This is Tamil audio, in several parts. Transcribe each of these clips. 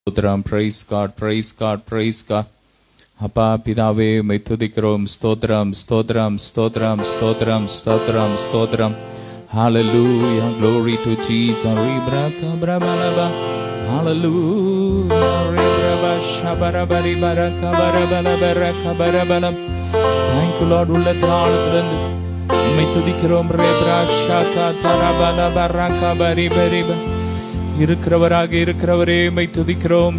Praise God, praise God, praise God. அப்பா பிதாவே உம்மை துதிக்கிறோம். ஸ்தோத்திரம், ஸ்தோத்திரம், ஸ்தோத்திரம், ஸ்தோத்திரம், ஸ்தோத்திரம், ஸ்தோத்திரம். Hallelujah, glory to Jesus. Hallelujah. Thank you Lord. உள்ளத்தின் ஆழத்திலிருந்து உம்மை துதிக்கிறோம். இருக்கிறவராக இருக்கிறவரே உம்மை துதிக்கிறோம்.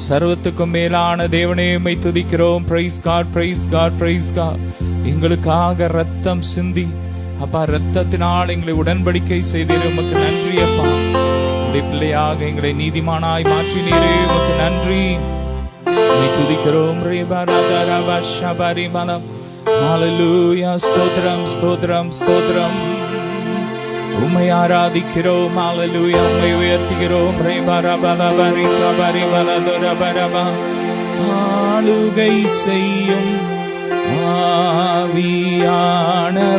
சர்வத்துக்கும் மேலான தேவனே உம்மை துதிக்கிறோம். Praise God, praise God, praise God. எங்களுக்காக ரத்தம் சிந்தி அப்பா, ரத்தத்தினால் எங்களை உடன்படிக்கை செய்தீரே, உமக்கு நன்றி அப்பா. உம்முடைய பிள்ளையாக எங்களை நீதிமானாய் மாற்றினீரே, உமக்கு நன்றி. உம்மை துதிக்கிறோம். Hallelujah, ஸ்தோத்திரம், ஸ்தோத்திரம், ஸ்தோத்திரம். உம்மை ஆராதிக்கிறோம். ஹalleluya, உம்மை உயர்த்துகிறோம். ஆளுகை செய்யும் ஆவியானவரே,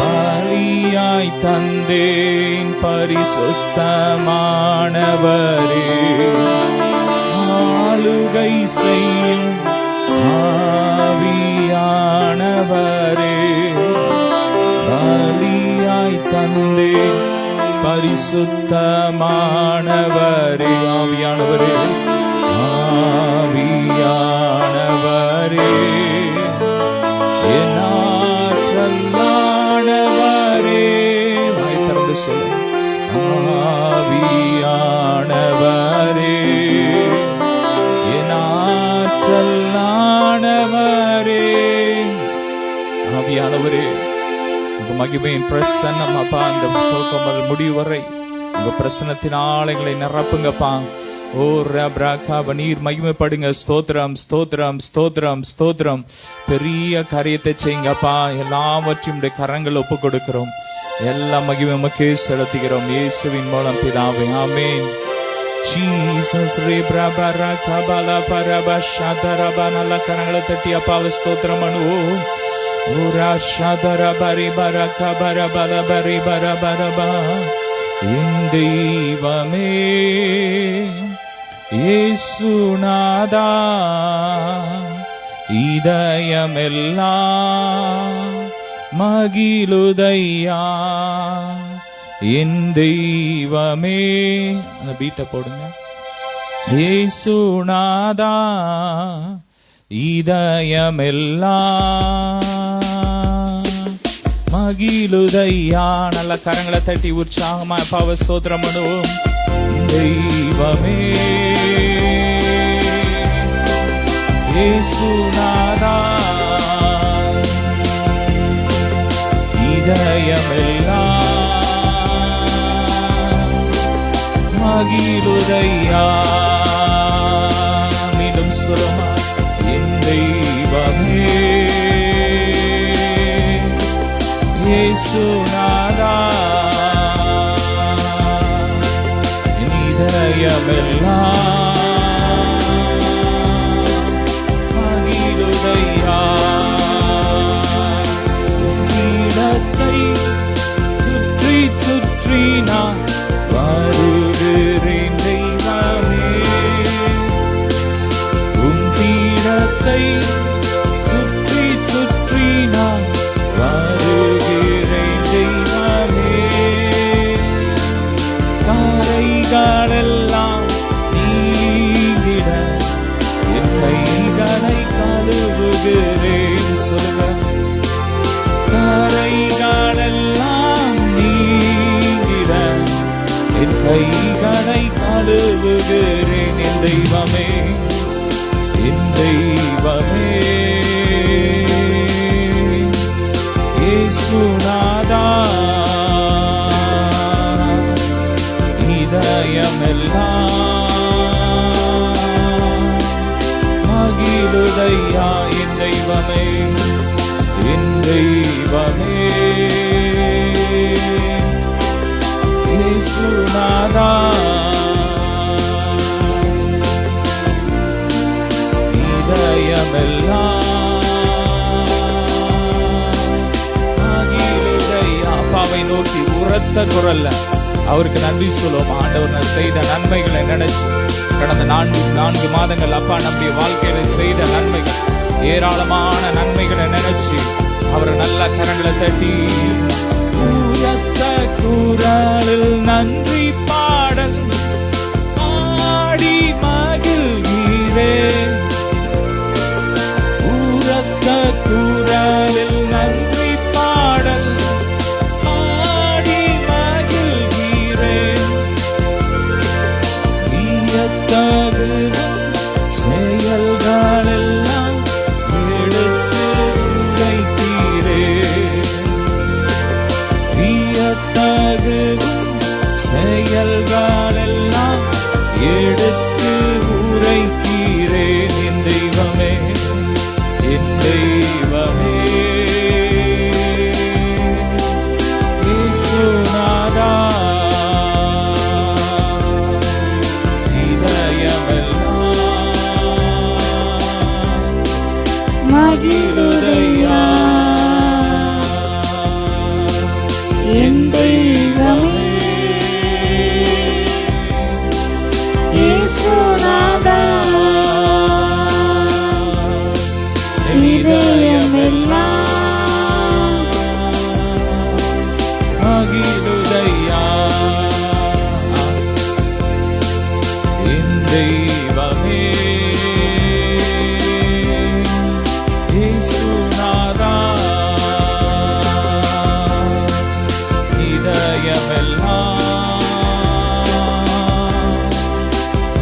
பலியாய் தந்தேன் பரிசுத்தமானவரே. ஆளுகை செய்யும் ஆவியானவரே, பலியாய் தந்தே பரிசுத்தமானவரே. ஆவியானவரே, ஆவியானவரே, என் ஆற்றலானவரே. வாய் திறந்து சொல்ல. ஆவியானவரே, என் ஆற்றலானவரே. ஆவியானவரே, மகிமையின் பிரசன்னம் அப்பா, அந்த போக்கமல் முடிவு வரை உங்க பிரசன்னத்தினால் எங்களை நிரப்புங்கப்பா. ஓ ரப்ராகாவ, நீர் மகிமைப்படுங்க. ஸ்தோத்திரம், ஸ்தோத்திரம், ஸ்தோத்திரம், ஸ்தோத்திரம். பெரிய காரியத்தை செய்யுங்கப்பா. எல்லாவற்றையும் உடைய கரங்கள் ஒப்பு கொடுக்கிறோம். எல்லா மகிமை உமக்கே செலுத்துகிறோம். இயேசுவின் மூலம் பிதாவே, ஆமென். ஜீசஸ் ரேப்ராபரகபல பரபஷதரப. நல்ல கரங்களை தட்டி அப்பாவை ஸ்தோத்திரம் பண்ணுவோம். என் தெய்வமே இயேசுநாதா, இதயமெல்லாம் மகிழுதையா. என் தெய்வமே, அந்த பீட்டை போடுங்க. இயேசுநாதா, இதயமெல்லாம் மகிழுதையா. நல்ல கரங்களை தட்டி உற்சாகமா பாவ ஸ்தோத்திரம் பண்ணுவோம். தெய்வமே இயேசுநாதா, இதயமெல்லாம் மகிழுதையா. மீண்டும் சுரமா. என் தெய்வமே இயேசுநாதா, இதயமெல்லாம் மகிழுதையா. இடத்தை சுற்றி சுற்றி நான் வருகிறேன் தெய்வமே. உன் பீடத்தை சுற்றி சுற்றி நான் வருகிறேன் தெய்வமே. காரைகளெல்லாம் நீங்கிட என் கைகளை கழுவுகிறேன். சொல்லுங்க. காரைகளெல்லாம் நீங்கிட என் கைகளை கழுவுகிறேன். என் தெய்வமே, என் தெய்வமே இயேசுநாதா, இதயமெல்லாம் மகிழுதையா. என் தெய்வமே, என் தெய்வமே இயேசுநாதா, இதயமெல்லாம் மகிழுதையா. அப்பாவை நோக்கி உரத்த குரல்ல அவருக்கு நன்றி சொல்லுவோம். ஆண்டவர் செய்த நன்மைகளை நினைச்சு கடந்த 4 மாதங்கள் அப்பா நம்முடைய வாழ்க்கையில செய்த நன்மைகள், ஏராளமான நன்மைகளை நினைச்சு அவரை நல்ல கரங்களை தட்டி உரத்த குரலில் நன்றி பாடல் ஆடி மகிழ்கிறேன். உரத்த குரலில் நன்றி பாடல் ஆடி மகிழ்கிறேன். வியத்தகு செயல்களெல்லாம் எடுத்து உரைத்தீரேன். வியத்தகு செயல்களெல்லாம் எடுத்து உரைத்தீரேன். என் தெய்வமே, என் தெய்வமே, இயேசுநாதா, மகிழுதையா என் தெய்வமே, இயேசுநாதா, இதயமெல்லாம்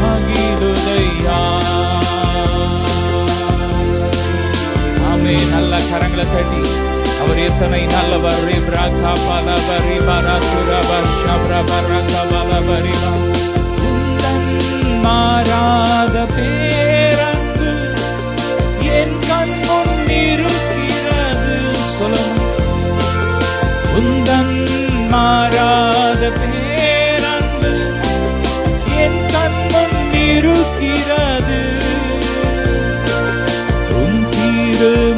மகிழுதையா என் தெய்வமே, நல்ல கரங்களை தட்டி அவர் எத்தனை நல்லவர். மாறாத பேரன்பு என் கண் முன் இருக்கிறது. சொல்லணும், உந்தன் மாறாத பேரன்பு என் கண் முன் இருக்கிறது.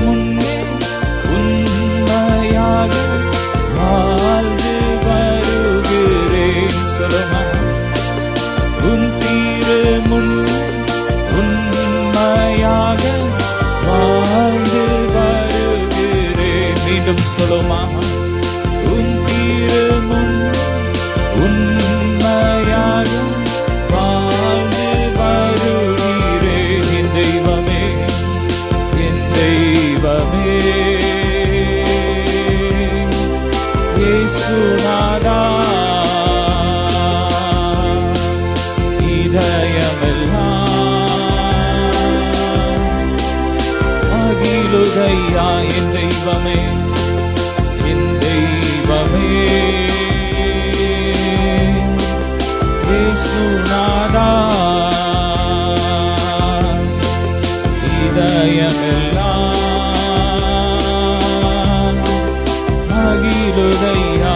முன்னே உண்மையாக வாழ்ந்து வருகிறேன். சொல்லமா, உன் தீரு முன்னே உண்மையாக வாழ்ந்து வருகிறேன். மீண்டும் சொல்லுமா, உன் தீரு முன்னே உண்மையாக வாழ்ந்து வருகிறேன். என் தெய்வமே, தெய்வமே, இயேசுநாதா, இதயமெல்லாம் மகிழுதையா என் தெய்வமே, என் தெய்வமே, இயேசுநாதா, இதயமெல்லாம் மகிழுதையா.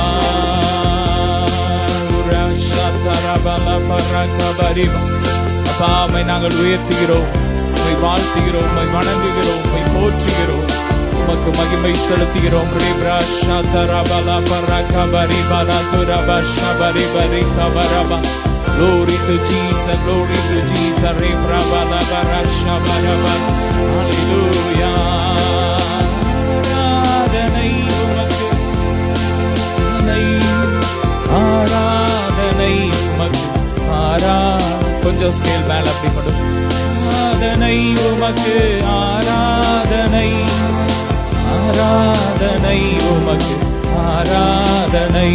அப்பா, உம்மை நாங்கள் உயர்த்துகிறோம், உம்மை வாழ்த்துகிறோம், உம்மை வணங்குகிறோம், உம்மை போற்றுகிறோம், உமக்கு மகிமை செலுத்துகிறோம். Glory to Jesus, glory to Jesus. Hallelujah. ஆராதனை உமக்கு, ஆராதனை உமக்கு, கொஞ்சம் ஸ்கேல் மேல அப்படி பண்ணும். ஆராதனை உமக்கு, ஆராதனை, ஆராதனை உமக்கு, ஆராதனை,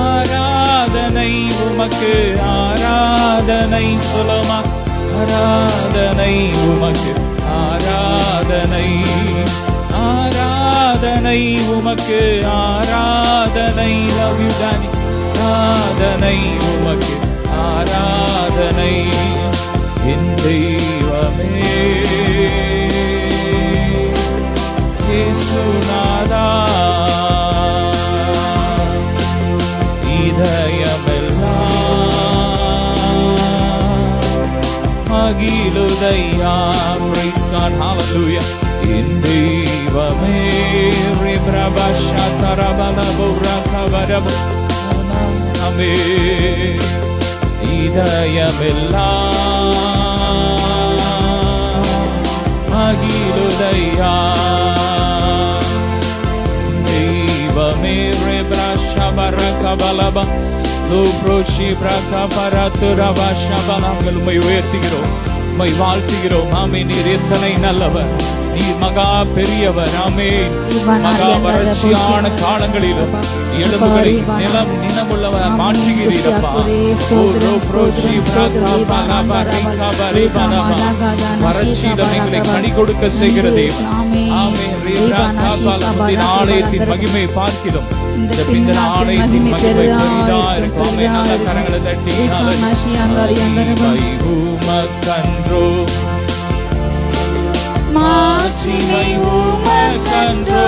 ஆராதனை உமக்கு, ஆராதனை. சொல்லமா, ஆராதனை உமக்கு, ஆராதனை, ஆராதனை உமக்கு, ஆராதனை. Love you Danny. ஆராதனை உமக்கு, ஆராதனை என் தெய்வமே, இயேசுநாதா, இதயமெல்லாம் மகிழுதையா. Praise God, hallelujah. என் தெய்வமே, தெய்வமே இதயமெல்லாம் மகிழுதையா தெய்வமே ரெப்ரஷபரகபலப லூப்ரோஷி பிரகபரதுரவஷபலங்கள் உம்மை உயர்த்துகிறோம், உம்மை வாழ்த்துகிறோம். ஆமே, நீர் எத்தனை நல்லவர், நீர் மகா பெரியவர். ஆமே, மகா வறட்சியான காலங்களிலும் எலும்புகளை நிலமுள்ளவர் மாற்றுகிறீரப்பா. வறட்சியிடம் எங்களை கனி கொடுக்க செய்கிறதே. ஆமே, ஆலயத்தின் மகிமை பார்க்கிறோம். இந்த ஆலயத்தின் மகிமை பெரிதா இருக்கும். ஆமே, நல்ல கரங்களை தட்டி உமக்கன்றோ மாட்சிமை உமக்கன்றோ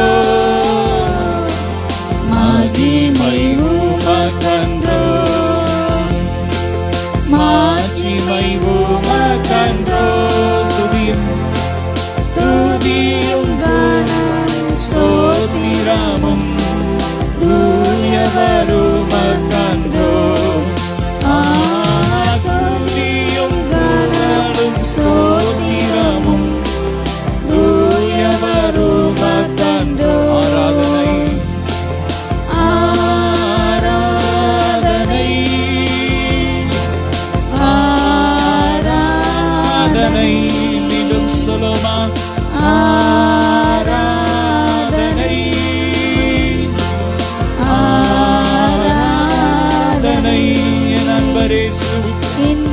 மகிமை உமக்கன்றோ மாட்சிமை உமக்கன்றோ துதியும் கனமும் ஸ்தோத்திரமும் தூயவருமக்கன்றோ துதியும் கனமும் ஸ்தோத்திரமும் தூயவருமக்கன்றோ ஆராதனை ஆராதனை மீண்டும் சொல்லுமா ஆராதனை ஆராதனை என் அன்பரேசுவுக்கே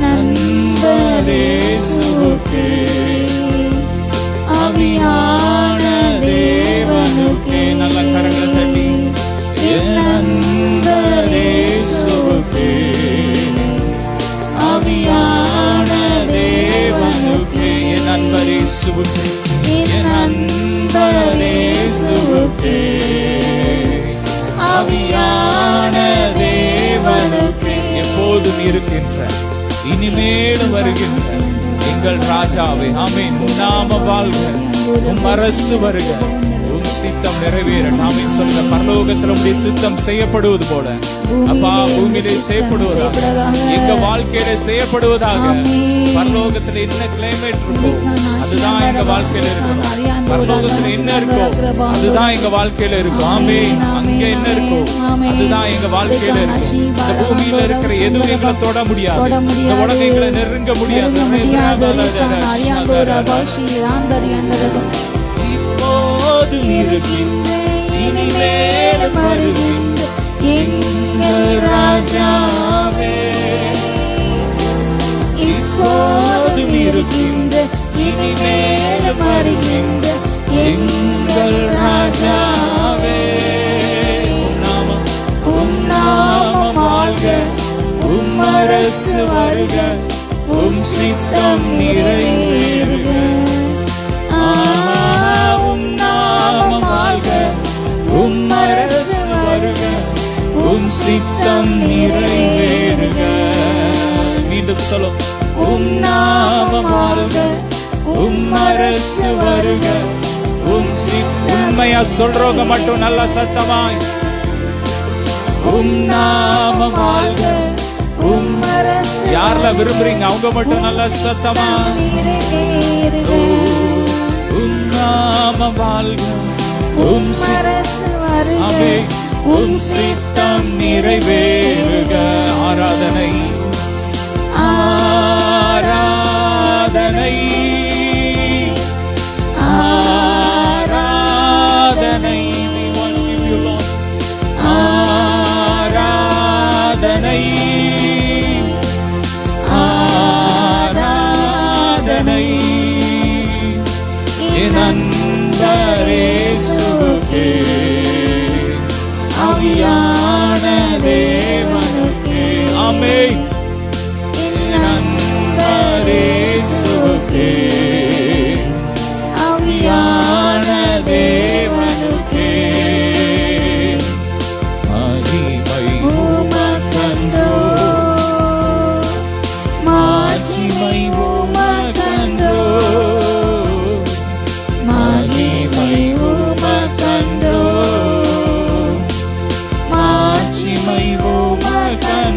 ஆவியான தேவனுக்கே. நல்ல கரங்களை தட்டி என் அன்பரேசுவுக்கே ஆவியான தேவனுக்கே என் அன்பரேசுவுக்கே என் அன்பரேசுவுக்கே ஆவியான தேவனுக்கே எப்போதும் இருக்கின்ற இனிமேலும் வருகின்ற எங்கள் ராஜாவே. ஆமென். நாம வாழ்க, உம் அரசு வருக, உம் சித்தம் நிறைவேற. ஆமென் சொல்லுங்க. பரலோகத்தில் உம்முடைய சித்தம் செய்யப்படுவது போல அப்பா பூமியிலே செய்யப்படுவதாக, எங்க வாழ்க்கையில செய்யப்படுவதாக. பரலோகத்துல என்ன கிளைமேட் இருக்கோ அதுதான் எங்க வாழ்க்கையில இருக்கணும். பரலோகத்துல என்ன இருக்கோ அதுதான் எங்க வாழ்க்கையில இருக்கும். ஆமென். அங்க என்ன இருக்கோ அதுதான் எங்க வாழ்க்கையில இருக்கும். இந்த பூமியில இருக்கிற எதுவும் எங்களை தொட முடியாது, இந்த உலகம் எங்களை நெருங்க முடியாது. இப்போது இருக்கின்ற இனிமேல் வருகின்ற எங்கள் ராஜாவே, இப்போதும் இருக்கின்ற இனிமேல் வருகின்ற எங்கள் ராஜாவே. உம் நாமம் வாழ்க, உம் அரசு வருக, உம் சித்தம் நிறைவேறுக. உம் நாமம் வாழ்க, உம் அரசு வருக, உம் சித்தம் நிறைவேறுக. மீண்டும் சொல்லும். உம் நாமம் வாழ்க, உம் அரசு வருக, உம் சித்தம். உண்மையா சொல்றவங்க மட்டும் நல்ல சத்தமாய் உம் நாமம் வாழ்க, உம் அரசு. யாரெல்லாம் விரும்புறீங்க அவங்க மட்டும் நல்ல சத்தமா உம் நாமம் வாழ்க, உம் அரசு வருக, உம் சித்தம் நிறைவேறுக. ஆராதனை ஆராதனை ஆராதனை ஆராதனை ஆராதனை என் அன்பரேசுவுக்கே ஆவியான தேவனுக்கே. ஆமென். என் அன்பரேசுவுக்கே ஆவியான தேவனுக்கே மகிமை உமக்கன்றோ மாட்சிமை உமக்கன்றோ மகிமை உமக்கன்றோ மாட்சிமை உமக்கன்றோ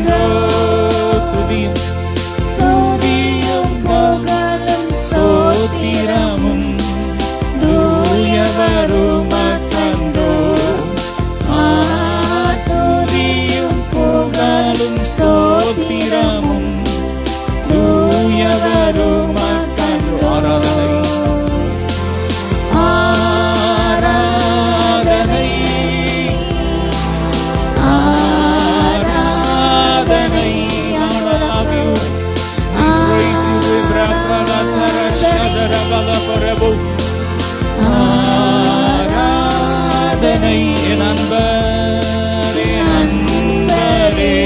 ஆராதனை என் அன்பரே அன்பரேசுவுக்கே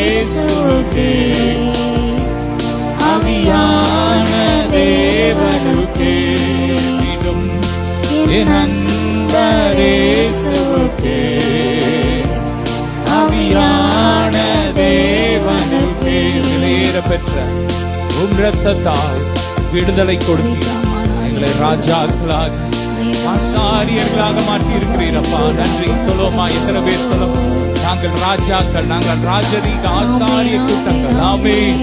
ஆவியான தேவனுக்கே மீண்டும் என் அன்பரேசுவுக்கே ஆவியான தேவனுக்கே விலையேற பெற்ற உம் இரத்தத்தால் விடுதலை கொடுத்தீர். எங்களை ராஜாக்களாக ஆசாரியர்களாக மாற்றி இருக்கிறீரப்பா. நன்றி சொல்லுவோமா? எத்தனை பேர் சொல்லும்? நாங்கள் ராஜாக்கள், நாங்கள் ராஜரீக ஆசாரிய கூட்டங்கள். ஆமென்.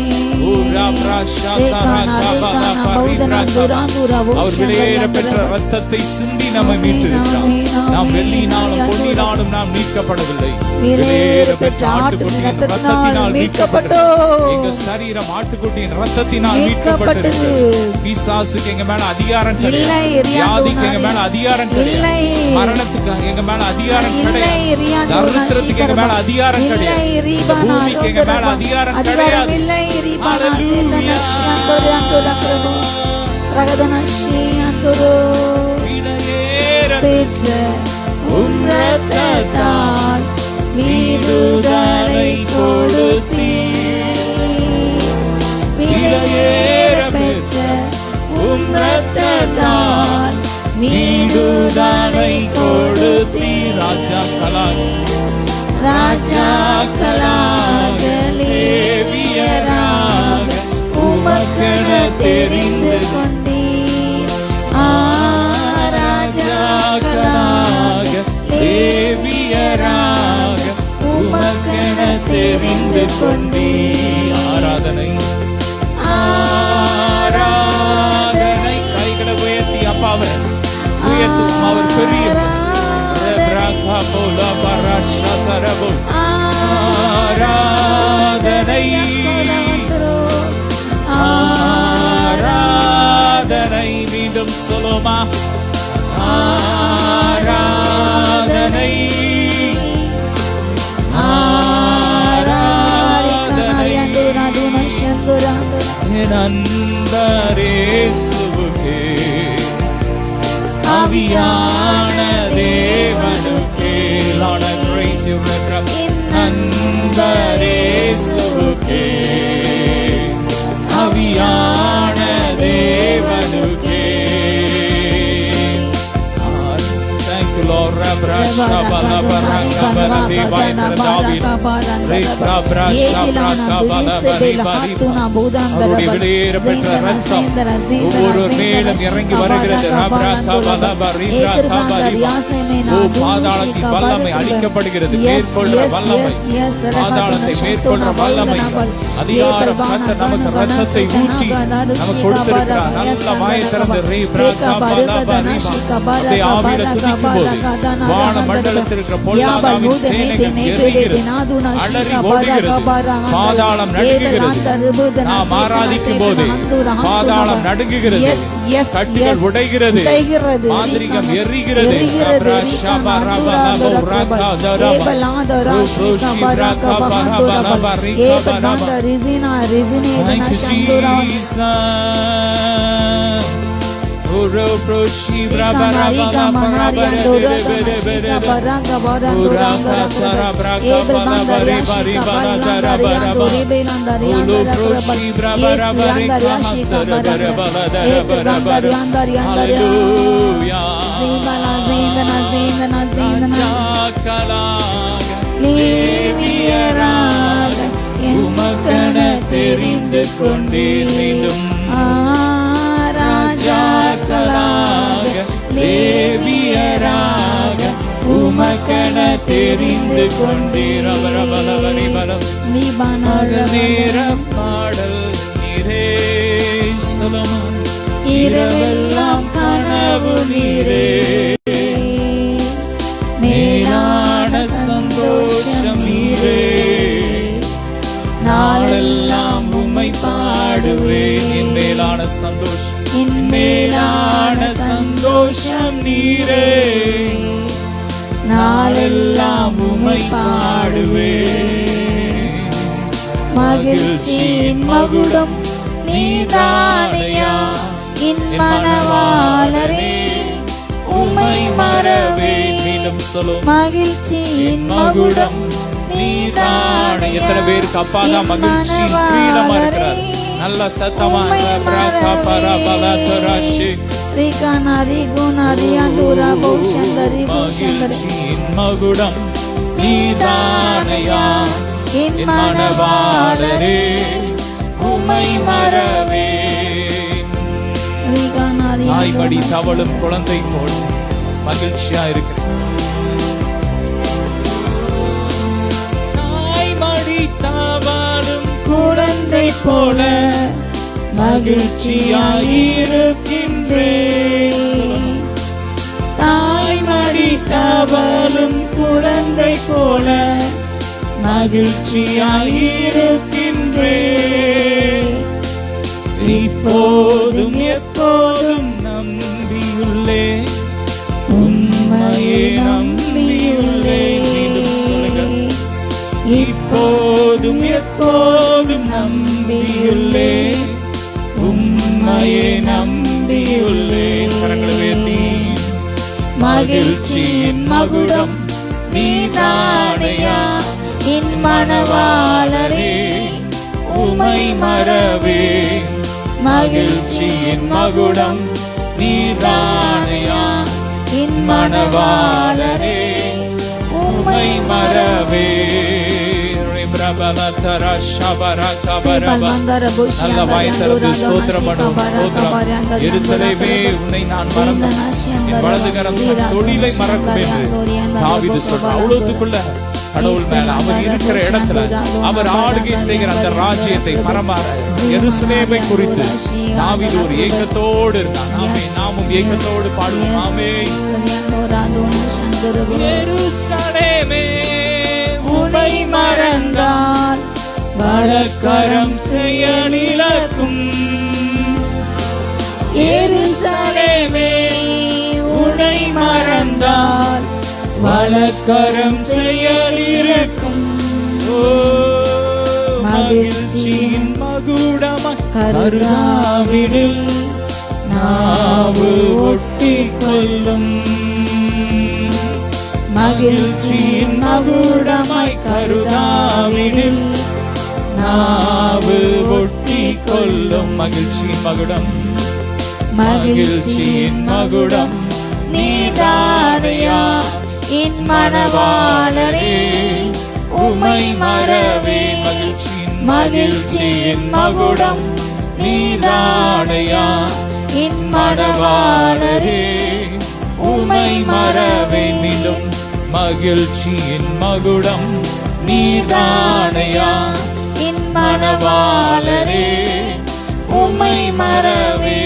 அவர் விலையேற பெற்ற ரத்தத்தை சிந்தி நம்மை மீட்டிருக்கிறார். நாம் வெள்ளினாலும் பொன்னினாலும் நாம் மீட்கப்படவில்லை. விலையேற பெற்ற ஆட்டுக்குட்டியின் ரத்தத்தினால் மீட்கப்பட்டோம். எங்க சரீரம் ஆட்டுக்குட்டியின் ரத்தத்தினால் மீட்கப்பட்டது. பிசாசுக்கு எங்க மேல அதிகாரம் கிடையாது. வியாதிக்கு எங்க மேல அதிகாரம் கிடையாது. மரணத்துக்கு எங்க மேல அதிகாரம் கிடையாது. தரித்திரத்துக்கு எங்க மேல அதிகாரம் கிடையாது. பூமிக்கு எங்க மேல அதிகாரம் கிடையாது. Hallelujah. உம்ரத்தால் விடுதலை கொடுத்தீர். விலையேற பெற்ற உம்ரத்தால் விடுதலை கொடுத்தீர். ராஜாக்களாக லேவியராக உமக்கென தெரிந்து கொண்டீர். ராஜாக்களாக லேவியராக உமக்கென தெரிந்து கொண்டீர். ஆராதனை ஆராதனை. கைகளை உயர்த்தி அப்பாவை உயர்த்தும். அவர் பெரியவர். ஆராதனை ஆராதனை. மீண்டும் சொல்லுமா? ஆராதனை ஆராதனை. என் அன்பரேசுவுக்கே ஆவியான தேவனுக்கே. Lord, I praise you. அன்பரேசுவுக்கே ஆவியான தேவனுக்கே. Thank you, Lord. ஒவ்வொரு மேலும் இறங்கி வருகிறது. பாதாளத்தின் வல்லமை அழிக்கப்படுகிறது. மேற்கொள்ற வல்லமை, பாதாளத்தை மேற்கொள்ற வல்லமை, அதிகாரம் கர்த்தர் நமக்கு ரத்தத்தை ஊற்றி நமக்கு கொடுத்திருக்கிறார். நல்ல வாயை திறந்து ஆவியில துதிக்கும் போது வான மண்டலத்தில் இருக்கிற பொல்லாதாவின் சேனைகள் எரிகிறது, அலறி ஓடுகிறது, பாதாளம் நடுங்குகிறது. நாம் ஆராதிக்கும் போது பாதாளம் நடுங்குகிறது, கட்டுகள் உடைகிறது, மாந்திரிகம் எரிகிறது. Uro proshi braba braba braba தெரிந்து கொண்டீர். மீண்டும் ராஜாக்களாக லேவியராக உமக்கென தெரிந்து கொண்டீர். அவரவரவரி பலம் நேரம் பாடல் நீரே சொலமன். இரவெல்லாம் கனவு நீரே, மேலான சந்தோஷம் நீரே. நாளெல்லாம் உம்மை பாடுவேன். என் மேலான சந்தோஷம், என் மேலான சந்தோஷம் நீரே. நாளெல்லாம் உம்மை பாடுவேன். மகிழ்ச்சியின் மகுடம் நீதானையா என் மணவாளரே உம்மை மறவே. மீண்டும் சொல்லும் மகிழ்ச்சியின் மகுடம் நீதானையா எத்தனை பேருக்கு அப்பா தான் மகிழ்ச்சியின் கிரீடமா இருக்கிறார்? நல்ல சத்தமா மகிழ்ச்சியின் மகுடம் நீதானையா என் மணவாளரே உம்மை மறவே. தாய்மடி தவளும் குழந்தை போல் மகிழ்ச்சியா இருக்கிறேன். தாய்மடி தவளும் குழந்தை போல மகிழ்ச்சியாயிருக்கின்றேன். தாய்மடி தவளும் குழந்தை போல மகிழ்ச்சியாயிருக்கின்றேன். இப்போதும் எப்போதும் நம்பியுள்ளே உம்மையே நம்பியுள்ளே. இப்போதும் எப்போதும் நம்பியுள்ளே உம்மையே நம்பியுள்ளே. கரங்களை உயர்த்தி மகிழ்ச்சியின் மகுடம் நீதானையா என் மணவாளரே உம்மை மறவே. மகிழ்ச்சியின் மகுடம் நீதானையா என் மணவாளரே உம்மை மறவே. நல்ல வாய்த்தரத்தில் ஸ்தோத்திரம் பண்ணும். ஸ்தோத்திரம். எருசலேமே உன்னை நான் மறந்தேன், என் வலது கரம் தன் தொழிலை மறக்கும் என்று தாவீது சொல்றார். அவ்வளவுக்குள்ள கடவுள் மேல அவர் இருக்கிற இடத்துல அவர் ஆளுகை செய்கிற அந்த ராஜ்யத்தை பரமாற எருசலேமை குறித்து தாவீது ஒரு ஏக்கத்தோடு இருந்தான். ஆமே, நாமும் ஏக்கத்தோடு பாடுவோம். ஆமே. எருசலேமே உம்மை மறந்தால் வலக்கரம் செயலிழக்கும். எருசலேமே உன்னை மறந்தால் வலக்கரம் செயலிருக்கும். மகிழ்ச்சியின் மகுடமாய் கருதாவிடில் நாவு ஒட்டி கொள்ளும். மகிழ்ச்சியின் மகுடமாய் கருதாவிடில் நாவு ஒட்டி கொள்ளும். மகிழ்ச்சியின் மகுடம் மகிழ்ச்சியின் மகுடம் நீதானையா என் மணவாளரே உம்மை மறவே. மகிழ்ச்சியின் மகுடம் நீதானையா என் மணவாளரே உம்மை மறவே. மீண்டும் மகிழ்ச்சியின் மகுடம் நீதானையா என் மணவாளரே உம்மை மறவே.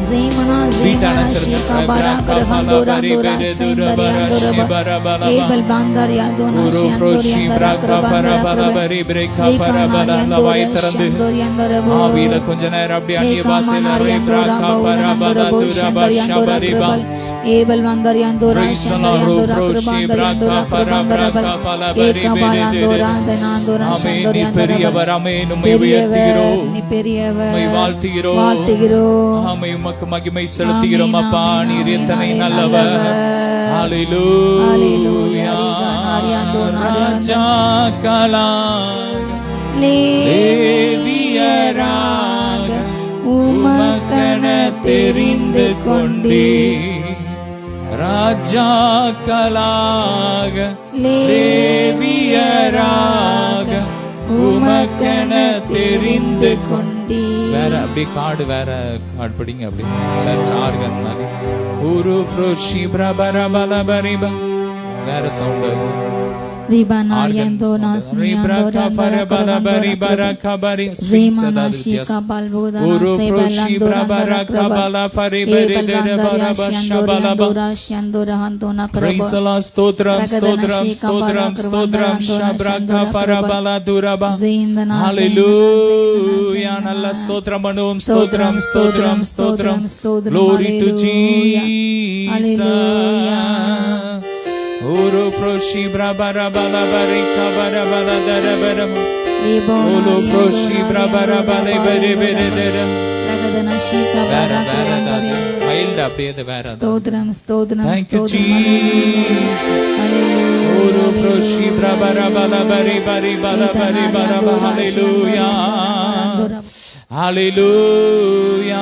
Zemana Zemana Shika Barakara Bandora Andora Sendari Andora Ebel Bandari Andona Shandori Andora Krabandara Ekama Andora Shandori Andora ஆவியில கொஞ்ச நேரம் அப்படி அந்நிய பாஷையில ரேப்ரா கபரா பலா துரபா ஷபரிபா Ebel Bandari Andora Shandori Andora Krabandari Andora Krabandara Ekama Andora Andora Shandori Andora பெரியவர் ஆமென் உம்மை உயர்த்துகிறோம் நீ பெரியவர் உம்மை வாழ்த்துகிறோம் வாழ்த்துகிறோம் ஆமென் உமக்கு மகிமை செலுத்துகிறோம் அப்பா நீர் எத்தனை நல்லவர் ஹalleluya ராஜா கலா லேவியராக உமக்கென தெரிந்து கொண்டே ராஜாக்களாக லேவியராக உமக்கென தெரிந்து கொண்டே. வேற அப்படியே கார்டு வேற கார்டு படிங்க அப்படி சர்ச் ஆர்கன் மாதிரி ஒரு ஃப்ரோஷி பிரபரபலபரிப வேற sound Ribana yando nasni andora bari baraka bari Zemana shika balbuda nase balandora bala fari bari de bara shandora shandora handona praise the Lord stotram stotram stotram stotram shabraka farabala duraba hallelujah nalla stotram anum stotram stotram stotram glory to Jesus hallelujah Oro proshi brabara bala barika bara bala dara bara Olo proshi brabara bala bere bere dara Ragadana shika bara bara Wild அப்படியே வேற ஸ்தோத்திரம் ஸ்தோத்திரம் Thank you Jesus Hallelujah Oro proshi brabara bala bari bari bala bari bara hallelujah Hallelujah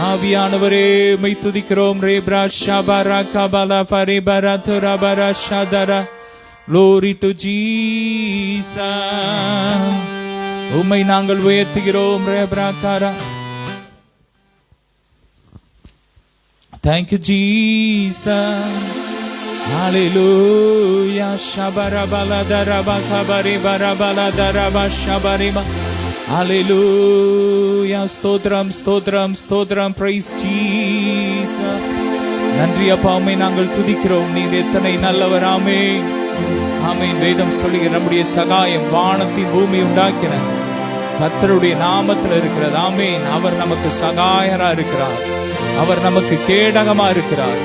ஆவியானவரே மை துதிக்கிறோம் ரேப்ரா ஷபரா கபலா ஃபரிபரா துரபரா ஷதரா glory to Jesus உம்மை நாங்கள் உயர்த்துகிறோம் ரேப்ரா காரா Thank you Jesus Hallelujah Shabara baladara bakabari barabala daraba shabarima Hallelujah ஸ்தோத்திரம் ஸ்தோத்திரம் ஸ்தோத்திரம் praise Jesus நன்றி அப்பா உம்மை நாங்கள் துதிக்கிறோம் நீர் எத்தனை நல்லவர் ஆமென் ஆமென் வேதம் சொல்லுகிற நம்முடைய சகாயம் வானத்தின் பூமி உண்டாக்கின கர்த்தருடைய நாமத்தில் இருக்கிறது ஆமென் அவர் நமக்கு சகாயரா இருக்கிறார் அவர் நமக்கு கேடகமா இருக்கிறார்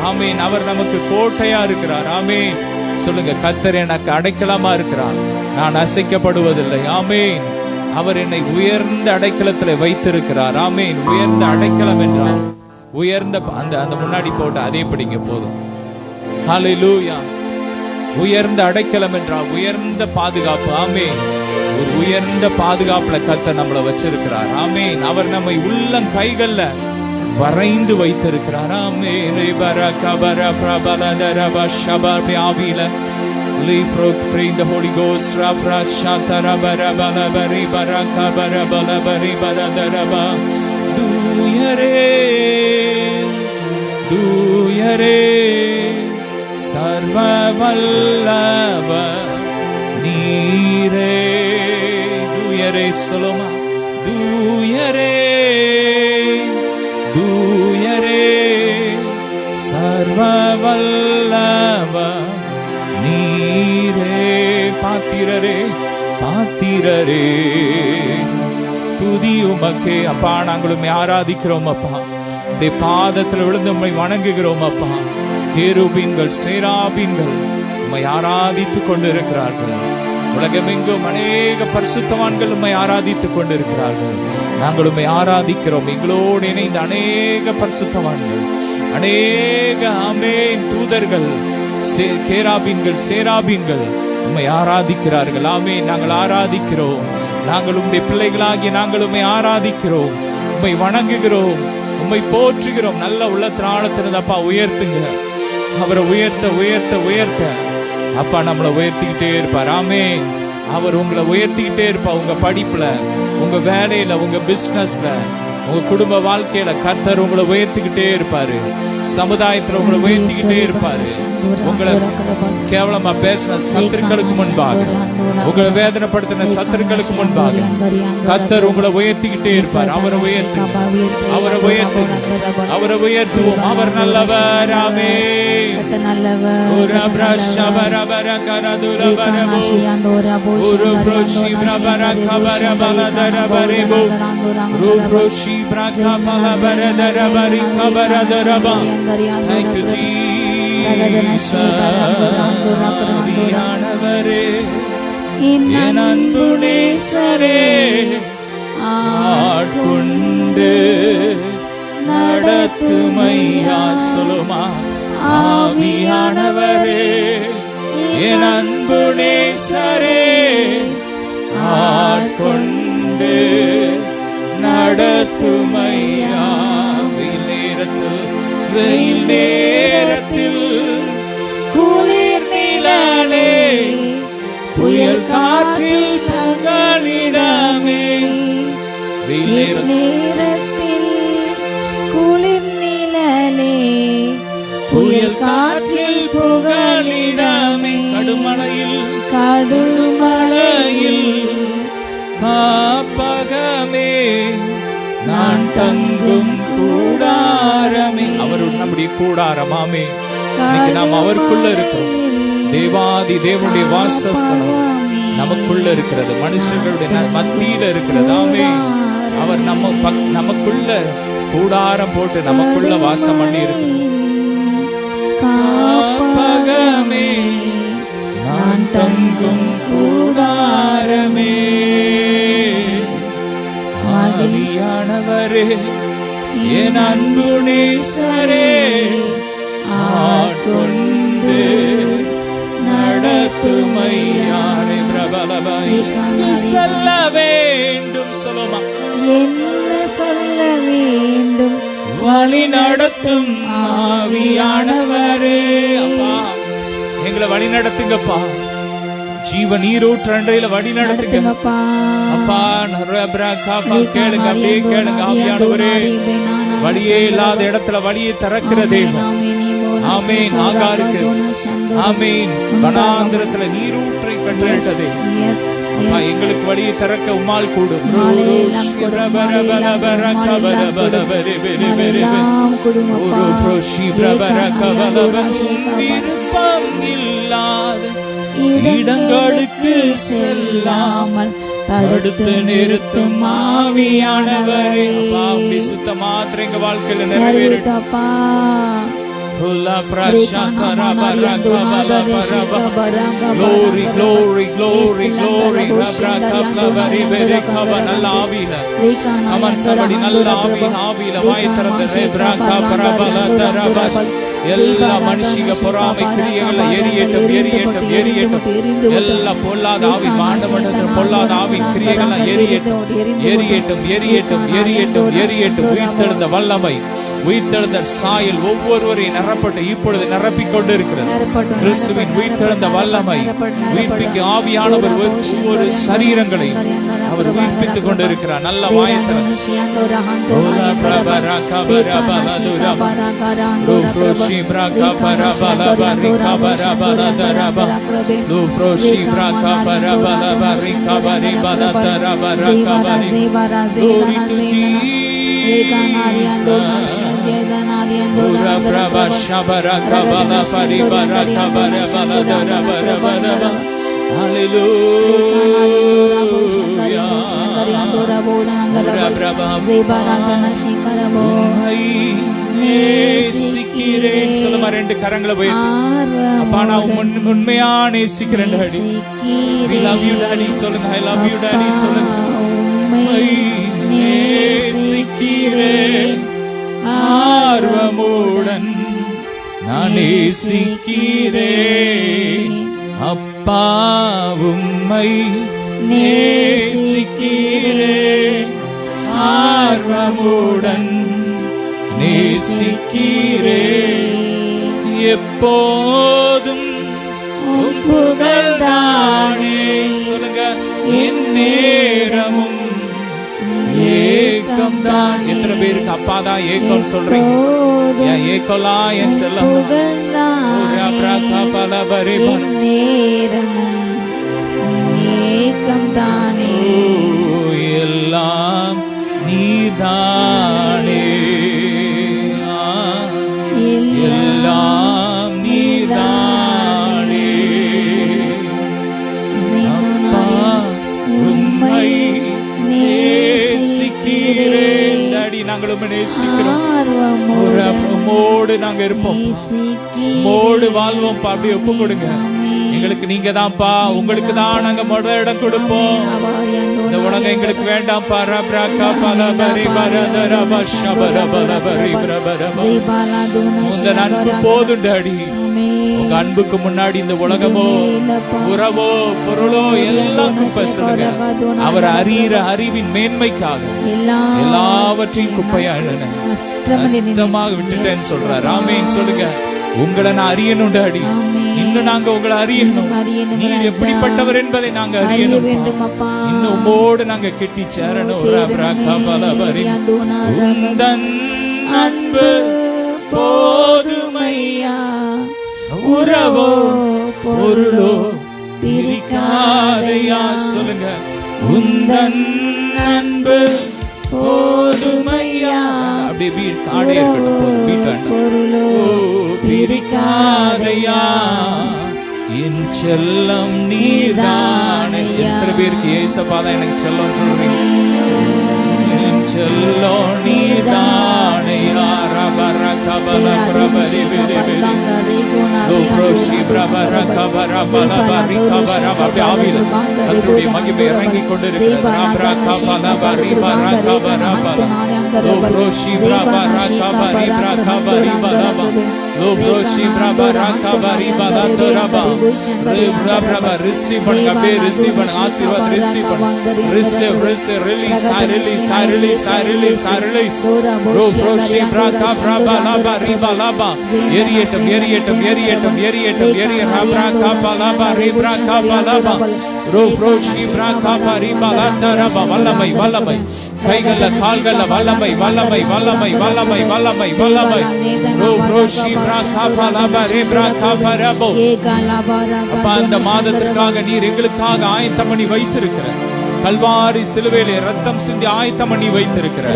ஆமென் அவர் நமக்கு கோட்டையா இருக்கிறார் ஆமென் சொல்லுங்க கர்த்தர் எனக்கு அடைக்கலமா இருக்கிறார் நான் அசைக்கப்படுவதில்லை ஆமென் அவர் என்னை உயர்ந்த அடைக்கலத்தில் வைத்திருக்கிறார் ஆமென் உயர்ந்த அடைக்கலம் என்றார் உயர்ந்த அந்த முன்னாடி போட்டு அதே படிங்க போதும் ஹalleluya உயர்ந்த அடைக்கலம் என்றார் உயர்ந்த பாதுகாப்பு ஆமென் ஒரு உயர்ந்த பாதுகாப்புல கர்த்தர் நம்மளை வச்சிருக்கிறார் ஆமென் அவர் நம்மை உள்ளம் கைகள்ல வரைந்து வைத்திருக்கிறார் ஆமென் பரக பரஃப்ரா பலதரப ஷபபி ஆவில Leafrock, pray in the Holy Ghost. Rafra Shatara Barabala Bari Baraka Barabala Bari Baradaraba. Do yare Sarva Vallava Nire. Do yare Soloma. Do yare Sarva Vallava நீரே பாத்திரரே பாத்திரரே துதி உமக்கே அப்பா நாங்களும் ஆராதிக்கிறோம் அப்பா இந்த பாதத்தில் விழுந்து உம்மை வணங்குகிறோம் அப்பா கேருபீன்கள் சேராபீன்கள் உம்மை ஆராதித்துக் கொண்டிருக்கிறார்கள் உலகமெங்கும் அநேக பரிசுத்தவான்கள் உம்மை ஆராதித்துக் கொண்டிருக்கிறார்கள் நாங்கள் உம்மை ஆராதிக்கிறோம் எங்களோடு இணைந்த அநேக பரிசுத்தவான்கள் அநேக ஆமென் தூதர்கள் கேராபீன்கள் சேராபீன்கள் உம்மை ஆராதிக்கிறார்கள் ஆமென் நாங்கள் ஆராதிக்கிறோம் நாங்கள் உம்முடைய பிள்ளைகளாகிய நாங்கள் உம்மை ஆராதிக்கிறோம் உம்மை வணங்குகிறோம் உம்மை போற்றுகிறோம் நல்ல உள்ளத்தினாலத்தினது அப்பா உயர்த்துங்க அவரை உயர்த்த உயர்த்த உயர்த்த அப்பா நம்மளை உயர்த்திக்கிட்டே இருப்பார் ஆமென் அவர் உங்களை உயர்த்திக்கிட்டே இருப்பா உங்க படிப்புல உங்க வேலையில உங்க பிசினஸ்ல உங்க குடும்ப வாழ்க்கையில கர்த்தர் உங்களை உயர்த்திக்கிட்டே இருப்பாரு. சமுதாயத்துல உங்களை உயர்த்திக்கிட்டே இருப்பாரு. உங்களை கேவலமா பேசின சத்துருக்களுக்கு முன்பாக, உங்களை வேதனைப்படுத்தின சத்துருக்களுக்கு முன்பாக கர்த்தர் உங்களை உயர்த்திக்கிட்டே இருப்பார். அவரை உயர்த்து, அவரை உயர்த்து, அவரை உயர்த்துவோம். அவர் நல்லவர். ஆமென். Thank you, Jesus. ஆவியானவரே, என் அன்பு நேசரே, ஆட்கொண்டு நடத்துமையா. சொல்லுமா. ஆவியானவரே, என் அன்பு நேசரே, ஆட்கொண்டு நடத்துமையா. வெயில் நேரத்தில் குளிர் நிழலே, புயல் காற்றில் புகலிடமே. வெயில் நேரத்தில் குளிர் நிழலே, புயல் காற்றில் புகலிடமே. கடுமழையில் காப்பகமே, நான் தங்கும் கூடாரமே. அவர் நம்முடைய கூடாரமாமே. இன்னைக்கு நாம் அவருக்குள்ள இருக்கிறோம். தேவாதி தேவனுடைய வாசஸ்தலம் நமக்குள்ள இருக்கிறது. மனுஷர்களுடைய மத்தியில இருக்கிறது. ஆமே. அவர் நமக்குள்ள கூடாரம் போட்டு நமக்குள்ள வாசம் பண்ணி இருக்கிறார். காப்பகமே, நான் தங்கும் கூடாரமே. ஆவியானவரே, என் அன்பு நேசரே, ஆட்கொண்டு நடத்துமையானே. பிரபலமாய் சொல்ல வேண்டும். சொல்லுமா. என்ன சொல்ல வேண்டும்? வழி நடத்தும் ஆவியானவரே. அப்பா, எங்களை வழி நடத்துங்கப்பா. ஜீவ நீரூற்றண்டையில வழி நடத்துங்கப்பா. அப்பா, கேளுங்க, அப்படியே கேளுங்க. ஆவியானவரே, வழியே இல்லாத இடத்துல வழியை திறக்கிற தேவன். ஆமீன். ஆகாருக்கு ஆமீன். வனாந்திரத்துல நீரூற்றை கட்டளையிட்டதே. அப்பா, எங்களுக்கு வழியை திறக்க உம்மால் கூடும். விருப்பம் இல்லாத இடங்களுக்கு செல்லாமல் தடுத்து நிறுத்தும் ஆவியானவரே. அப்பா, சுத்த மாத்திரம் எங்க வாழ்க்கையில நிறைவேறட்டப்பா. Glory, glory, glory, glory. நல்ல ஆவியில, அமன் சபடி நல்ல ஆவியில வாய் திறந்த எல்லா மனுஷிக பொறாமை கிரியைகளை எரியட்டும், எரியட்டும், எரியட்டும். எல்லா பொல்லாத ஆவி, மாண்டமண்டல பொல்லாத ஆவின் கிரியைகளை எரியட்டும், எரியட்டும், எரியட்டும், எரியட்டும், எரியட்டும். உயிர்த்தெழுந்த வல்லமை, உயிர்த்தெழுந்த சாயல் ஒவ்வொருவரையும் நிரப்பட்டு இப்பொழுது நிரப்பிக் கொண்டிருக்கிறது. கிறிஸ்துவின் உயிர்த்தெழுந்த வல்லமை, உயிர்ப்பிக்க ஆவியானவர் ஒவ்வொரு சரீரங்களையும் அவர் உயிர்ப்பித்துக் கொண்டிருக்கிறார். நல்ல வாயத்திறன் சொல்லுமா. ரெண்டு கரங்களை உயர்த்தி, அப்பா, நான் உண்மையா நேசிக்கிறேன் daddy. We love you daddy. சொல்லுங்க. I love you daddy. சொல்லுங்க. நேசிக்கிறேன் ஆர்வமுடன் நான் நேசிக்கிறேன் அப்பா, உம்மை நேசிக்கிறேன் ஆர்வமுடன் நேசிக்கிறேன். எப்போதும் புகழ்தானே. சொல்லுங்க. என் நேரமும் ஏக ஏக்கம் தான். எத்தனை பேருக்கு அப்பா தான் ஏக்கம் சொல்றீங்க? என் ஏக்கம்லாம் என் செல்லம் ஏக்கம் தானே, எல்லாம் நீதானே, எல்லாம் நீதானே. அப்பா உம்மை நேசிக்கிறேன். டாடி நாங்கள் உம்மை நேசிக்கிறோம். உம்மோடு நாங்க இருப்போம், உம்மோடு வாழ்வோம். அப்படியே ஒப்பு கொடுங்க. எங்களுக்கு நீங்க தான்ப்பா, உங்களுக்கு தான் நாங்க முதல் இடம் கொடுப்போம். இந்த உலகம் எங்களுக்கு வேண்டாம்ப்பா. உங்க அன்பு போதும் டாடி. உங்க அன்புக்கு முன்னாடி இந்த உலகமோ உறவோ பொருளோ எல்லாம் குப்பை சொல்லுங்க. அவர் அறிகிற அறிவின் மேன்மைக்காக எல்லாவற்றையும் குப்பையா நஷ்டமாக விட்டுட்டேன்னு சொல்றார். ஆமேன் சொல்லுங்க. உங்களை நான் அறியணும் டாடி. இன்னும் நாங்க உங்களை அறியணும். நீர் எப்படிப்பட்டவர் என்பதை நாங்க அறியணும். இன்னும் உம்மோடு நாங்க கெட்டி சேரணும். உந்தன் அன்பு போதுமையா, உறவோ பொருளோ பிரிக்காதையா. சொல்லுங்க. உந்தன் அன்பு போதுமையா. அப்படியே காடே இருக்கட்டும், பொருளோ பிரிக்காதையா. என் செல்லம் நீதானே. எத்தனை பேருக்கு ஏசப்பா தான் எனக்கு செல்லம் சொல்றீங்க? என் செல்லம் நீதானையா. மகிமை இறங்கி கொண்டிருக்கிறது. எரியட்டும் எரியட்டும் எரியட்டும் எரியட்டும் எரிய ரப்ரா காபலா பரிப்ரா காபலா ரோஃப்ரோஷி பிரா காபரி பலதரப. வல்லமை வல்லமை கைகள்ல கால்கள்ல வல்லமை வல்லமை வல்லமை வல்லமை வல்லமை வல்லமை ரோஃப்ரோஷி பிரா காபலா பரிப்ரா காபரபோ. அப்பா அந்த மாதத்திற்காக நீர் எங்களுக்காக ஆயத்தம் பண்ணி வைத்திருக்கிறார். கல்வாரி சிலுவையிலே ரத்தம் சிந்தி ஆயத்தம் பண்ணி வைத்திருக்கிறார்.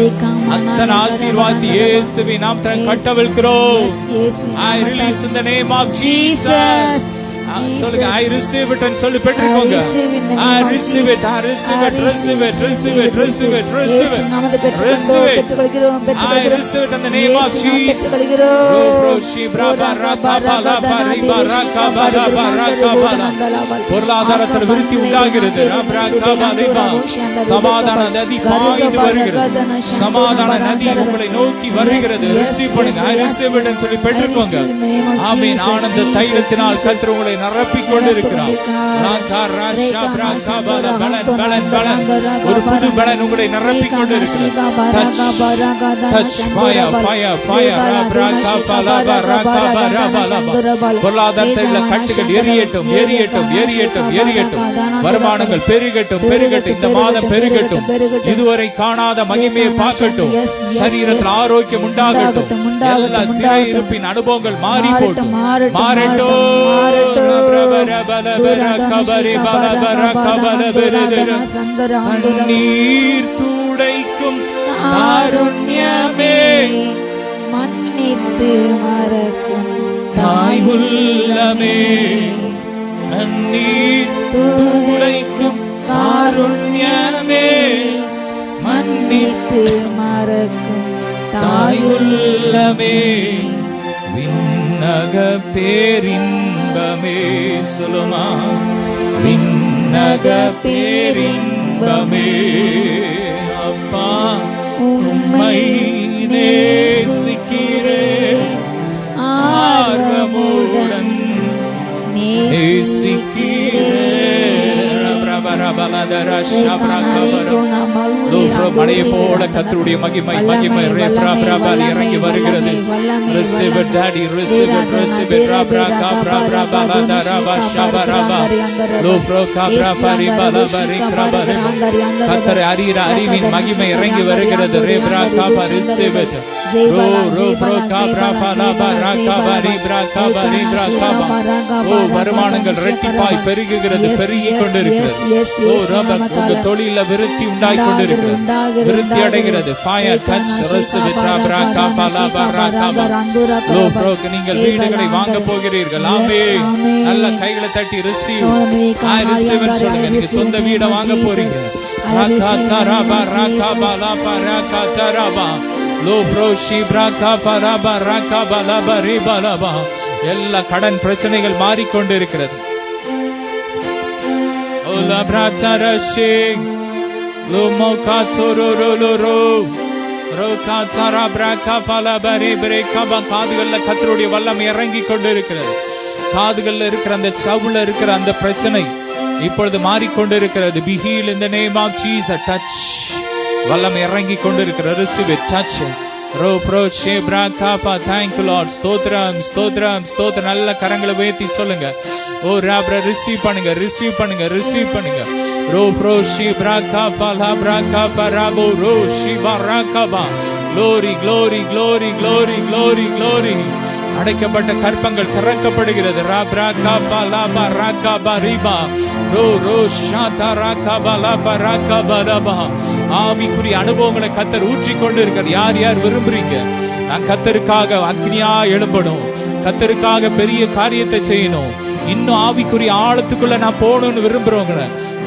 அத்தனை ஆசீர்வாதத்தை இயேசுவின் நாமத்தில் கட்டவிழ்கிறோம். I release in the name of Jesus. சொல்லுங்க. I receive it and சொல்லி பெற்றுக்கோங்க. I receive it, I receive it, receive it, receive it, receive it, receive it, receive it. I receive it in the name of Jesus. பொருளாதாரத்தில் விருத்தி உண்டாகிறது. சமாதான நதி பாய்ந்து வருகிறது. சமாதான நதி உங்களை நோக்கி வருகிறது. ரிசீவ் பண்ணுங்க. I receive it and சொல்லி பெற்றுக்கோங்க. ஆமென். ஆனந்த தைலத்தினால் கர்த்தர் உங்களை நிரப்பிக் கொண்டிருக்கிறார். ஒரு புது பலன் உங்களை நிரப்பிக் கொண்டிருக்கிறார். பொருளாதாரத்தில் கட்டுகள் எரியட்டும் எரியட்டும் எரியட்டும் எரியட்டும். வருமானங்கள் பெருகட்டும் பெருகட்டும். இந்த மாதம் பெருகட்டும். இதுவரை காணாத மகிமையை பார்க்கட்டும். சரீரத்தில் ஆரோக்கியம் உண்டாகட்டும். எல்லா சிறை இருப்பின் அனுபவங்கள் மாறி போட்டும் மாறட்டும். கண்ணீர் துடைக்கும் காருண்யமே, மன்னித்து மறக்கும் தாய் உள்ளமே. கண்ணீர் துடைக்கும் காருண்யமே, மன்னித்து மறக்கும் தாய் உள்ளமே. விண்ணக பேரின்பமே. சொல்லுமா. விண்ணக பேரின்பமே. அப்பா உம்மை நேசிக்கிறேன், ஆர்வமுடன் நேசிக்கிறேன். மழையை போல கர்த்தருடைய மகிமை மகிமை இறங்கி வருகிறது. Receive it, Daddy, receive it, receive it. கர்த்தரை அறிகிற அறிவின் மகிமை இறங்கி வருகிறது. Receive it. வருமானங்கள் இரட்டிப்பாய் பெருகுகிறது, பெருகிக் கொண்டிருக்கிறது. தொழில விருத்தி உண்டாய் கொண்டிருக்கிறது, விருத்தி அடைகிறது. Fire touch, receive it. நீங்கள் வீடுகளை வாங்க போகிறீர்கள். ஆமென். நல்ல கைகளை தட்டி receive. I receive ன்னு சொல்லுங்க. நீங்க சொந்த வீடை வாங்க போறீங்க. எல்லா கடன் பிரச்சனைகள் மாறிக்கொண்டிருக்கிறது. காதுகள்ல கர்த்தருடைய வல்லமை இறங்கி கொண்டிருக்கிறது. காதுகள்ல இருக்கிற அந்த சவுல இருக்கிற அந்த பிரச்சனை இப்பொழுது மாறிக்கொண்டிருக்கிறது. Be healed in the name of Jesus. Touch. வல்லமை இறங்கி கொண்டிருக்கிறது. Receive it. Touch. Thank you Lord. ஸ்தோத்திரம் ஸ்தோத்திரம் ஸ்தோத்திரம். நல்ல கரங்களை உயர்த்தி சொல்லுங்க. ஓ ராப்ரா ரிசீவ் பண்ணுங்க, ரிசீவ் பண்ணுங்க, ரிசீவ் பண்ணுங்க. Glory, glory, glory, glory, glory, glory. அடைக்கப்பட்ட கற்பங்கள் திறக்கப்படுகிறது. ஆவிக்குரிய அனுபவங்களை கர்த்தர் ஊற்றிக் கொண்டு இருக்கிறார். யார் யார் விரும்புறீங்க நான் கர்த்தருக்காக அக்னியா எழும்பணும், கர்த்தருக்காக பெரிய காரியத்தை செய்யணும், இன்னும் ஆவிக்குரிய ஆழத்துக்குள்ள நான் போகணும்னு விரும்புறவங்க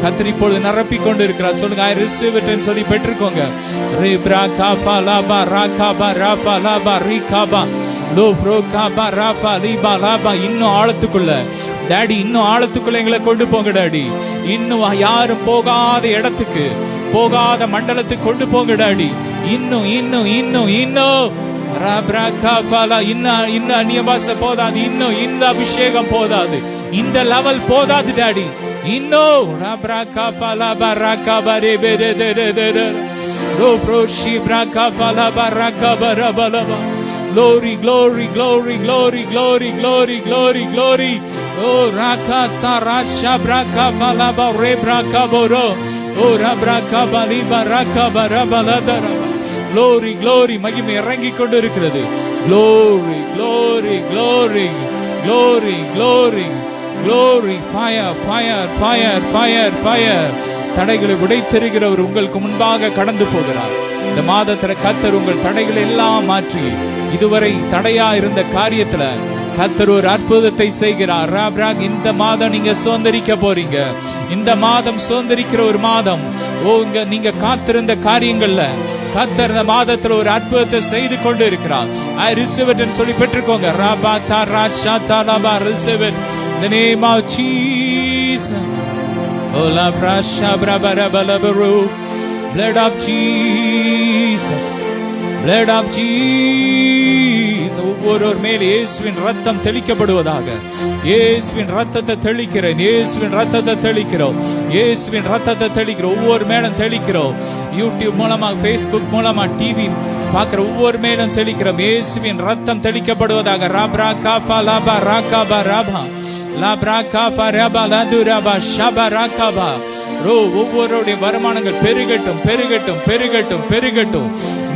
கர்த்தர் இப்பொழுது நிரப்பி கொண்டு இருக்கிறார். சொல்லுங்க I receive it ன்னு சொல்லி பெற்றுக்கோங்க. இன்னும் ஆழத்துக்குள்ள டாடி, இன்னும் ஆழத்துக்குள்ள எங்களை கொண்டு போங்க டாடி. இன்னும் யாரும் போகாத இடத்துக்கு, போகாத மண்டலத்துக்கு கொண்டு போங்க டாடி. இன்னும் இன்னும் இன்னும் இன்னும் இன்னும் அந்நிய பாஷை போதாது, இன்னும் இந்த அபிஷேகம் போதாது, இந்த லெவல் போதாது டாடி. இன்னும் glory, glory, glory, glory, glory, glory, glory, glory. Oh rakatsa rasha braka falaba rebraka boro. Oh rabraka bali baraka barabaladara. Glory, glory, மகிமை இறங்கி கொண்டு இருக்கிறது. Glory, glory, glory, glory, glory, glory. Fire, fire, fire, fire, fire. தடைகளை உடைத்தெறிகிறவர் உங்களுக்கு முன்பாக கடந்து போகிறார். இந்த மாதத்துல கர்த்தர் உங்கள் தடைகளை எல்லாம் மாற்றி இதுவரை தடையா இருந்த காரியத்துல கர்த்தர் ஒரு அற்புதத்தை செய்கிறார். இந்த மாதம் நீங்க சுதந்திரிக்க போறீங்க. இந்த மாதம் சுதந்திரிக்கிற ஒரு மாதம். நீங்க காத்திருந்த காரியங்கள்ல கர்த்தர் இந்த மாதத்துல ஒரு அற்புதத்தை செய்து கொண்டு இருக்கிறார். I receive it ன்னு சொல்லி பெற்றுக்கோங்க. ராபாதா ராஷாதா லபா receive it in the name of Jesus. Ola frasha brabarabalabru. Blood of Jesus, blood of Jesus. ஒவ்வொரு மேல் இயேசுவின் ரத்தம் தெளிக்கப்படுவதாக. இயேசுவின் ரத்தத்தை தெளிக்கிறேன், இயேசுவின் ரத்தத்தை தெளிக்கிறோம், இயேசுவின் ரத்தத்தை தெளிக்கிறோம். ஒவ்வொரு மேலும் தெளிக்கிறோம். யூடியூப் மூலமா, Facebook மூலமா, டிவி பார்க்கிற ஒவ்வொரு மேலும் தெளிக்கிறோம். இயேசுவின் ரத்தம் தெளிக்கப்படுவதாக. ராப்ரா காஃபா லாபா ராகாபா ராபா ஒவ்வொருடைய வருமானங்கள் பெருகட்டும், பெருகட்டும், பெருகட்டும், பெருகட்டும்.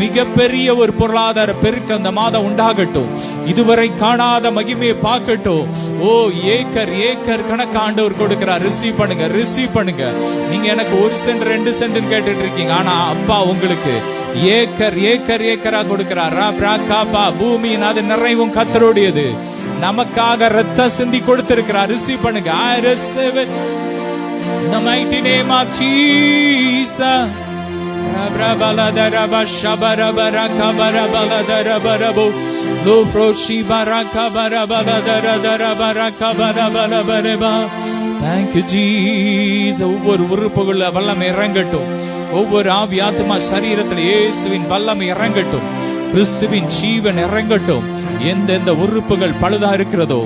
மிகப்பெரிய ஒரு பொருளாதார பெருக்கு அந்த மாதம் உண்டாகட்டும். இதுவரை காணாத மகிமையை பார்க்கட்டும். ஓ ஏக்கர் ஏக்கர் கணக்கு ஆண்டவர் கொடுக்கிறார். ரிசீவ் பண்ணுங்க, ரிசீவ் பண்ணுங்க. நீங்க எனக்கு 1 சென்ட் 2 சென்ட் கேட்டுட்டு இருக்கீங்க. ஆனா அப்பா உங்களுக்கு ஏக்கர் ஏக்கர் ஏக்கரா கொடுக்கிறார். பூமியின் அது நிறைவும் கர்த்தருடையது. நமக்காக ரத்தம் சிந்தி கொடுத்திருக்கிறார். ரிசீவ் பண்ணுங்க. I receive it in the mighty name of Jesus. Thank you Jesus. ஒவ்வொரு உறுப்புகள்ல வல்லமை இறங்கட்டும். ஒவ்வொரு ஆவி ஆத்மா சரீரத்தில் இயேசுவின் வல்லமை இறங்கட்டும். கிறிஸ்துவின் ஜீவன் இறங்கட்டும். எந்தெந்த உறுப்புகள் பழுதா இருக்கிறதோ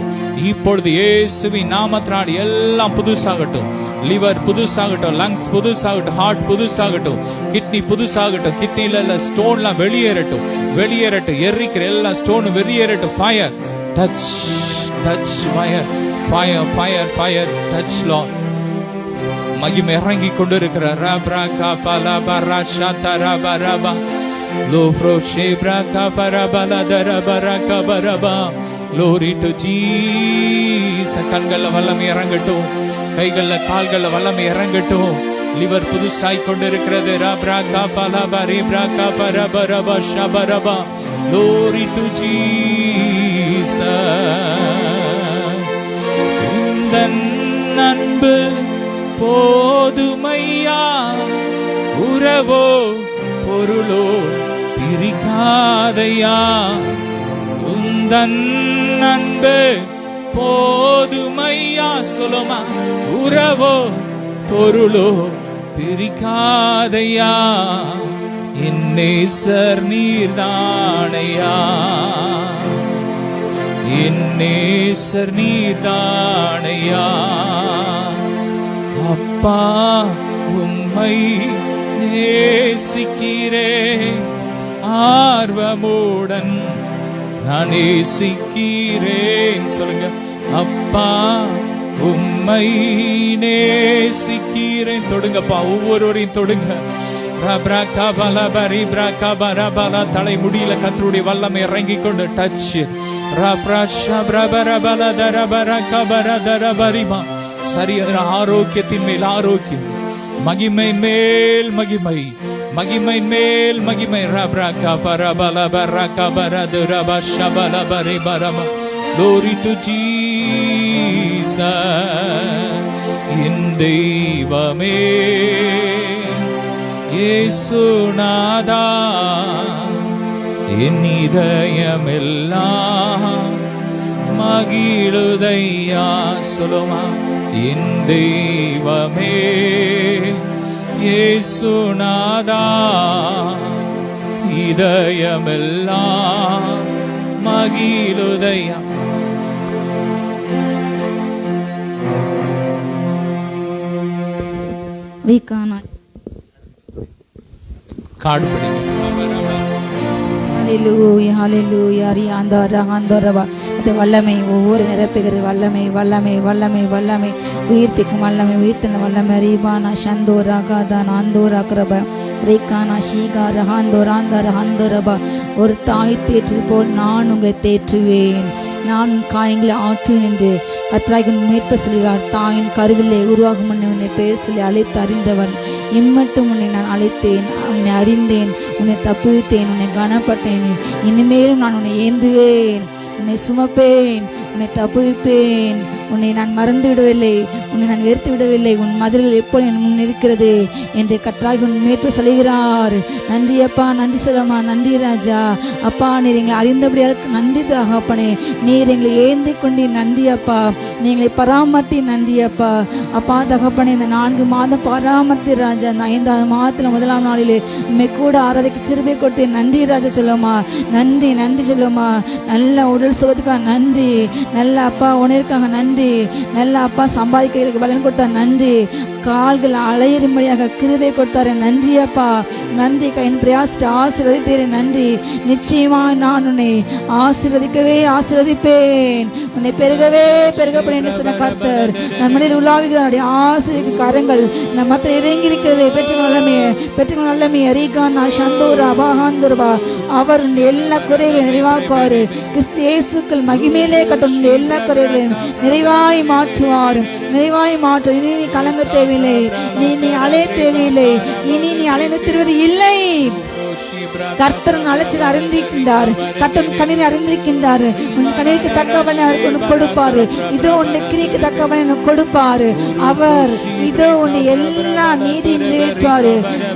இப்பொழுது இயேசுவின் நாமத்தினால் எல்லாம் புதுசாகட்டும். லிவர் புதுசாகட்டும், லங்ஸ் புதுசாகட்டும், ஹார்ட் புதுசாகட்டும், கிட்னி புதுசாகட்டும். கிட்னில ஸ்டோன்லாம் வெளியேறட்டும், வெளியேறட்டும். எரிக்கிற எல்லா ஸ்டோனும் வெளியேறட்டும். Fire touch, touch, fire, fire, fire, fire, touch lord. மகிமை இறங்கி கொண்டிருக்கிற ரப்ரா பலபரா ஷதரபரபா லோஃப்ரோ ஷேப்ரா கபரபல தரபரக பரபா. Glory to Jesus. கண்கள்ல வல்லமை இறங்கட்டும், கைகள்ல கால்கள்ல வல்லமை இறங்கட்டும். லிவர் புதுசாய் கொண்டிருக்கிறது. ரப்ரா கபலபரி பிரக பரபரபா ஷபரபா. Glory to Jesus. உந்தன் அன்பு போதுமையா, உறவோ பொருளோ பிரிக்காதையா. உந்தன் அன்பு போதுமையா, சொல்லுமா, உறவோ பொருளோ பிரிக்காதையா. என் நேசர் நீர்தானையா, என் நேசர் நீர்தானையா. அப்பா உம்மை நேசிக்கிறேன், ஆர்வமுடன் நான் நேசிக்கிறேன். சொல்லுங்க, அப்பா உம்மை நேசிக்கிறேன். தொடுங்கப்பா, ஒவ்வொருவரையும் தொடுங்க. தலை முடியல கர்த்தருடைய வல்லமை இறங்கி கொண்டு டச். சரியான ஆரோக்கியத்தின் மேல் ஆரோக்கியம், மகிமை மேல் மகிமை, மகிமை மேல் மகிமை. Glory to Jesus. என் தெய்வமே இயேசுநாதா, என் இதயமெல்லாம் மகிழுதையா. சொல்லுமா, என் தெய்வமே இயேசுநாதா, இதயமெல்லாம் மகிழுதையா. காடு படிங்க. ஹல்லேலூயா, ஹல்லேலூயா. ரியாந்தரா ஆந்தரவா. அது வல்லமை ஒவ்வொரு நிரப்புகிறது. வல்லமை, வல்லமை, வல்லமை, வல்லமை, உயிர்ப்பிக்கும் வல்லமை, உயிர்த்தன வல்லமை. ரீபானா சந்தோரா காதான் ஆந்தோரா கிரப ரேகானா ஷீகா ரஹாந்தோராந்தர ஹந்தரபா. ஒரு தாய் தேற்றது போல் நான் உங்களை தேற்றுவேன், நான் காயங்களை ஆற்றுவேன் என்று கர்த்தராகிய மேற்ப சொல்கிறார். தாயின் கருவிலே உருவாகும் முன்னே உன்னை பெயர் சொல்லி அழைத்து அறிந்தவன். இம்மட்டும் உன்னை நான் அழைத்தேன், உன்னை அறிந்தேன், உன்னை தப்புவித்தேன், உன்னை கனப்பட்டேன். இனிமேலும் நான் உன்னை ஏந்துவேன், உன்னை சுமப்பேன், உன்னை தப்புவிப்பேன். உன்னை நான் மறந்து விடவில்லை, உன்னை நான் வெறுத்து விடவில்லை. உன் மதில்கள் எப்போ என் முன் இருக்கிறது என்று கர்த்தராகிய உன் மேற்பு சொல்கிறார். நன்றி அப்பா, நன்றி சொல்லமா, நன்றி ராஜா. அப்பா, நீர் எங்களை அறிந்தபடியால் நன்றி தகப்பனே. நீர் எங்களை ஏந்தி கொண்டு நன்றி அப்பா. நீங்களை பராமரித்தி நன்றி அப்பா. அப்பா தகப்பனே, இந்த 4 மாதம் பராமரித்தி ராஜா. இந்த 5ஆவது மாதத்தில் 1ஆம் நாளிலே உண்மை கூட ஆராதிக்க கிருபை கொடுத்து நன்றி ராஜா சொல்லுமா. நன்றி, நன்றி சொல்லுமா. நல்ல உடல் சுகத்துக்காக நன்றி, நல்ல அப்பா உணர்க்காக நன்றி, நல்ல அப்பா சம்பாதிக்கிறதுக்கு பலன் கொடுத்தார் நன்றி, கால்கள் அலையும்படியாக கிருபை கொடுத்தாரு நன்றி அப்பா. நன்றி, கையின் பிரயாசத்தை ஆசீர்வதித்தீரே நன்றி. நிச்சயமா நான் உன்னை ஆசீர்வதிக்கவே ஆசீர்வதிப்பேன், உன்னை பெருகவே பெருகப்படும் என்று சொன்ன கர்த்தர் நம்மளில் உலாவுகிறாருடைய ஆசீர்வதிக்கு கரங்கள் நம் மத்தியில் இறங்கி இருக்கிறது. பெற்ற நல்லமே ரீகானா சந்தோரா பாகாந்தோரா. அவர் எல்லா குறைகளையும் நிறைவாக்குவாரு. கிறிஸ்து இயேசுக்கள் மகிமையிலே கட்டும் எல்லா குறைகளையும் நிறைவாய் மாற்றுவார், நிறைவாய் மாற்று. இனி நீ கலங்க தேவையில்லை, நீ அலைய தேவையில்லை, இனி நீ அலைந்து திருவது இல்லை. கர்த்தர் அழைச்சல் அறிந்திருக்கின்றார், கர்த்தர் கண்ணீரை அறிந்திருக்கின்றார். உன் கண்ணீருக்கு தக்கவனை உனக்கு கொடுப்பாரு. இதோ உன்னை கிரிக்கு தக்கவனை உனக்கு கொடுப்பாரு. அவர் இதோ உன்னை எல்லா நீதி நிறைவேற்றுவாரு.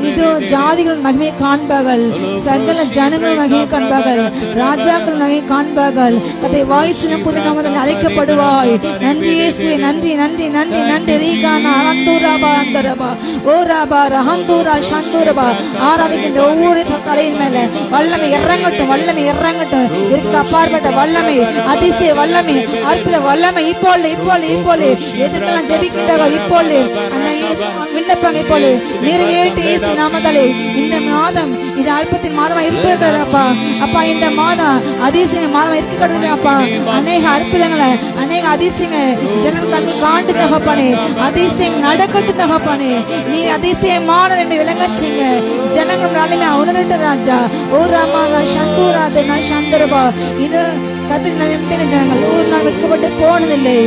இதோ ஜாதிகள் மகிமையை காண்பார்கள், சகல ஜனங்கள் மகிமையை காண்பார்கள், ராஜாக்கள் மகிமையை காண்பார்கள். அதை வாய்ச்சிலும் புது நாமத்தில் அழைக்கப்படுவாய். நன்றி இயேசுவே, நன்றி, நன்றி, நன்றி, நன்றி. ரீகானா அந்தூராபா அந்தரபா ஓராபா ரஹந்தூரா சந்தூரபா. ஆராதிக்கின்ற ஒவ்வொரு தலை தலையின் மேல வல்லமை இறங்கட்டும், வல்லமை இறங்கட்டும். இருக்க அப்பாற்பட்ட வல்லமை, அதிசய வல்லமை, அற்புத வல்லமை இப்போது இப்போது இப்போது எதுக்கெல்லாம் ஜெபிக்கின்றாரோ இப்போது அந்த விண்ணப்பம் இப்போது நிறைவேற்றி இயேசு நாமத்தாலே இந்த மாதம் இது அற்புதத்தின் மாதமா இருக்கிறது அப்பா. அப்பா இந்த மாதம் அதிசய மாதமா இருக்கிறது அப்பா. அநேக அற்புதங்களை அநேக அதிசயங்களை ஜனங்கள் கண்ணு காண்டு தகப்பானே, அதிசயம் நடக்கட்டும் தகப்பானே. நீ அதிசயமான என்னை விளங்க செய்யுங்க. ஜனங்கள் நாளுமே உணரட்டு ராஜா. ஓ ராமா சந்தூராத நான் சந்தரபா. இது கத்திரின ஜனங்கள் ஒரு நாள் வெட்கப்பட்டு போனதில்லை.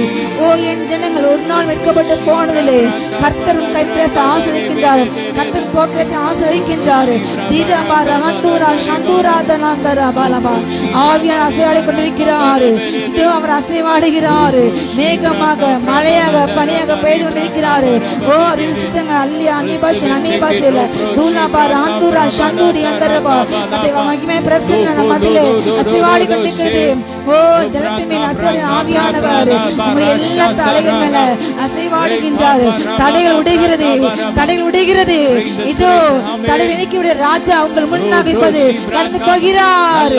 ஓ என் ஜனங்கள் ஒரு நாள் வெட்கப்பட்டு போனதில்லை. கர்த்தர் கைப்பிரச ஆசிரிக்கின்றார், கர்த்தர் போக்கத்தை ஆசிரிக்கின்றார். தீரபா ரகந்தூரா சந்தூராதனாந்தரா பாலபா. ஆவியார் அசைவாடி கொண்டிருக்கிறார். இதோ அவர் அசைவாடுகிறார். மேகமாக மழையாக பனியாக பெய்து கொண்டிருக்கிறார். ஓ ரிசித்தங்க அல்லியா அன்னிபாஷன் அன்னிபாசில தூலாபா ராந்தூரா சந்தூரி அந்தரபா. கத்தை மகிமை பிரசன்ன மதிலே அசைவாடி கொண்டிருக்கிறது. ஓ ஜலத்தின் மேல் அசைவாடி ஆவியானவர் உங்களுடைய எல்லா தலைகள் மேல அசைவாடுகின்றார். தடைகள் உடைகிறது, தடைகள் உடைகிறது. இதோ தடை நீக்கிவிட ராஜா உங்கள் முன்னாக இப்போது கடந்து போகிறார்.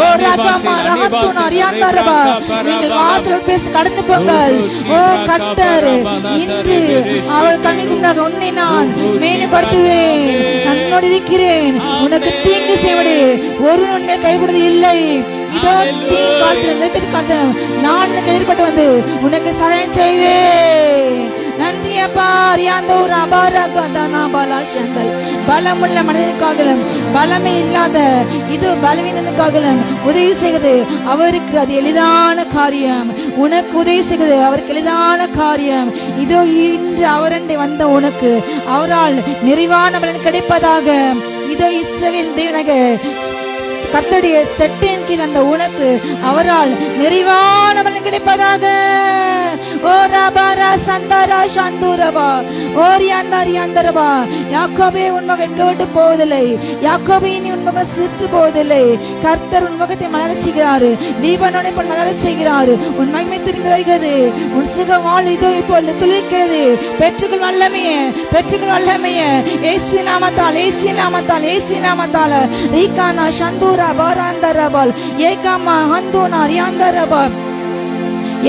ஓ ராகமா ரஹத்துனா ரியாந்தரபா. நீங்கள் வாசல் பேசி கடந்து போங்கள். ஓ கர்த்தர் இன்று அவள் கண்ணின் முன்னாக உன்னை நான் மேன்மைப்படுத்துவேன். நன்னோடு இருக்கிறேன். உனக்கு தீங்கு செய்வது ஒரு உன்னை கைவிடுவது இல்லை. இதோ தீங்காலத்தில் நெருக்கடி காலம் நான் எதிர்பட்டு வந்து உனக்கு சகாயம் செய்வேன். நன்றி அப்பா. பலமுள்ள மனிதனுக்காகலும் பலமே இல்லாத இது பலவீனனுக்காகலும் உதவி செய்வது அவருக்கு அது எளிதான காரியம். உனக்கு உதவி செய்வது அவருக்கு எளிதான காரியம். இதோ இன்று அவரண்டை வந்த உனக்கு அவரால் நிறைவான பலன் கிடைப்பதாக. இதோ இஸ்ரவேல் தேவனாக கர்த்தருடைய செட்டின் கீழ் அந்த உனக்கு அவரால் நிறைவான பலன் கிடைப்பதாக. ஓ ரபாரா சந்தரா சந்தூரபா ஓரியாந்தாரி அந்தரபா. யாக்கோபே உன் மகன் கேட்டு போவதில்லை. யாக்கோபே நீ உன் மகன் சித்து போவதில்லை. கர்த்தர் உன் முகத்தை மலரச் செய்கிறார். தீபனோனை போல் மலரச் செய்கிறார். உன் மகிமை திரும்பி வருகிறது. உன் சுக வாழ் இதோ இப்பொழுது துளிர்க்கிறது. பெற்றுக்கொள் வல்லமையே, பெற்றுக்கொள் வல்லமையே. இயேசுவின் நாமத்தால், இயேசுவின் நாமத்தால், இயேசுவின் நாமத்தால். ரீகானா சந்தூரா பாராந்தரபால் ஏகாமா ஹந்தோனா ரியாந்தரபால்.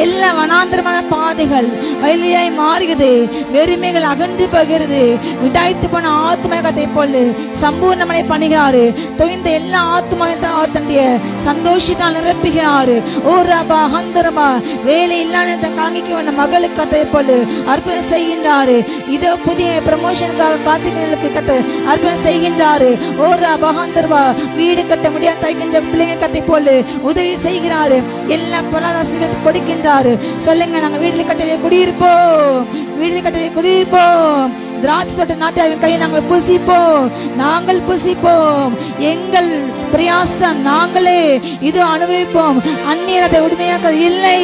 எல்லா வனாந்திரமான பாதைகள் வயலியாய் மாறுகிறது. வெறுமைகள் அகன்று போகிறது. விடாய்த்து போன ஆத்மகத்தை போல சம்பூர்ணமனை பண்ணுகிறாரு. தொய்ந்த எல்லா ஆத்மாவையும் அவர் தன்னுடைய சந்தோஷத்தால் நிரப்புகிறாரு. ஓ ரபா ஹந்தரபா. வேலை இல்லாத கலங்கிக்கு வந்த மகளுக்கு கத்தை போல அற்புதம் செய்கின்றாரு. இதோ புதிய ப்ரமோஷனுக்காக காத்துகளுக்கு கத்த அற்புதம் செய்கின்றாரு. ஓ ரபா ஹந்தரபா. வீடு கட்ட முடியாத தைக்கின்ற பிள்ளைங்க கத்தை போல உதவி செய்கிறாரு. எல்லா பொருளாதார கொடுக்கின்ற சொல்லுங்க. நாங்க வீட்டில் கட்டளை குடியிருப்போம், வீட்டில் கட்டளை குடியிருப்போம். திராட்சை தோட்ட நாட்டாவின் கையை நாங்கள் புசிப்போம், நாங்கள் புசிப்போம். எங்கள் பிரயாசம் நாங்களே இது அனுபவிப்போம். அந்நியர் அதை உண்மையாக்க இல்லை.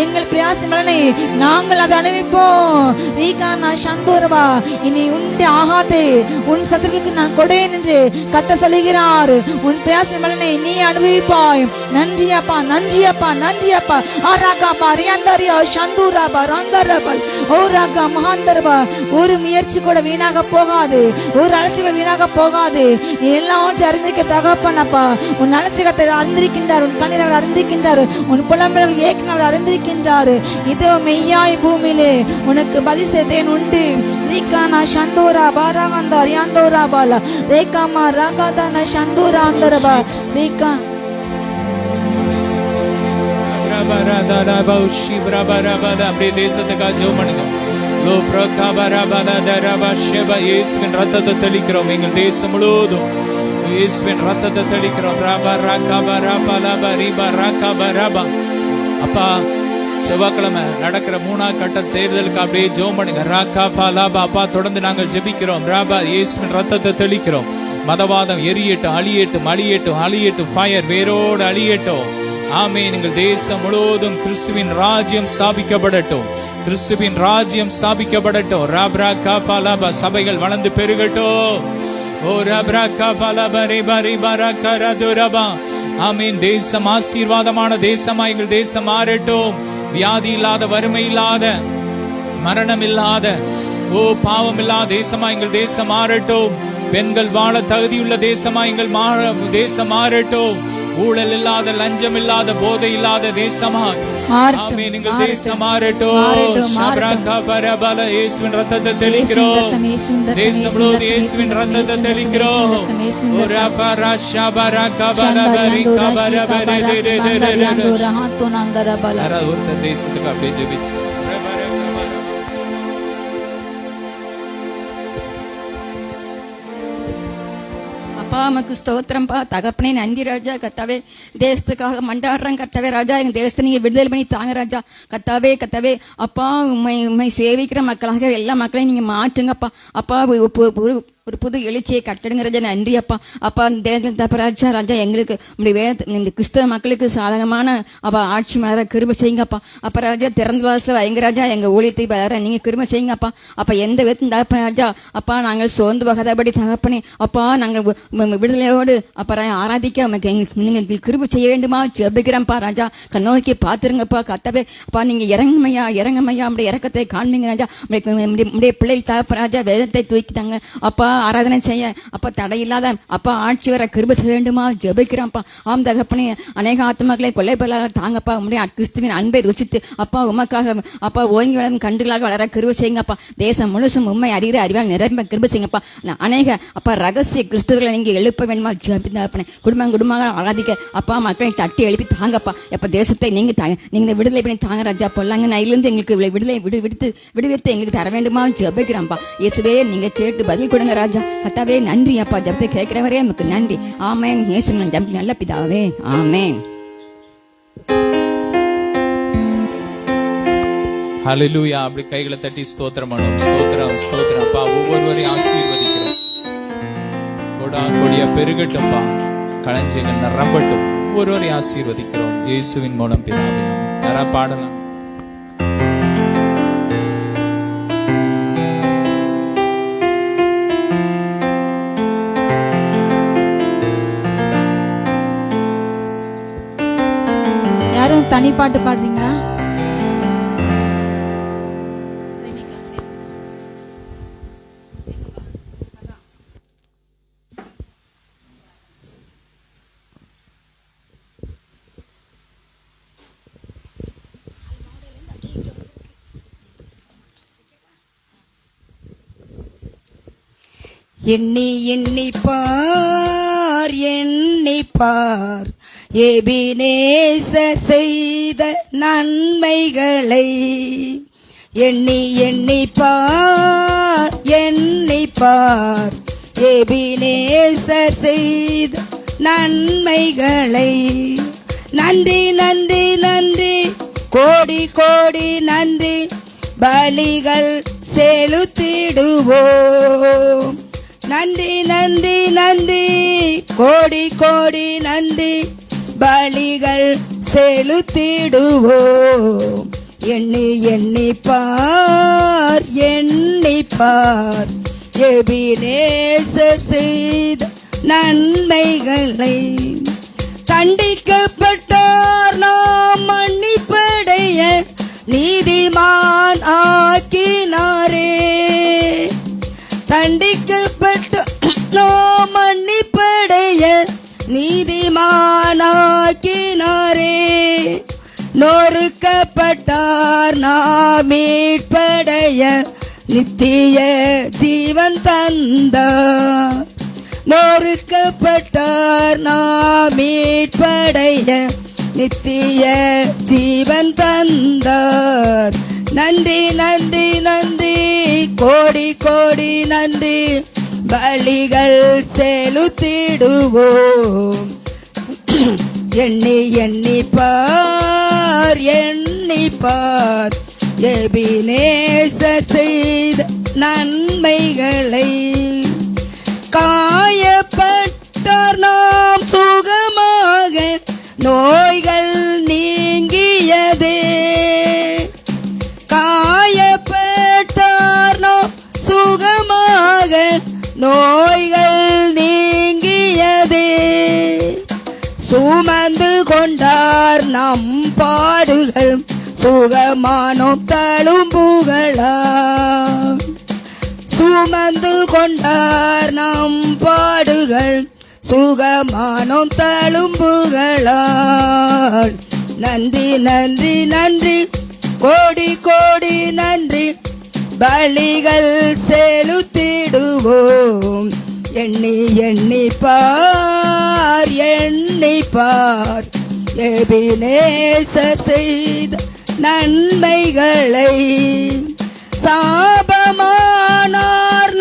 எங்கள் பிரயாசம் பலனை நாங்கள் அதை அனுபவிப்போம். ரீகானா சந்தூரபா. இனி உண்ட ஆகாத்தை உன் சத்துருக்கு நான் கொடேன் என்று கட்ட சொல்லுகிறார். உன் பிரயாசம் பலனை நீ அனுபவிப்பாய். நன்றி அப்பா, நன்றி அப்பா, நன்றி அப்பா. ஆராகா பாரியாந்தரியா சந்தூராபா ராந்தரபல். ஓ ராகா மகாந்தரபா. ஒரு முயற்சி கூட வீணாக போகாது, ஒரு அலட்சி கூட வீணாக போகாது. நீ எல்லாம் அறிந்திருக்க தகப்பனப்பா. உன் அலட்சியத்தை அறிந்திருக்கின்றார். உன் கண்ணீர் அவர் அறிந்திருக்கின்றார். உன் புலம்பல்கள் ஏற்கனவே அவர் அறிந்திருக்கின்றார். இதோ மெய்யாய் பூமியிலே உனக்கு பதில் செய்தேன் உண்டு. ரீகானா சந்தூரா பாராவந்தா ரியாந்தோரா பாலா. ரேகாமா ராகாதானா சந்தூரா அந்தரபா. ரீகா அப்படியே தேசத்துக்காக ஜெபம் பண்ணுங்க. இயேசுவின் ரத்தத்தை தெளிக்கிறோம். எங்கள் தேசம் முழுவதும் இயேசுவின் ரத்தத்தை தெளிக்கிறோம். அப்பா செவ்வாய்க்கிழமை நடக்கிற 3ஆம் கட்ட தேர்தலுக்கு அப்படியே ஜெபம் பண்ணுங்க. ராகா பாலாபா. அப்பா தொடர்ந்து நாங்கள் ஜெபிக்கிறோம். ராபா இயேசுவின் ரத்தத்தை தெளிக்கிறோம். மதவாதம் எரியட்டும், அழியட்டும், அழியட்டும், அழியட்டும். ஃபயர் வேரோடு அழியட்டும். ஆமென். எங்கள் தேசம் முழுவதும் கிறிஸ்துவின் ராஜ்யம் ஸ்தாபிக்கப்படட்டும், கிறிஸ்துவின் ராஜ்யம் ஸ்தாபிக்கப்படட்டும். ராப்ரா காபாலாபா. சபைகள் வளர்ந்து பெருகட்டும். ஓ ராப்ரா காபாலாபா ரிபரி பரகரதுரபா. ஆமென். தேசம் ஆசீர்வாதமான தேசமா எங்கள் தேசம் மாறட்டும். வியாதி இல்லாத, வறுமை இல்லாத, மரணம் இல்லாத, ஓ பாவம் இல்லாத தேசமா எங்கள் தேசம் மாறட்டும். பெண்கள் வாழ தகுதியுள்ள தேசமா எங்கள் தேசம் மாறட்டும். ஊழல் இல்லாத, லஞ்சம் இல்லாத, போதை இல்லாத தேசமா ஆமென் எங்கள் தேசம் மாறட்டும். ஷப்ரகபரபல இயேசுவின் ரத்தத்தை தெளிக்கிறோம். தேசம் முழுவதும் இயேசுவின் ரத்தத்தை தெளிக்கிறோம். ஒரபர ஷபரகபலபரி கபரபரி ஒரு தேசத்துக்கு அப்படியே ஜெபித்து அப்பா நமக்கு ஸ்தோத்திரம்பா. தகப்பனே நன்றி ராஜா. கத்தாவே தேசத்துக்காக மண்டாடுறேன் கத்தாவே ராஜா. எங்க தேசத்தை நீங்க விடுதலை பண்ணி தாங்க ராஜா. கத்தாவே கத்தாவே அப்பா உண்மை சேவிக்கிற மக்களாக எல்லா மக்களையும் நீங்க மாற்றுங்கப்பா. அப்பா ஒரு புது எழுச்சியை கட்டடுங்க ராஜா. நன்றி அப்பா. அப்பா தேசத்தில் ராஜா ராஜா எங்களுக்கு இந்த கிறிஸ்தவ மக்களுக்கு சாதகமான அப்பா ஆட்சி மலர கிருபை செய்யுங்கப்பா. அப்ப ராஜா திறந்த வாசல வைங்க ராஜா. எங்க ஊழியத்தை வர நீங்க கிருபை செய்யுங்கப்பா. அப்ப எந்த விதத்தும் தகப்பன ராஜா அப்பா நாங்கள் சோர்ந்து போகாதபடி தகப்பனே அப்பா நாங்கள் விடுதலையோடு அப்புறம் ஆராதிக்க நீங்க கிருபை செய்ய வேண்டுமா ஜெபிக்கிறோம்ப்பா ராஜா. கண்ணோக்கி பாத்துருங்கப்பா. கத்தவே அப்பா நீங்க இறங்குமையா நம்முடைய இறக்கத்தை காண்பீங்க ராஜா. நம்முடைய பிள்ளைகள் தகப்ப ராஜா வேதத்தை தூக்கிட்டாங்க அப்பா ஆராதனை செய்ய அப்பா தடையில்லாத அப்பா ஆட்சி வர கிருபை செய்ய வேண்டுமா ஜெபிக்கிறோம்ப்பா. ஆம் தகப்பனே அநேக ஆத்மாக்களை கொள்ளைப்பலாக தாங்கப்பா. உடைய கிறிஸ்துவின் அன்பை ருசித்து அப்பா உமக்காக அப்பா ஓங்கி வளரும் கன்றுகளாக வளர கிருபை செய்யுங்கப்பா. தேசம் முழுசும் உண்மை அறிகிற அறிவால் நிரம்ப கிருபை செய்யுங்கப்பா. அநேக அப்பா ரகசிய கிறிஸ்துவர்களை நீங்க எழுப்ப வேண்டுமா ஜெபித்தகப்பனே. குடும்பமாக ஆராதிக்க அப்பா மக்களை தட்டி எழுப்பி தாங்கப்பா. எப்ப தேசத்தை நீங்க விடுதலை பண்ணி தாங்க ராஜா. பொல்லாங்க நையிலிருந்து எங்களுக்கு விடுதலை விடுவித்து எங்களுக்கு தர வேண்டுமா ஜெபிக்கிறோம்ப்பா. இயேசுவே நீங்க கேட்டு பதில் கொடுங்க ராஜா. கர்த்தாவே நன்றி அப்பா. ஜெபத்தை கேட்கிறவரே நமக்கு நன்றி. ஆமென். இயேசுவின் ஜெபம் நல்ல பிதாவே ஆமென். ஹல்லேலூயா. அப்படி கைகளை தட்டி ஸ்தோத்திரம் பண்ணும். ஸ்தோத்திரம் ஸ்தோத்திரம் அப்பா. ஒவ்வொருவரையும் ஆசீர்வதிக்கிறோம். கொடியா பெருகட்டும்பா. களஞ்சியங்கள் நிரம்பட்டும். ஒவ்வொருவரையும் ஆசீர்வதிக்கிறோம் இயேசுவின் மூலம் பிதாவே. யாரா பாடலாம்? யாரும் தனி பாட்டு பாடுறீங்களா? எண்ணி பார் எபினேசர் செய்த நன்மைகளை. எண்ணி பார் எபினேசர் செய்த நன்மைகளை. நன்றி நன்றி நன்றி கோடி கோடி நன்றி பலிகள் செலுத்திடுவோம். நன்றி நன்றி நன்றி கோடி கோடி நன்றி பலிகள் செலுத்திடுவோம். எண்ணி பார் எபினேசர் செய்த நன்மைகளை. தண்டிக்கப்பட்டார் நாம் மன்னிப்படைய நீதிமான் ஆக்கினாரே. தண்டிக்கப்பட்ட நாம் மன்னிப்படைய நீதிமானாக்கினாரே. நொறுக்கப்பட்டார் நாம் மீட்படைய நித்திய ஜீவன் தந்தார். நொறுக்கப்பட்டார் நாம் மீட்படைய நித்திய ஜீவன் தந்தார். நன்றி நன்றி நன்றி கோடி கோடி நன்றி பலிகள் செலுத்திடுவோம். எண்ணி பார் எபினேசர் செய்த நன்மைகளை. காயப்பட்டார் நாம் சுகமாக நோய்கள் நீங்கியதே. காயப்பட்டார் நாம் சுகமாக நோய்கள் நீங்கியதே. சுமந்து கொண்டார் நம் பாடுகள் சுகமானோம் தழும்புகளாம். சுமந்து கொண்டார் நம் பாடுகள் சுகமானோம் தழும்புகளால். நன்றி நன்றி நன்றி கோடி கோடி நன்றி பலிகள் செலுத்திடுவோம். எண்ணி எண்ணி பார் எண்ணி பார் எபினேசர் செய்த நன்மைகளை. சாபமானார்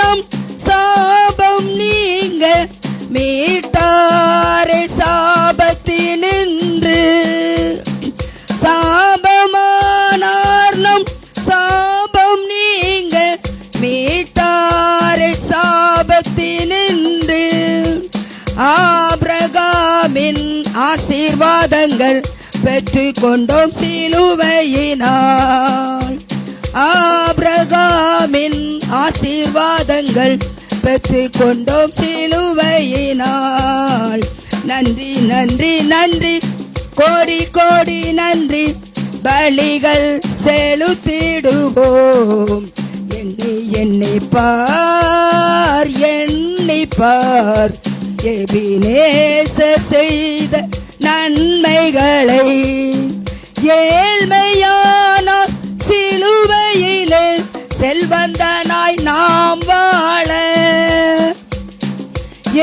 நம் சாபம் நீங்க மீட்டாரே சாபத்தினின்று. சாபமானார் நம் சாபம் நீங்க மீட்டாரே சாபத்தினின்று. ஆபிரகாமின் ஆசீர்வாதங்கள் பெற்று கொண்டோம் சிலுவையினால். ஆபிரகாமின் ஆசீர்வாதங்கள் பெற்று கொண்டோம் சிலுவையினால். நன்றி நன்றி நன்றி கோடி கோடி நன்றி பலிகள் செலுத்திடுவோம். எண்ணி எண்ணி பார் எண்ணி பார் எபினேசர் செய்த நன்மைகளை. ஏழ்மையான சிலுவையிலே செல்வந்தனாய் நாம் வாழ.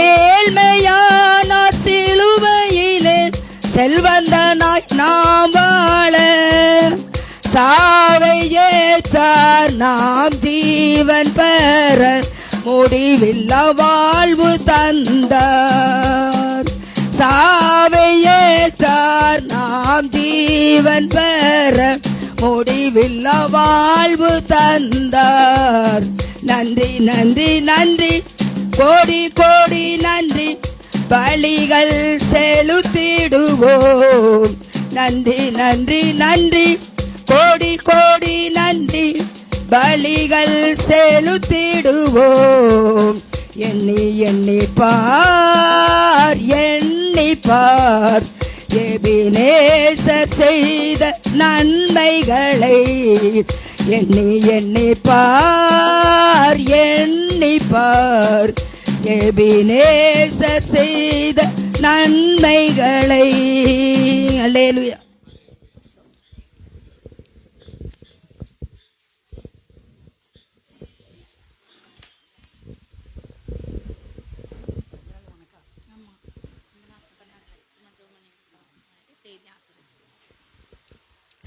ஏழ்மையான சிலுவையிலே செல்வந்தனாய் நாம் வாழ. சாவை ஏற்றார் நாம் ஜீவன் பெற முடிவில்லா வாழ்வு தந்தார். சாவை ஏற்றார் நாம் ஜீவன் பெற முடிவில்லா வாழ்வு தந்தார். நன்றி நன்றி நன்றி கோடி கோடி நன்றி பலிகள் செலுத்திடுவோம். நன்றி நன்றி நன்றி கோடி கோடி நன்றி பலிகள் செலுத்திடுவோம். எண்ணி எண்ணி பார் எண்ணி பார் எபினேசர் செய்த நன்மைகளை. எண்ணி எண்ணி பார் எண்ணி பார் எபினேசர் செய்த நன்மைகளை. அல்லேலூயா.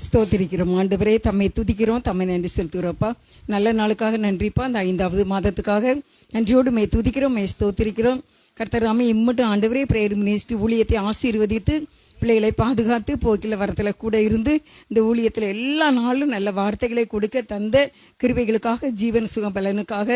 ஸ்தோத்திரிக்கிறோம் ஆண்டவரே, தம்மை துதிக்கிறோம், தம்மை நன்றி செலுத்துகிறோப்பா. நல்ல நாளுக்காக நன்றிப்பா. அந்த 5வது மாதத்துக்காக நன்றியோடு மே துதிக்கிறோம், மே ஸ்தோத்திரிக்கிறோம். கர்த்தர் தாமே இம்மட்டும் ஆண்டவரே பிரேயர் மினிஸ்ட்ரி ஊழியத்தை ஆசீர்வதித்து பிள்ளைகளை பாதுகாத்து போக்கில் வரத்தில் கூட இருந்து இந்த ஊழியத்தில் எல்லா நாளும் நல்ல வார்த்தைகளை கொடுக்க தந்த கிருபைகளுக்காக ஜீவன் சுகம் பலனுக்காக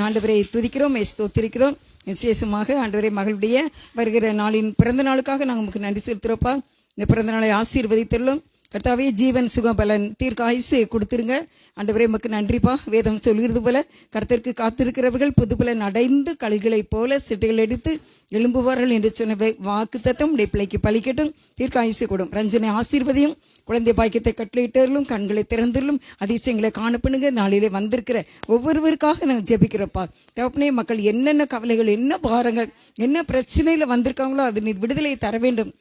ஆண்டவரை துதிக்கிறோம், மே ஸ்தோத்திரிக்கிறோம். விசேஷமாக ஆண்டவரே மகளுடைய வருகிற நாளின் பிறந்த நாளுக்காக நாங்கள் உங்களுக்கு நன்றி செலுத்துகிறோப்பா. இந்த பிறந்த நாளை ஆசீர்வதித்துள்ளோம். கர்த்தாவே ஜீவன் சுகபலன் தீர்க்க ஆயுசு கொடுத்துருங்க ஆண்டவரே, உமக்கு நன்றிப்பா. வேதம் சொல்கிறது போல கர்த்தருக்கு காத்திருக்கிறவர்கள் புதுபலன் அடைந்து கழுகுகளைப் போல சிட்டைகள் எடுத்து எழும்புவார்கள் என்று சொன்ன வாக்கு தத்தம் உடைய பிள்ளைக்கு பலிக்கட்டும், தீர்க்க ஆயுசு கொடும். ரஞ்சனை ஆசீர்வதியும், குழந்தை பாக்கியத்தை கட்டளையிட்டர்களும் கண்களை திறந்துள்ளும் அதிசயங்களை காணப்படுங்க. நாளிலே வந்திருக்கிற ஒவ்வொருவருக்காக நாங்கள் ஜெபிக்கிறப்பா. தகப்பனே, மக்கள் என்னென்ன கவலைகள், என்ன பாரங்கள், என்ன பிரச்சனையில் வந்திருக்காங்களோ அது நீ விடுதலை தர வேண்டும்.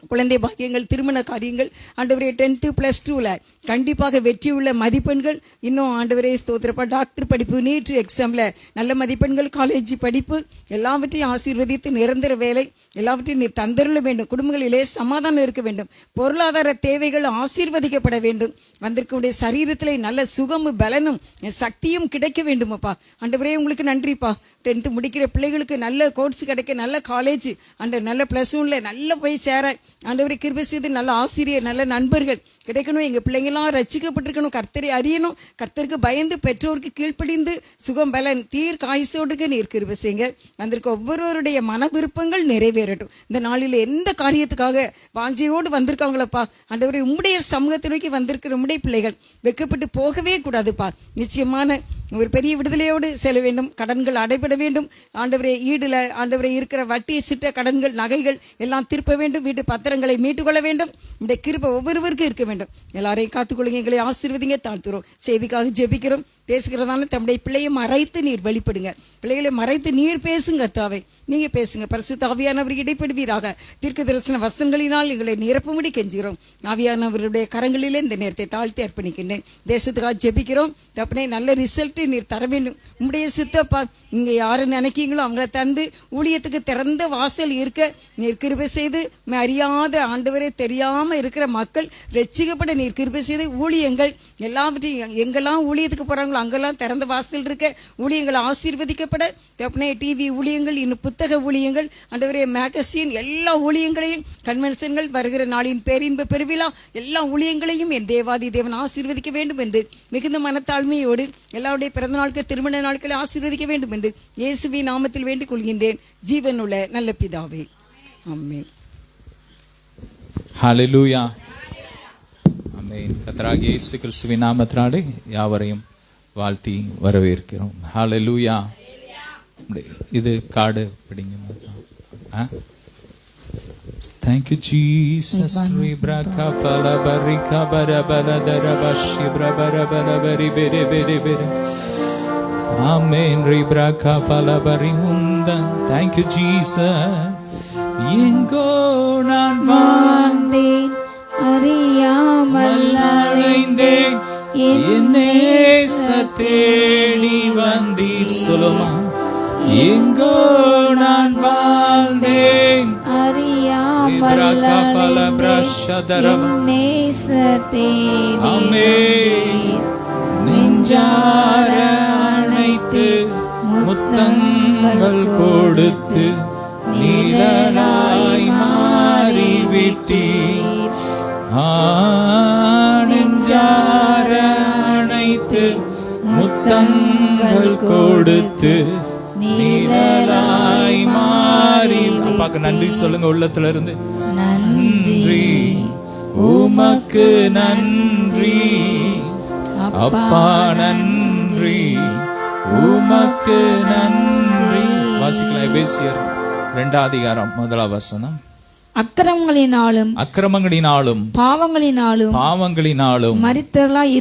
குழந்தை பாக்கியங்கள், திருமண காரியங்கள், ஆண்டவரே 10th + 2ல கண்டிப்பாக வெற்றியுள்ள மதிப்பெண்கள், இன்னும் ஆண்டவரே ஸ்தோத்திரப்பா டாக்டர் படிப்பு, நீட் எக்ஸாம்ல நல்ல மதிப்பெண்கள், காலேஜ் படிப்பு எல்லாவற்றையும் ஆசீர்வதித்து நிரந்தர வேலை எல்லாவற்றையும் நீர் தந்தருள வேண்டும். குடும்பங்களிலே சமாதானம் இருக்க வேண்டும். பொருளாதார தேவைகள் ஆசீர்வதிக்கப்பட வேண்டும். வந்திருக்கக்கூடிய சரீரத்திலே நல்ல சுகமும் பலனும் சக்தியும் கிடைக்க வேண்டும் அப்பா. ஆண்டவரே உங்களுக்கு நன்றிப்பா. 10th முடிக்கிற பிள்ளைகளுக்கு நல்ல கோர்ஸ் கிடைக்க, நல்ல காலேஜ், அந்த நல்ல +1ல நல்ல போய் சேர ஆண்டவரே கிருபை செய்து நல்ல ஆசிரியர், நல்ல நண்பர்கள் கிடைக்கணும். எங்க பிள்ளைங்களாம் ரட்சிக்கப்பட்டிருக்கணும், கர்த்தரை அறியணும், கர்த்தருக்கு பயந்து பெற்றோருக்கு கீழ்ப்படிந்து சுகம் பலன் தீர்க்க ஆயுசோடு நீர் கிருபை செய்யுங்க. வந்திருக்க ஒவ்வொருவருடைய மன விருப்பங்கள் நிறைவேறட்டும். இந்த நாளில் எந்த காரியத்துக்காக வாஞ்சையோடு வந்திருக்காங்களப்பா ஆண்டவரே, உம்முடைய சமூகத்தை நோக்கி வந்திருக்கிற உம்முடைய பிள்ளைகள் வெக்கப்பட்டு போகவே கூடாதுப்பா. நிச்சயமான ஒரு பெரிய விடுதலையோடு செல்ல வேண்டும். கடன்கள் அடைபட வேண்டும் ஆண்டவரே. ஈடுல ஆண்டவரே இருக்கிற வட்டி சிட்ட கடன்கள், நகைகள் எல்லாம் திருப்ப வேண்டும். வீட்டு பத்திரங்களை மீட்டுக்கொள்ள வேண்டும். இந்த கிருபை ஒவ்வொருவருக்கும் இருக்க வேண்டும். எல்லாரையும் காத்துக்கொள்ளுங்க, எங்களை ஆசீர்வதிங்க, தாழ்த்துறோம். செய்திக்காக ஜெபிக்கிறோம். பேசுகிறதான தம்முடைய பிள்ளையை மறைத்து நீர் வெளிப்படுங்க. பிள்ளைகளை மறைத்து நீர் பேசுங்க கர்த்தாவே. நீங்க பேசுங்க. பரிசுத்த ஆவியானவர் இடைப்படுவீராக. தீர்க்க தரிசன வசனங்களினால் எங்களை நிரப்பும்படி கெஞ்சுகிறோம். ஆவியானவருடைய கரங்களிலே இந்த நேரத்தை தாழ்த்தி அர்ப்பணிக்கின்றேன். தேசத்துக்காக ஜெபிக்கிறோம் தப்பனே. நல்ல ரிசல்ட் நீர் தர வேண்டும். உங்களுடைய சித்தப்பா நீங்க யாரு நினைக்கீங்களோ அவங்கள தந்து ஊழியத்துக்கு திறந்த வாசல் இருக்க நீர் கிருபை செய்து, அறியாத ஆண்டவரே தெரியாம இருக்கிற மக்கள் ரட்சிக்கப்பட நீர் கிருபை செய்து, ஊழியங்கள் எல்லாவற்றையும் எங்கெல்லாம் ஊழியத்துக்கு போறாங்களோ அங்கெல்லாம் திறந்த வாசல் இருக்க, ஊழியங்கள் ஆசீர்வதிக்கப்பட தப்பனே. டிவி ஊழியங்கள், இன்னும் புத்தக ஊழியங்கள், ஆண்டவரே மேகசின், எல்லா ஊழியங்களையும், கன்வென்ஷன்கள், வருகிற நாளின் பேரின்ப பெருவிழா, எல்லா ஊழியங்களையும் என் தேவாதி தேவன் ஆசீர்வதிக்க வேண்டும் என்று மிகுந்த மனத்தாழ்மையோடு எல்லாருடைய பிறந்த நாட்கள், திருமண நாட்களை ஆசீர்வதிக்க வேண்டும் என்று இயேசுவின் நாமத்தில் வேண்டிக் கொள்கின்றேன் ஜீவனுள்ள நல்ல பிதாவே, ஆமென். ஹல்லேலூயா, ஆமென். கர்த்தராகிய இயேசு கிறிஸ்துவின் நாமத்தினாலே யாவரையும் வாழ்த்தி வரவேற்கிறோம். ஹல்லேலூயா. இது கார்டு பிடிங்க. Thank you Jesus. Ribraka fala barika bara bara dara bashi bra bara bara bari bere bere bere. Amen. Ribraka fala bari undan. Thank you Jesus. எங்கோ நான் வாழ்ந்தேன் அறியாமல் அலைந்தேன் என்னே தேடி வந்தீர். சொல்லுமா. எங்கோ நான் வாழ்ந்தேன் அறியாமல் அலைந்தேன் நேசத்தே நெஞ்சார அணைத்து முத்தங்கள் கொடுத்து நீலனாய் மாறிவிட்டீர். நெஞ்சார அணைத்து முத்தங்கள் கொடுத்து நீலனாய் மாறி. அப்பாக்கு நன்றி சொல்லுங்க உள்ளத்துல இருந்து. நன்றி உமக்கு நன்றி அப்பா, நன்றி உமக்கு நன்றி. வாசிக்கலாம் எபேசியர் 2 அதிகாரம் 1 வசனம். அக்கிரமங்களினாலும் பாவங்களினாலும் மரித்தவர்களாய்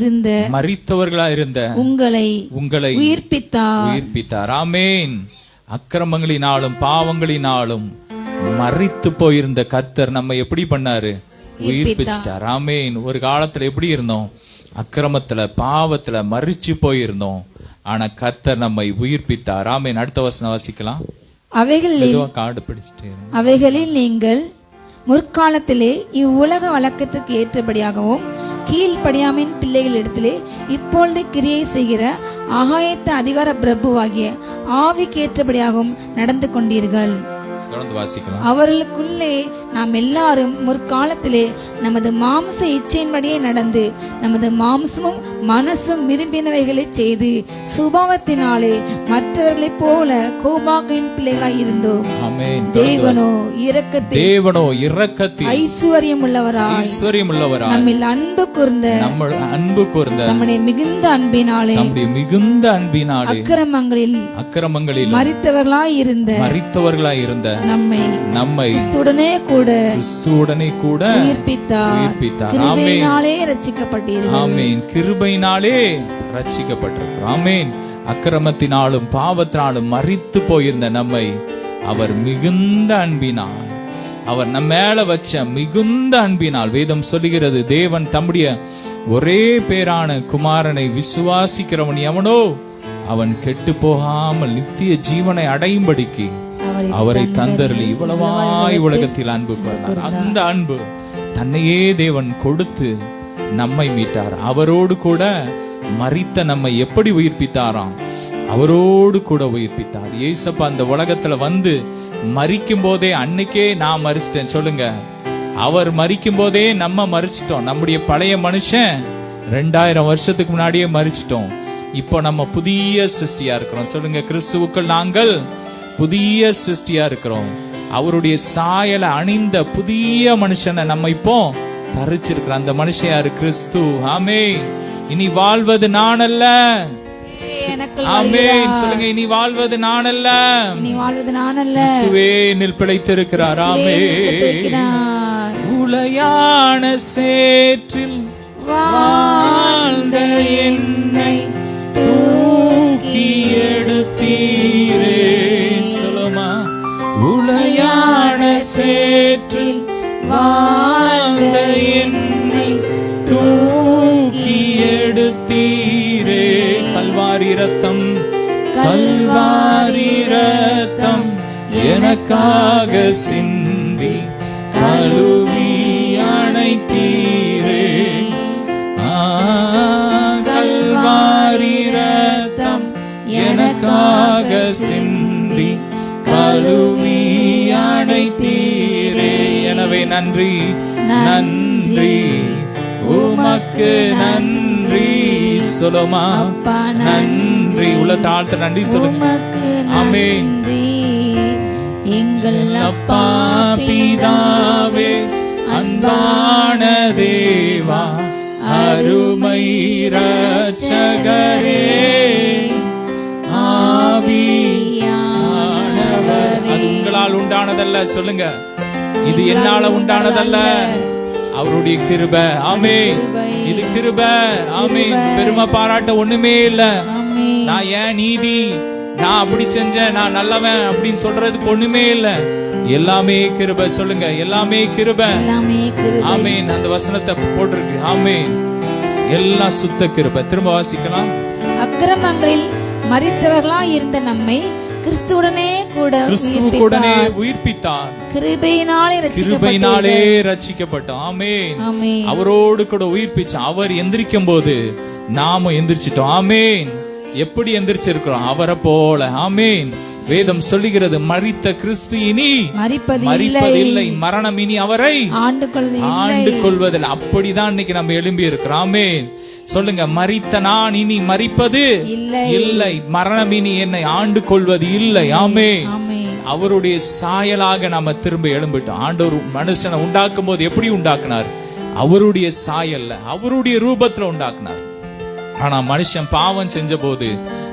இருந்த உங்களை உயிர்ப்பித்தார். ஆமென். அக்கிரமங்களினாலும் பாவங்களினாலும் மரித்து போயிருந்த கர்த்தர் நம்ம எப்படி பண்ணாரு? உயிர்ப்பிச்சிட்டார். ஆமென். ஒரு காலத்துல எப்படி இருந்தோம்? அக்கிரமத்துல பாவத்துல மரிச்சு போயிருந்தோம். ஆனா கர்த்தர் நம்மை உயிர்ப்பித்தார். ஆமென். அடுத்த வசனம் வாசிக்கலாம். அவைகளில் நீங்கள் முற்காலத்திலே இவ்வுலக வழக்கத்துக்கு ஏற்றபடியாகவும் கீழ்ப்படியாமின் பிள்ளைகளிடத்திலே இப்பொழுது கிரியை செய்கிற ஆகாயத்த அதிகார பிரபுவாகிய ஆவிக்கு ஏற்றபடியாகவும் நடந்து கொண்டீர்கள். அவர்களுக்குள்ளே நாம் எல்லாரும் முற்காலத்திலே நமது மாம்ச இச்சையின்படியே நடந்து நமது மாம்சமும் மனசும் விரும்பினவைகளை செய்து சுபாவத்தினாலே மற்றவர்களைப் போல கோபாக்களின் பிள்ளைகளாய் இருந்தோம். தேவனோ இரக்கத்தில் ஐஸ்வர்யம் உள்ளவராய் நம்மில் அன்பு கூர்ந்த நம்முடைய மிகுந்த அன்பினாலே அக்கிரமங்களில் மரித்தவர்களாய் இருந்த நம்மை கிறிஸ்துவுடனே கூட உயிர்ப்பித்தார். கிருபையினாலே ரட்சிக்கப்பட்டீர்கள். ஆமென். கிருபையினாலே ரட்சிக்கப்பட்டிருக்கிறோம். ஆமென். அக்கிரமத்தினாலும் பாவத்தினாலும் மரித்து போயிருந்த நம்மை அவர் மிகுந்த அன்பினால், அவர் நம்ம மேல வச்ச மிகுந்த அன்பினால், வேதம் சொல்லுகிறது, தேவன் தம்முடைய ஒரே பேரான குமாரனை விசுவாசிக்கிறவன் எவனோ அவன் கெட்டு போகாமல் நித்திய ஜீவனை அடையும்படிக்கு அவரை தந்தருளி இவ்வளவாய் உலகத்தில் அன்பு கொண்டார். அந்த அன்பு தன்னையே தேவன் கொடுத்து நம்மை மீட்டார். அவரோடு கூட மரித்த நம்மை எப்படி உயிர்ப்பித்தாராம்? அவரோடு கூட உயிர்ப்பித்தார். ஏசப்பா அந்த உலகத்துல வந்து மரிக்கும் போதே, அன்னைக்கே நான் மரிச்சிட்டேன் சொல்லுங்க. அவர் மரிக்கும் போதே நம்ம மரிச்சிட்டோம். நம்முடைய பழைய மனுஷன் 2000 வருஷத்துக்கு முன்னாடியே மரிச்சிட்டோம். இப்போ நம்ம புதிய சிருஷ்டியா இருக்கிறோம். சொல்லுங்க, கிறிஸ்துவுக்குள் நாங்கள் புதிய சிருஷ்டியா இருக்கிறோம். அவருடைய சாயலை அணிந்த புதிய மனுஷனை நம்ம இப்போ தரிச்சிருக்கிறோம். அந்த மனுஷன் யாரு? கிறிஸ்து. ஆமென். இனி வாழ்வது நான் அல்ல. ஆமென். சொல்லுங்க, இனி வாழ்வது நான் அல்ல, இயேசுவே என்னில் பிழைத்திருக்கிறார். ஆமென். உளையான சேற்றில் வாழ்ந்த என்னை வாழ்ந்த என்னை தூக்கி எடுத்தீரே. கல்வாரி ரத்தம், கல்வாரி ரத்தம் எனக்காக சிந்தி கழுவி அணைத்தீரே. கல்வாரி ரத்தம் எனக்காக சிந்தி கழுவி அணைத்தீரே. எனவே நன்றி, நன்றி உமக்கு நன்றி. சொல்லுமா, நன்றி. உள்ள தாழ்த்த நன்றி சொல்லுங்க. ஆமென். எங்கள் அப்பா பிதாவே, அன்பான தேவா, அருமை இரட்சகரே, ஆவியானவர். அது உங்களால் உண்டானதல்ல. சொல்லுங்க, இது என்னால உண்டானதல்ல, அவருடைய கிருபை. ஆமென். இது கிருபை. ஆமென். பெருமை பாராட்ட ஒண்ணுமே இல்ல. நான் ஏன் நீதி, நான் அப்படி செஞ்சேன், நான் நல்லவன் அப்படின்னு சொல்றதுக்கு ஒண்ணுமே இல்ல. எல்லாமே கிருபை. சொல்லுங்க, எல்லாமே கிருபை. ஆமென். அந்த வசனத்தை போட்டிருக்கு. ஆமென். எல்லாம் சுத்த கிருபை. திரும்ப வாசிக்கலாம். அக்கிரமங்களில் மரித்தவர்களாய் இருந்த நம்மை கிறிஸ்துவுடனே உயிர்ப்பித்தார். கிருபையினாலே ரட்சிக்கப்பட்டோம். ஆமென். அவரோடு கூட உயிர்ப்பிச்சான். அவர் எந்திரிக்கும் போது நாம எந்திரிச்சிட்டோம். ஆமென். எப்படி எந்திரிச்சிருக்கிறோம்? அவரை போல. ஆமென். வேதம் சொல்லுகிறது, மரித்த கிறிஸ்து இனி மரிப்பதில்லை, மரணம் இனி அவரை ஆண்டு கொள்வதில்லை. அப்படிதான் இன்னைக்கு நம்ம எழும்பி இருக்கிறோம். ஆமென். சொல்லுங்க, மரித்த நான் இனி மரிப்பது இல்லை, மரணம் இனி என்னை ஆண்டு கொள்வது இல்லை. ஆமென். அவருடைய சாயலாக நாம திரும்ப எழும்பிட்டோம். ஆண்டவர் மனுஷனை உண்டாக்கும் போது எப்படி உண்டாக்குனார்? அவருடைய சாயல்ல, அவருடைய ரூபத்துல உண்டாக்குனார். ஆனா மனுஷன் பாவம் செஞ்ச போது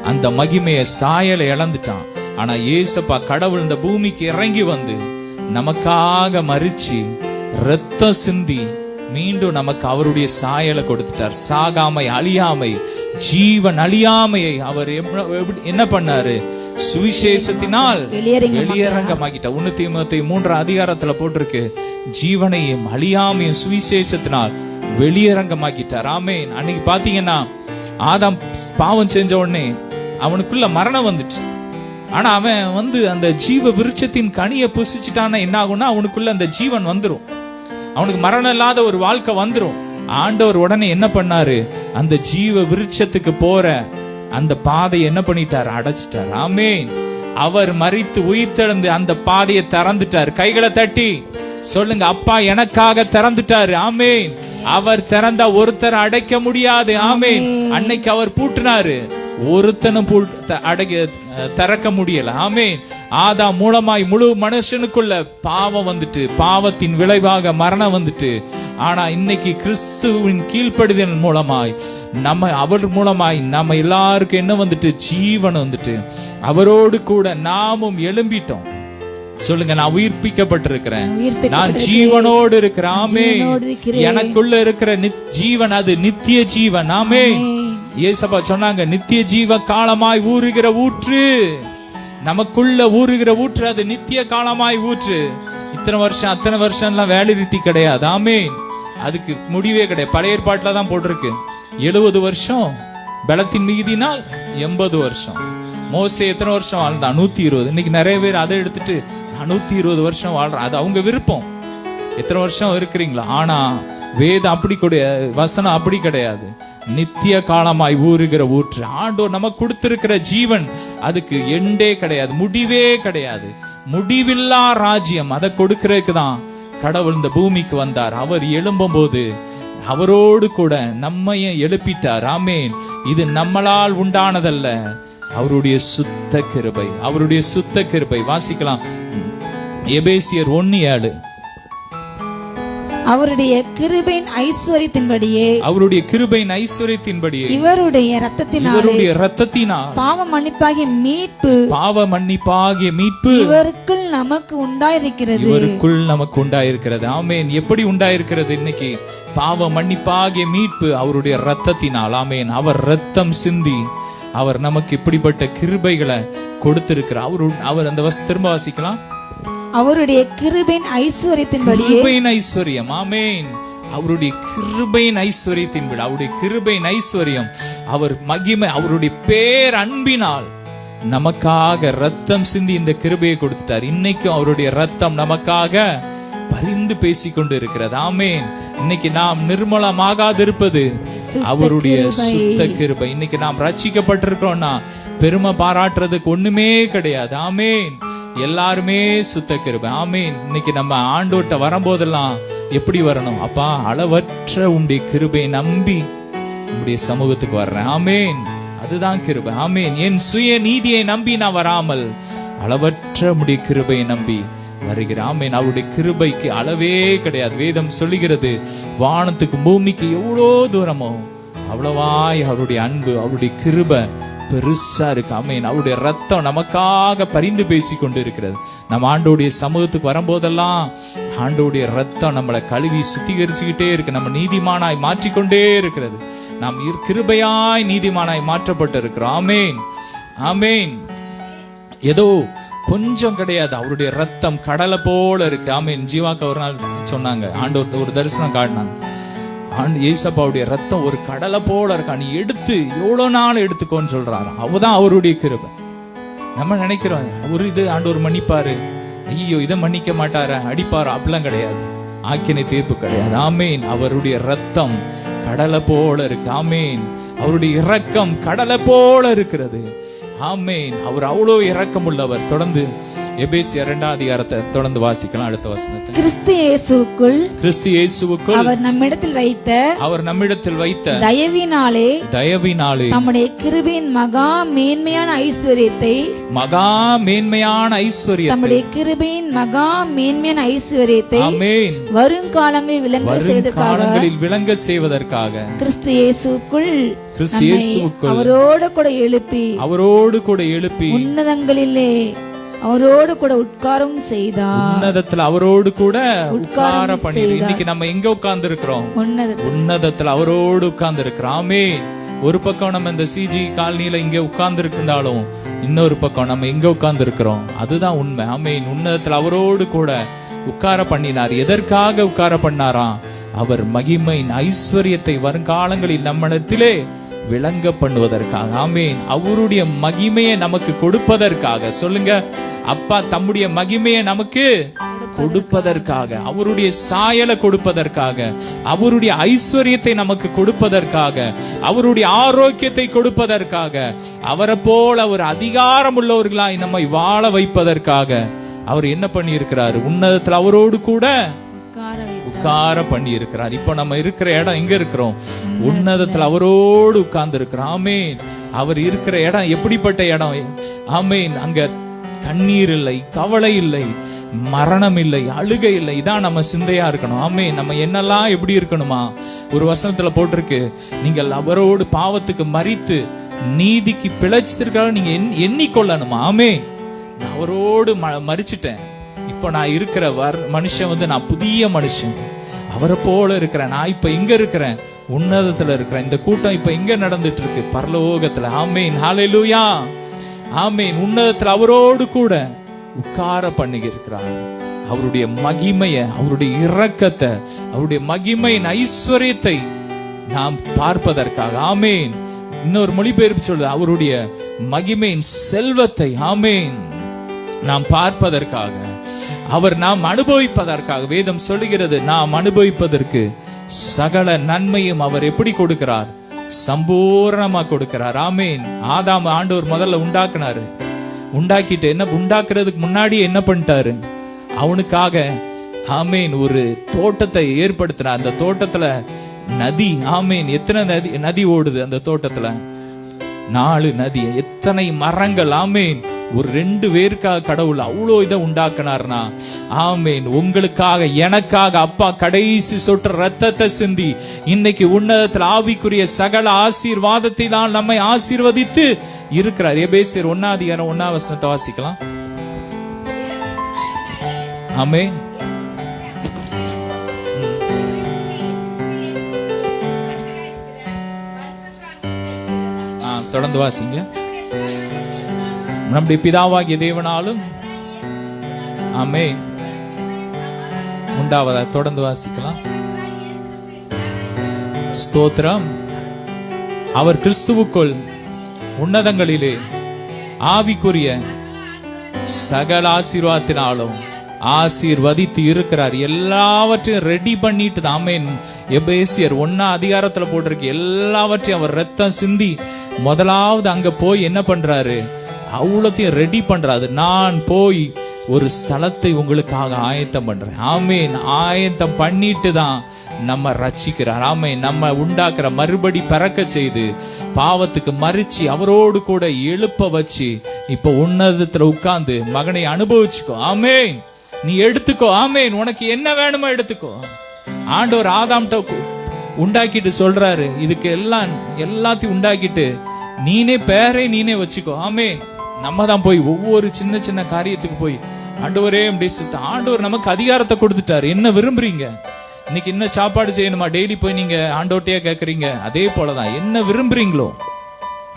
அந்த மகிமைய சாயலை இழந்துட்டான். ஆனா ஏசப்பா கடவுள் இந்த பூமிக்கு இறங்கி வந்து நமக்காக மரிச்சு ரத்தம் சிந்தி மீண்டும் நமக்கு அவருடைய சாயலை கொடுத்துட்டார். சாகாமை, அழியாமை, ஜீவன் அழியாமையை அவர் என்ன பண்ணாரு? சுவிசேஷத்தினால் வெளியரங்கமாக்கிட்டார். 1 தீமோத்தேயு 3 போட்டிருக்கு, ஜீவனையும் அழியாமையும் சுவிசேஷத்தினால் வெளியரங்கமாக்கிட்டார். ஆமென். அன்னைக்கு பாத்தீங்கன்னா ஆதாம் பாவம் செஞ்ச உடனே அவனுக்குள்ள மரணம் வந்துட்டு. ஆனா அவன் அந்த ஜீவ விருட்சத்தின் கனியை புசிச்சுட்டான என்ன ஆகும்னா அவனுக்குள்ள அந்த ஜீவன் வந்துரும். அவனுக்கு மரணம் இல்லாத ஒரு வாழ்க்கை வந்துரும். ஆண்டவர் உடனே என்ன பண்ணாரு? அந்த ஜீவ விருட்சத்துக்கு போற அந்த பாதையை என்ன பண்ணிட்டார்? அடைச்சிட்டார். ஆமென். அவர் மரித்து உயிர்த்தெழுந்து அந்த பாதையை திறந்துட்டார். கைகளை தட்டி சொல்லுங்க, அப்பா எனக்காக திறந்துட்டாரு. ஆமென். அவர் திறந்தா ஒருத்தர் அடைக்க முடியாது. ஆமென். அன்னைக்கு அவர் பூட்டினாரு, ஒருத்தனும் திறக்க முடியல. ஆமென். ஆதாம் மூலமாய் முழு மனுஷனுக்குள்ள பாவம் வந்துட்டு, பாவத்தின் விளைவாக மரணம் வந்துட்டு. ஆனா இன்னைக்கு கிறிஸ்துவின் கீழ்ப்படிதல் மூலமாய் அவர் மூலமாய் நம்ம எல்லாருக்கும் என்ன வந்துட்டு? ஜீவன் வந்துட்டு. அவரோடு கூட நாமும் எழும்பிட்டோம். சொல்லுங்க, நான் உயிர்ப்பிக்கப்பட்டிருக்கிறேன், நான் ஜீவனோடு இருக்கிறேன். ஆமென். எனக்குள்ள இருக்கிற ஜீவன் அது நித்திய ஜீவன். ஆமென். இயேசப்பா சொன்னாங்க, நித்திய ஜீவ காலமாய் ஊறுகிற ஊற்று. நமக்குள்ள ஊறுகிற ஊற்று அது நித்திய காலமாய் ஊற்று. இத்தனை வருஷம் அத்தனை வருஷம்லாம் வேலிடிட்டி கிடையாது. ஆமென். அதுக்கு முடிவே கிடையாது. பழைய ஏற்பாட்டுல தான் போட்டிருக்கு 70 வருஷம் பலத்தின் மிகுதினால் 80 வருஷம். மோசே எத்தனை வருஷம் வாழ்ந்தான்? 120. இன்னைக்கு நிறைய பேர் அதை எடுத்துட்டு 120 வருஷம் வாழ்றான். அது அவங்க விருப்பம். எத்தனை வருஷம் இருக்கிறீங்களா? ஆனா வேதம் அப்படி வசனம் அப்படி கிடையாது. நித்திய காலமாய் ஊறுகிற ஊற்று. ஆண்டவர் நமக்கு கொடுத்திருக்கிற ஜீவன் அதுக்கு எண்டே கிடையாது, முடிவே கிடையாது. முடிவில்லா ராஜ்யம் அதை கொடுக்கிறதுக்கு தான் கடவுள் இந்த பூமிக்கு வந்தார். அவர் எழும்பும் போது அவரோடு கூட நம்மையும் எழுப்பிட்டார். ஆமென். இது நம்மளால் உண்டானதல்ல, அவருடைய சுத்த கிருபை. அவருடைய சுத்த கிருபை. வாசிக்கலாம், எபேசியர் 1:7. அவருடைய கிருபையின் ஐஸ்வரியத்தின்படியே, அவருடைய கிருபையின் ஐஸ்வரியத்தின்படியே இவருடைய இரத்தத்தினால் பாவ மன்னிப்பாகிய மீட்பு இவருக்குள் நமக்கு உண்டாயிருக்கிறது. ஆமென். எப்படி உண்டாயிருக்கிறது? இன்னைக்கு பாவ மன்னிப்பாகிய மீட்பு அவருடைய இரத்தத்தினால். ஆமென். அவர் இரத்தம் சிந்தி அவர் நமக்கு இப்படிப்பட்ட கிருபைகளை கொடுத்திருக்கிறார். அவர் அந்த திரும்ப வாசிக்கலாம். அவருடைய கிருபையின் ஐஸ்வர்யத்தின்படியே, கிருபையின் ஐஸ்வர்யம், ஆமென். அவருடைய கிருபையின் ஐஸ்வர்யத்தின்படி, அவருடைய கிருபையின் ஐஸ்வர்யம், அவர் மகிமை, அவருடைய பேர் அன்பினால் நமக்காக ரத்தம் சிந்தி இந்த கிருபையை கொடுத்துட்டார். இன்னைக்கும் அவருடைய ரத்தம் நமக்காக பரிந்து பேசிக்கொண்டு இருக்கிறது. ஆமென். இன்னைக்கு நாம் நிர்மலமாகாதிருப்பது அவருடைய சுத்த கிருபை. இன்னைக்கு நாம் ரட்சிக்கப்பட்டிருக்கிறோம்னா பெருமை பாராட்டுறதுக்கு ஒண்ணுமே கிடையாது. ஆமென். எல்லாருமே சுத்த கிருபை. ஆமென். இன்னைக்கு நம்ம ஆண்டோட்ட வரும்போதெல்லாம் எப்படி வரணும்? அப்பா, அளவற்ற உம்முடைய கிருபையை நம்பி உம்முடைய சமூகத்துக்கு வர்றேன். ஆமென். அதுதான் கிருபை. ஆமென். என் சுய நீதியை நம்பி நான் வராமல் அளவற்ற உம்முடைய கிருபையை நம்பி வருகிறேன். ஆமென். அவருடைய கிருபைக்கு அளவே கிடையாது. வேதம் சொல்லுகிறது, வானத்துக்கு பூமிக்கு எவ்வளோ தூரமோ அவ்வளவாய் அவருடைய அன்பு, அவருடைய கிருபை பெருசா இருக்கு. ஆமென். அவருடைய ரத்தம் நமக்காக பரிந்து பேசி கொண்டு இருக்கிறது. நம்ம ஆண்டோடைய சமூகத்துக்கு வரும்போதெல்லாம் ஆண்டோடைய ரத்தம் நம்மளை கழுவி சுத்திகரிச்சுக்கிட்டே இருக்கு. நம்ம நீதிமானாய் மாற்றிக்கொண்டே இருக்கிறது. நாம் கிருபையாய் நீதிமானாய் மாற்றப்பட்டு இருக்கிறோம். ஆமென். ஆமென். ஏதோ கொஞ்சம் கிடையாது. அவருடைய ரத்தம் கடலை போல இருக்கு. ஆமென். ஜீவாக்கு ஒரு நாள் சொன்னாங்க, ஆண்டவர் ஒரு தரிசனம் காட்டினாங்க. ஏசப்பாவுடைய ரத்தம் ஒரு கடலை போல இருக்கா, நீ எடுத்து எவ்வளவு நாள் எடுத்துக்கோன்னு சொல்றாரு. அவதான் அவருடைய கிருபை. நம்ம நினைக்கிறோம் ஒரு இது ஆண்டவர் மன்னிப்பாரு, ஐயோ இதை மன்னிக்க மாட்டாரு, அடிப்பாரு, அப்படிலாம் கிடையாது. ஆக்கினை தீர்ப்பு கிடையாது. ஆமேன். அவருடைய ரத்தம் கடலை போல இருக்கு. ஆமேன். அவருடைய இரக்கம் கடலை போல இருக்கிறது. ஆமேன். அவர் அவ்வளோ இரக்கம் உள்ளவர். தொடர்ந்து எபேசியர் 2ஆம் அதிகாரத்தை தொடர்ந்து வாசிக்கலாம். அடுத்த வசனத்தை. கிறிஸ்து இயேசுவுக்குள் அவர் நம்மிடத்தில் வைத்த தயவினாலே நம்முடைய கிருபையின் மகா மேன்மையான ஐஸ்வர்யத்தை ஆமென் வருங்காலங்களில் விளங்க செய்வதற்காக கிறிஸ்து இயேசுவுக்குள் அவரோடு கூட எழுப்பி உன்னதங்களிலே அவரோடு கூட உட்காரம் செய்தார். உன்னதத்துல அவரோடு கூட உட்கார பண்ணி. இன்னைக்கு நம்ம எங்க உட்கார்ந்து இருக்கிறோம்? உன்னதத்துல அவரோடு உட்கார்ந்து இருக்கிறோம். ஆமென். ஒரு பக்கம் நம்ம இந்த சிஜி காலனியில இங்க உட்கார்ந்து இருந்தாலும் இன்னொரு பக்கம் நம்ம எங்க உட்கார்ந்து இருக்கிறோம்? அதுதான் உண்மை. ஆமென். உன்னதத்துல அவரோடு கூட உட்கார பண்ணினார். எதற்காக உட்கார பண்ணாராம்? அவர் மகிமையின் ஐஸ்வர்யத்தை வருங்காலங்களில் நம்மிடத்திலே விளங்க பண்ணுவதற்காக. ஆமென். அவருடைய மகிமையை நமக்கு கொடுப்பதற்காக. சொல்லுங்க, அப்பா தம்முடைய மகிமையை நமக்கு கொடுப்பதற்காக, அவருடைய சாயலை கொடுப்பதற்காக, அவருடைய ஐஸ்வர்யத்தை நமக்கு கொடுப்பதற்காக, அவருடைய ஆரோக்கியத்தை கொடுப்பதற்காக, அவரை போல ஒரு அதிகாரம் உள்ளவர்களாய் நம்மை வாழ வைப்பதற்காக அவர் என்ன பண்ணி இருக்கிறாரு? உன்னதத்தில் அவரோடு கூட உட்கார பண்ணி இருக்கிறார். இப்ப நம்ம இருக்கிற இடம் எங்க இருக்கிறோம்? உன்னதத்தில் அவரோடு உட்கார்ந்து இருக்கிறோம். ஆமென். அவர் இருக்கிற இடம் எப்படிப்பட்ட இடம்? ஆமென். அங்க கண்ணீர் இல்லை, கவலை இல்லை, மரணம் இல்லை, அழுகை இல்லை. இதான் நம்ம சிந்தையா இருக்கணும். ஆமென். நம்ம என்னெல்லாம் எப்படி இருக்கணுமா? ஒரு வசனத்துல போட்டிருக்கு, நீங்கள் அவரோடு பாவத்துக்கு மரித்து நீதிக்கு பிழைச்சிருக்க நீங்க எண்ணிக்கொள்ளணுமா? ஆமென். நான் அவரோடு மரிச்சிட்டேன். இப்ப நான் இருக்கிற மனுஷன் நான் புதிய மனுஷன். அவரை போல இருக்கிறேன். நான் இப்ப எங்க இருக்கிறேன்? உன்னதத்துல இருக்கிறேன். இந்த கூட்டம் இப்ப எங்க நடந்துட்டு இருக்கு? பரலோகத்துல. ஆமென். ஹல்லேலூயா. ஆமென். உன்னதத்துல அவரோடு கூட உட்கார பண்ணி இருக்கிறார். அவருடைய மகிமைய, அவருடைய இரக்கத்தை, அவருடைய மகிமையின் ஐஸ்வர்யத்தை நாம் பார்ப்பதற்காக. ஆமென். இன்னொரு மொழிபெயர்ப்பு சொல்லுது, அவருடைய மகிமையின் செல்வத்தை ஆமென் நாம் பார்ப்பதற்காக, அவர் நாம் அனுபவிப்பதற்காக. வேதம் சொல்லுகிறது, நாம் அனுபவிப்பதற்கு சகல நன்மையும் அவர் எப்படி கொடுக்கிறார்? சம்பூர்ணமா கொடுக்கிறார். ஆமென். ஆதாம் ஆண்டவர் முதல்ல உண்டாக்குனாரு. உண்டாக்கிட்டு என்ன உண்டாக்குறதுக்கு முன்னாடி என்ன பண்ணிட்டாரு? அவனுக்காக ஆமென் ஒரு தோட்டத்தை ஏற்படுத்தினார். அந்த தோட்டத்துல நதி. ஆமென். எத்தனை நதி ஓடுது அந்த தோட்டத்துல? 4 நதி. எத்தனை மரங்கள். ஆமென். ஒரு 2 பேருக்காக கடவுள் அவ்வளோ இதை உண்டாக்குனார்னா, ஆமென், உங்களுக்காக எனக்காக அப்பா கடைசி சொட்டு ரத்தத்தை சிந்தி இன்னைக்கு உன்னதத்தில் ஆவிக்குரிய சகல ஆசீர்வாதத்தை தான் நம்மை ஆசீர்வதித்து இருக்கிறார். எபேசியர் 1ஆம் அதிகாரம் 1ஆம் வசனத்தை வாசிக்கலாம். ஆமென். தொடர்ந்து வாசிங்க. நம்முடைய பிதாவாகிய தேவனாலும் ஆமென். உண்டாவதா? தொடர்ந்து வாசிக்கலாம். ஸ்தோத்திரம். அவர் கிறிஸ்துவுக்குள் உன்னதங்களிலே ஆவிக்குரிய சகல ஆசீர்வாதத்தினாலும் ஆசீர்வதித்து இருக்கிறார். எல்லாவற்றையும் ரெடி பண்ணிட்டு தான். ஆமென். எபேசியர் 1 போட்டிருக்கு. எல்லாவற்றையும் அவர் ரத்தம் சிந்தி முதலாவது அங்க போய் என்ன பண்றாரு? அவ்வளோத்தையும் ரெடி பண்றாரு. நான் போய் ஒரு ஸ்தலத்தை உங்களுக்காக ஆயத்தம் பண்றேன். ஆமென். ஆயத்தம் பண்ணிட்டு தான் நம்ம ரட்சிக்கிறார். ஆமென். நம்ம உண்டாக்குற மறுபடி பிறக்க செய்து பாவத்துக்கு மறிச்சு அவரோடு கூட எழுப்ப வச்சு இப்ப உன்னதத்துல உட்கார்ந்து மகனை அனுபவிச்சுக்கோ. ஆமென். நீ எடுத்துக்கோ. ஆமென். உனக்கு என்ன வேணுமோ எடுத்துக்கோ. ஆண்டவர் ஆதாம்கிட்ட உண்டாக்கிட்டு சொல்றாரு, இதுக்கு எல்லாத்தையும் உண்டாக்கிட்டு நீனே பேரை நீனே வச்சுக்கோ. ஆமென். நம்ம தான் போய் ஒவ்வொரு சின்ன சின்ன காரியத்துக்கு போய் ஆண்டவரே ஆண்டவர் நமக்கு அதிகாரத்தை கொடுத்துட்டாரு. என்ன விரும்புறீங்க? இன்னைக்கு என்ன சாப்பாடு செய்யணுமா? டெய்லி போய் நீங்க ஆண்டோட்டையா கேக்குறீங்க. அதே போலதான் என்ன விரும்புறீங்களோ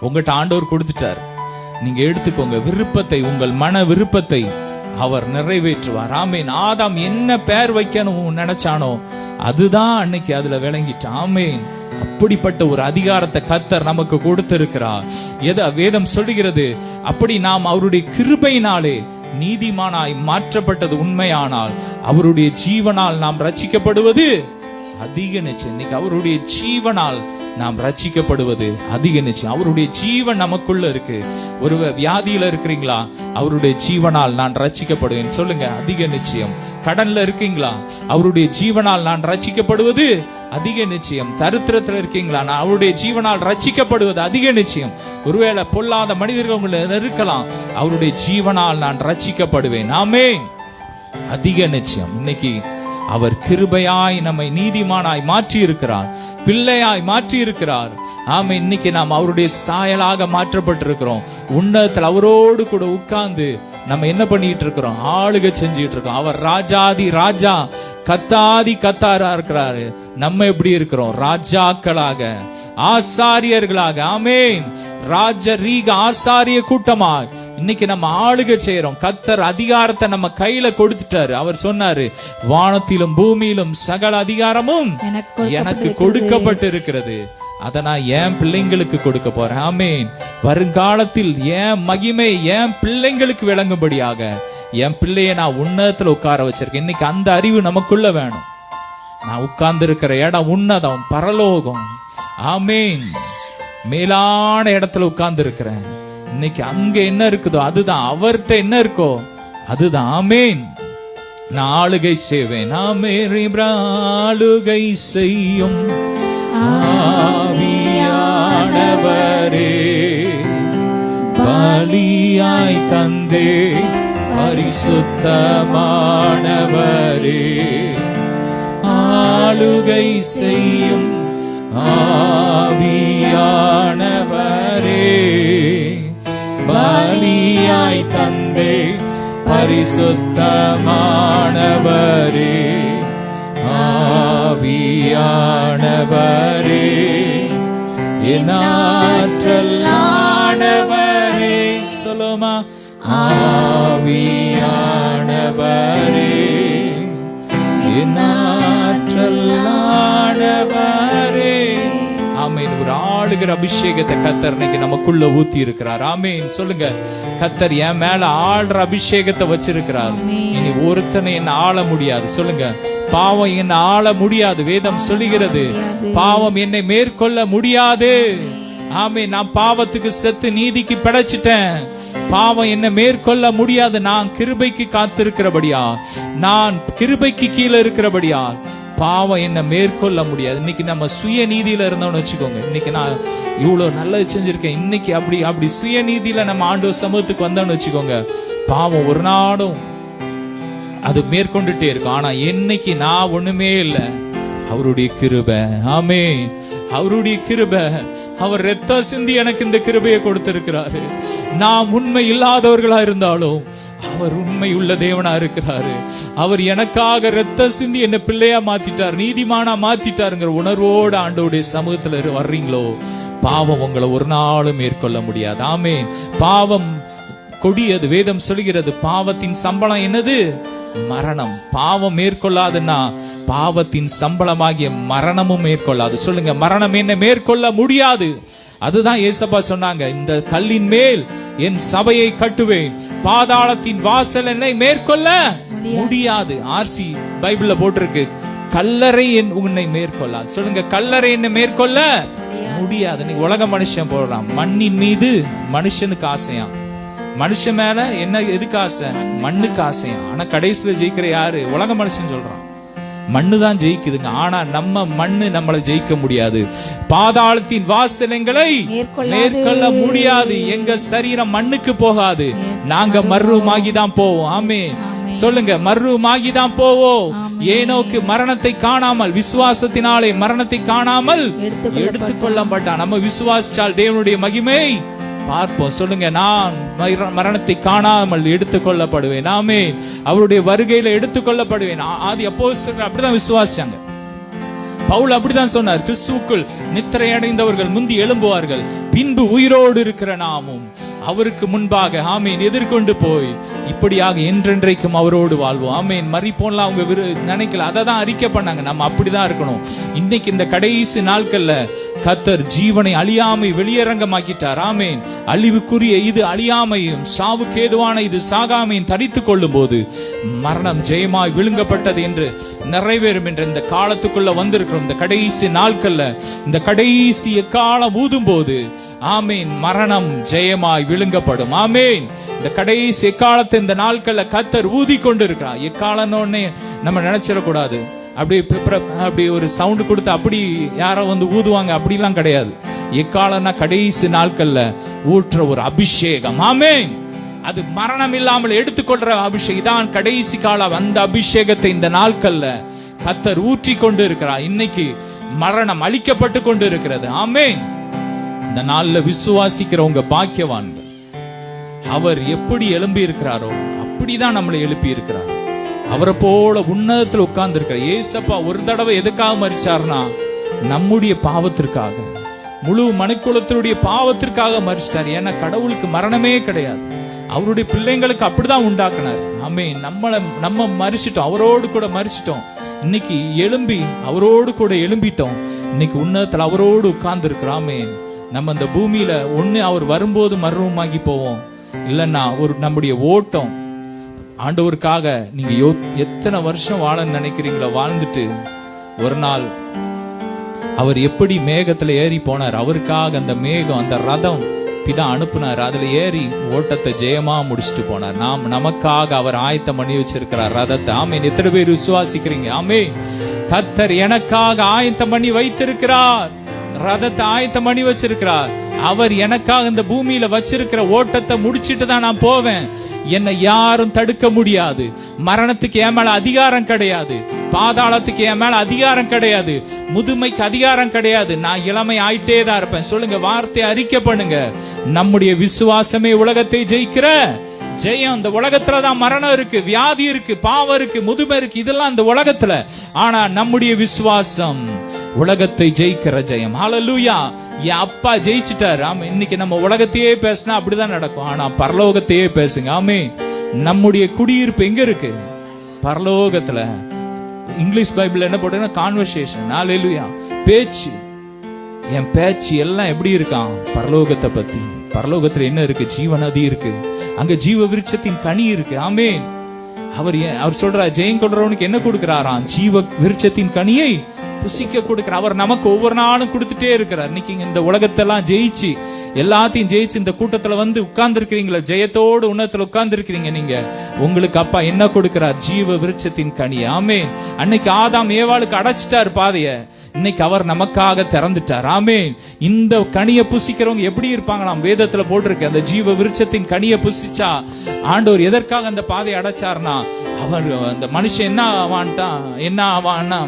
உங்ககிட்ட ஆண்டவர் கொடுத்துட்டாரு. நீங்க எடுத்துக்கோங்க. விருப்பத்தை, உங்கள் மன விருப்பத்தை அவர் நிறைவேற்றுவார். ஆமென். ஆதாம் என்ன பேர் வைக்கணும் நினைச்சானோ அதுதான் அன்னைக்கு அதுல விளங்கிட்டான். ஆமென். அப்படிப்பட்ட ஒரு அதிகாரத்தை கர்த்தர் நமக்கு கொடுத்திருக்கிறார். வேதம் சொல்லுகிறது, அப்படி நாம் அவருடைய கிருபையினாலே நீதிமானாய் மாற்றப்பட்டது உண்மையானால் அவருடைய ஜீவனால் நாம் ரட்சிக்கப்படுவது அதிக நிச்சயம். இன்னைக்கு அவருடைய ஜீவனால் நாம் ரட்சிக்கப்படுவது அதிக நிச்சயம். அவருடைய ஜீவன் நமக்குள்ள இருக்கு. ஒரு வியாதியில இருக்கிறீங்களா? அவருடைய ஜீவனால் நான் ரட்சிக்கப்படுவேன் சொல்லுங்க. அதிக நிச்சயம். கடன்ல இருக்கீங்களா? அவருடைய ஜீவனால் நான் ரட்சிக்கப்படுவது அதிக நிச்சயம். தரித்திரத்துல இருக்கீங்களா? நான் அவருடைய ஜீவனால் ரட்சிக்கப்படுவது அதிக நிச்சயம். ஒருவேளை பொல்லாத மனிதர்கள் உங்களை இருக்கலாம். அவருடைய ஜீவனால் நான் ரட்சிக்கப்படுவேன். ஆமென். அதிக நிச்சயம். இன்னைக்கு அவர் கிருபையாய் நம்மை நீதிமானாய் மாற்றி இருக்கிறார், பிள்ளையாய் மாற்றி இருக்கிறார். ஆமா, இன்னைக்கு நாம் அவருடைய சாயலாக மாற்றப்பட்டிருக்கிறோம். உன்னதத்தில் அவரோடு கூட உட்கார்ந்து நம்ம என்ன பண்ணிட்டு இருக்கிறோம்? ஆளுகை செஞ்சுட்டு இருக்கோம். அவர் ராஜாதி ராஜா, கத்தாதி கத்தாரா இருக்கிறாரு. நம்ம எப்படி இருக்கிறோம்? ராஜாக்களாக, ஆசாரியர்களாக. ஆமென். ராஜரீக ஆசாரிய கூட்டமா இன்னைக்கு நம்ம ஆளுகை செய்யறோம். கர்த்தர் அதிகாரத்தை நம்ம கையில கொடுத்துட்டாரு. அவர் சொன்னாரு, வானத்திலும் பூமியிலும் சகல அதிகாரமும் எனக்கு கொடுக்கப்பட்டு இருக்கிறது. அத நான் என் பிள்ளைங்களுக்கு கொடுக்க போறேன். ஆமென். வருங்காலத்தில் என் மகிமை என் பிள்ளைங்களுக்கு விளங்கும்படியாக என் பிள்ளைய நான் உன்னதத்துல உட்கார வச்சிருக்கேன். இன்னைக்கு அந்த அறிவு நமக்குள்ள வேணும். நான் உட்கார்ந்து இருக்கிற இடம் உன்னதம், பரலோகம். ஆமென். மேலான இடத்துல உட்கார்ந்து இருக்கிறேன். இன்னைக்கு அங்க என்ன இருக்குதோ அதுதான், அவர்கிட்ட என்ன இருக்கோ அதுதான். ஆமென். நான் ஆளுகை செய்வேன். ஆளுகை செய்யும் ஆவியானவரே, பலியாய் தந்தே பரிசுத்தமானவரே, ஆளுகை செய்யும் ஆவியானவரே, பலியாய் தந்தே பரிசுத்தமானவரே, ஆவியானவரே, என் ஆற்றலானவரே. சொல்லுமா? ஆவியானவரே, என் ஆற்றலானவரே. ஆமென். ஒரு ஆளுகிற அபிஷேகத்தை கர்த்தர் இன்னைக்கு நமக்குள்ள ஊத்தி இருக்கிறார். ஆமென். சொல்லுங்க, கர்த்தர் என் மேல ஆள்ற அபிஷேகத்தை வச்சிருக்கிறார். இனி ஒருத்தனை என்ன ஆள முடியாது. சொல்லுங்க, பாவம் என்ன ஆள முடியாது. வேதம் சொல்லுகிறது, பாவம் என்னை மேற்கொள்ள முடியாது. ஆமென். நான் பாவத்துக்கு செத்து நீதிக்கு பிழைச்சிட்டேன். பாவம் என்ன மேற்கொள்ள முடியாது. நான் கிருபைக்கு காத்திருக்கிறபடியா, நான் கிருபைக்கு கீழே இருக்கிறபடியா பாவம் என்ன மேற்கொள்ள முடியாது. இன்னைக்கு நம்ம சுய நீதியில இருந்தோம்னு வச்சுக்கோங்க. இன்னைக்கு நான் இவ்வளவு நல்லது செஞ்சிருக்கேன், இன்னைக்கு அப்படி சுய நீதியில நம்ம ஆண்டவர் சமூகத்துக்கு வந்தோம்னு வச்சுக்கோங்க, பாவம் ஒரு நாளும் அது மேற்கொண்டுட்டே இருக்கும். ஆனா என்னைக்கு நான் ஒண்ணுமே இல்லை, அவருடைய கிருபை. ஆமென். அவருடைய கிருபை. அவர் ரத்தம் சிந்தி எனக்கு இந்த கிருபையை கொடுத்திருக்கிறாரு. நாம் உண்மை இல்லாதவர்களா இருந்தாலும் அவர் உண்மை உள்ள தேவனா இருக்கிறாரு. அவர் எனக்காக ரத்தம் சிந்தி என்ன பிள்ளையா மாத்திட்டார், நீதிமானா மாத்திட்டாருங்கிற உணர்வோடு ஆண்டவருடைய சமூகத்துல வர்றீங்களோ, பாவம் உங்களை ஒரு நாளும் மேற்கொள்ள முடியாது. ஆமென். பாவம் கொடியது. வேதம் சொல்கிறது பாவத்தின் சம்பளம் என்னது? மரணம். பாவம் மேற்கொள்ளாதுன்னா பாவத்தின் சம்பளமாகிய மரணமும் மேற்கொள்ளாது. சொல்லுங்க, மரணம் என்ன மேற்கொள்ள முடியாது. அதுதான் ஏசப்பா சொன்னாங்க, இந்த கல்லின் மேல் என் சபையை கட்டுவேன், பாதாளத்தின் வாசல் என்னை மேற்கொள்ள முடியாது. ஆர்சி பைபிள்ல போட்டிருக்கு, கல்லறை உன்னை மேற்கொள்ளாது. சொல்லுங்க, கல்லறை என்ன மேற்கொள்ள முடியாது. நீ உலக மனுஷன் போடுறான், மண்ணின் மீது மனுஷனுக்கு ஆசையா, மனுஷன் மேல என்ன எதுக்கு ஆசை? மண்ணுக்கு ஆசையா. ஆனா கடைசியில ஜெயிக்கிற யாரு? உலக மனுஷன் சொல்றான். மண்ணு தான் ஜெயிக்குதுங்க. ஆனா நம்ம மண்ணு நம்மளை ஜெயிக்க முடியாது. பாதாளத்தின் வாசலங்களை மேற்கொள்ள முடியாது. எங்க சரீரம் மண்ணுக்கு போகாது, நாங்க மர்ரூமாகி தான் போவோம். ஆமே, சொல்லுங்க, மர்ரூமாகி தான் போவோம். ஏனோக்கு மரணத்தை காணாமல், விசுவாசத்தினாலே மரணத்தை காணாமல் எடுத்துக்கொள்ளப்பட்டான். நம்ம விசுவாசிச்சால் தேவனுடைய மகிமை பார்ப்போம். சொல்லுங்க, நான் மரணத்தை காணாமல் எடுத்துக்கொள்ளப்படுவேன். ஆமே, அவருடைய வருகையில எடுத்துக்கொள்ளப்படுவேன். ஆதி அப்போஸ்தலர்கள் அப்படிதான் விசுவாசிச்சாங்க. பவுல் அப்படிதான் சொன்னார், கிறிஸ்துவுக்குள் நித்திரை அடைந்தவர்கள் முந்தி எழும்புவார்கள், பின்பு உயிரோடு இருக்கிற நாமும் அவருக்கு முன்பாக ஆமேன் எதிர்கொண்டு போய் இப்படியாக என்றென்றைக்கும் அவரோடு வாழ்வோம். ஆமேன். மரிப்போம்லாம் அவங்க நினைக்கல, அதை தான் அறிக்கை பண்ணாங்க. நம்ம அப்படிதான் இருக்கணும். இன்னைக்கு இந்த கடைசி நாட்கள்ல கர்த்தர் ஜீவனை அழியாமை வெளியரங்கமாக்கிட்டார். ஆமேன். அழிவுக்குரிய இது அழியாமையும் சாவுக்கு ஏதுவான இது சாகாமையும் தரித்துக் கொள்ளும் போது மரணம் ஜெயமாய் விழுங்கப்பட்டது என்று நிறைவேறும் என்ற இந்த காலத்துக்குள்ள வந்திருக்கிறோம். இந்த கடைசி நாட்கள்ல, இந்த கடைசி காலம் ஊதும் போது ஆமேன், மரணம் ஜெயமாய் விழுங்கப்படும். ஆமேன். இந்த கடைசி எக்காலத்தை இந்த நாட்கள்ல கர்த்தர் ஊதி கொண்டு இருக்கிறார். எக்காலன்னே நம்ம நினைச்சிடக்கூடாது, அப்படி ஒரு சவுண்ட் கொடுத்து அப்படி யாரோ வந்து ஊதுவாங்க, அப்படிலாம் கிடையாது. எக்காலன்னா கடைசி நாட்கள்ல ஊற்ற ஒரு அபிஷேகம். ஆமேன். அது மரணம் இல்லாமல் எடுத்துக்கொள்ற அபிஷேகம். இதான் கடைசி காலம். அந்த அபிஷேகத்தை இந்த நாட்கள்ல கர்த்தர் ஊற்றி கொண்டு இருக்கிறார். இன்னைக்கு மரணம் அழிக்கப்பட்டு கொண்டு இருக்கிறது. ஆமேன். இந்த நாள்ல விசுவாசிக்கிறவங்க பாக்கியவான்கள். அவர் எப்படி எழும்பி இருக்கிறாரோ அப்படிதான் நம்மளை எழுப்பி இருக்கிறார். அவரை போல உன்னதத்தில் உட்கார்ந்து இருக்கிறார். ஏசப்பா ஒரு தடவை எதுக்காக மரிச்சார்னா நம்முடைய பாவத்திற்காக, முழு மனுக்குலத்தினுடைய பாவத்திற்காக மரிச்சிட்டார். ஏன்னா கடவுளுக்கு மரணமே கிடையாது. அவருடைய பிள்ளைங்களுக்கு அப்படிதான் உண்டாக்குனார். ஆமென். நம்ம மரிச்சிட்டோம், அவரோடு கூட மரிச்சிட்டோம். இன்னைக்கு எழும்பி அவரோடு கூட எழும்பிட்டோம். இன்னைக்கு உன்னதத்தில் அவரோடு உட்கார்ந்து இருக்கிறாமே. நம்ம இந்த பூமியில ஒண்ணு அவர் வரும்போது மர்வமாகி போவோம், இல்லன்னா ஒரு நம்முடைய ஓட்டம் ஆண்டவருக்காக. நீங்க எத்தனை வருஷம் வாழ நினைக்கிறீங்களோ வாழ்ந்துட்டு ஒரு நாள் அவர் எப்படி மேகத்துல ஏறி போனார், அவருக்காக அந்த மேகம், அந்த ரதம் பிதா அனுப்புனார், அதுல ஏறி ஓட்டத்தை ஜெயமா முடிச்சுட்டு போனார். நமக்காக அவர் ஆயத்தம் பண்ணி வச்சிருக்கிறார் ரதத்தை. ஆமேன். எத்தனை பேர் விசுவாசிக்கிறீங்க? ஆமேன். கர்த்தர் எனக்காக ஆயத்தம் பண்ணி வைத்திருக்கிறார், ரதத்தை ஆயத்தம் பண்ணி வச்சிருக்கிறார். அவர் எனக்காக இந்த பூமியில வச்சிருக்கிற ஓட்டத்தை முடிச்சிட்டு தான் நான் போவேன். என்னை யாரும் தடுக்க முடியாது. மரணத்துக்கு என் மேல அதிகாரம் கிடையாது, பாதாளத்துக்கு என் மேல அதிகாரம் கிடையாது, முதுமைக்கு அதிகாரம் கிடையாது. நான் இளமை ஆயிட்டே தான் இருப்பேன். சொல்லுங்க, வார்த்தை அறிக்கை பண்ணுங்க. நம்முடைய விசுவாசமே உலகத்தை ஜெயிக்கிற ஜெயம். இந்த உலகத்துலதான் மரணம் இருக்கு, வியாதி இருக்கு, பாவம் இருக்கு, முதுமை இருக்கு, இதெல்லாம் இந்த உலகத்துல. ஆனா நம்முடைய விசுவாசம் உலகத்தை ஜெயிக்கிற ஜெயம். ஹல்லேலூயா. என் அப்பா ஜெயிச்சிட்டாரு. ஆமா. இன்னைக்கு நம்ம உலகத்தையே பேசினா அப்படிதான் நடக்கும். ஆனா பரலோகத்தையே பேசுங்க. ஆமே. நம்முடைய குடியிருப்பு எங்க இருக்கு? பரலோகத்துல. இங்கிலீஷ் பைபிள் என்ன போட்டீங்கன்னா கான்வர்சேஷன். ஹல்லேலூயா. பேச்சு. என் பேச்சு எல்லாம் எப்படி இருக்கான்? பரலோகத்தை பத்தி. பரலோகத்துல என்ன இருக்கு? ஜீவநதி இருக்கு, அங்க ஜீவ விருட்சத்தின் கனி இருக்கு. ஆமென். அவர் சொல்றார், ஜெயம் கொள்றவனுக்கு என்ன கொடுக்கிறாராம்? ஜீவ விருட்சத்தின் கனியை புசிக்க கொடுக்கிறார். அவர் நமக்கு ஒவ்வொரு நாளும் கொடுத்துட்டே இருக்கிறார். இன்னைக்கு இந்த உலகத்தெல்லாம் ஜெயிச்சு, எல்லாத்தையும் ஜெயிச்சு இந்த கூட்டத்துல வந்து உட்கார்ந்து இருக்கிறீங்களா, ஜெயத்தோடு உன்னதத்துல உட்கார்ந்து இருக்கிறீங்க நீங்க. உங்களுக்கு அப்பா என்ன கொடுக்கிறார்? ஜீவ விருட்சத்தின் கனி. ஆமென். அன்னைக்கு ஆதாம் ஏவாளுக்கு அடைச்சிட்டார் பாதைய, இன்னைக்கு அவர் நமக்காக திறந்துட்டார். ஆமென். இந்த கனியை புசிக்கிறவங்க எப்படி இருப்பாங்களாம்? வேதத்துல போட்டிருக்கு, அந்த ஜீவ விருட்சத்தின் கனியை புசிச்சா ஆண்டவர் எதற்காக அந்த பாதையை அடைச்சார்னா, அவர் அந்த மனுஷன் என்ன ஆவான்னா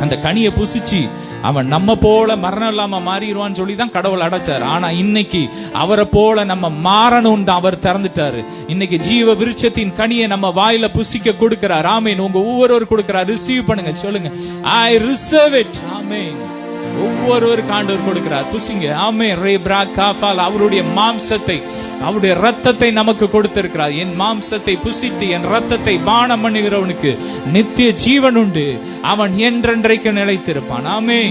அந்த கனியை புசிச்சு அவன் நம்ம போல மரணம் இல்லாம மாறிடுவான்னு சொல்லிதான் கடவுள் அடைச்சார். ஆனா இன்னைக்கு அவரை போல நம்ம மாறணும் தான் அவர் திறந்துட்டாரு. இன்னைக்கு ஜீவ விருட்சத்தின் கனியை நம்ம வாயில புசிக்க கொடுக்கிறார். ஆமேன். உங்க ஒவ்வொருவர் கொடுக்கிறார். ரிசீவ் பண்ணுங்க. சொல்லுங்க, ஐ ரிசீவ் இட். ஆமேன். ஒவ்வொருவருக்கு ஆண்டவர் கொடுக்கிறார். புசிங்க. ஆமே. ரே பிரா காஃபால் அவருடைய மாம்சத்தை, அவருடைய ரத்தத்தை நமக்கு கொடுத்திருக்கிறார். என் மாம்சத்தை புசித்து என் ரத்தத்தை பானம் பண்ணுகிறவனுக்கு நித்திய ஜீவன் உண்டு, அவன் என்றென்றைக்கு நிலைத்திருப்பான். ஆமே.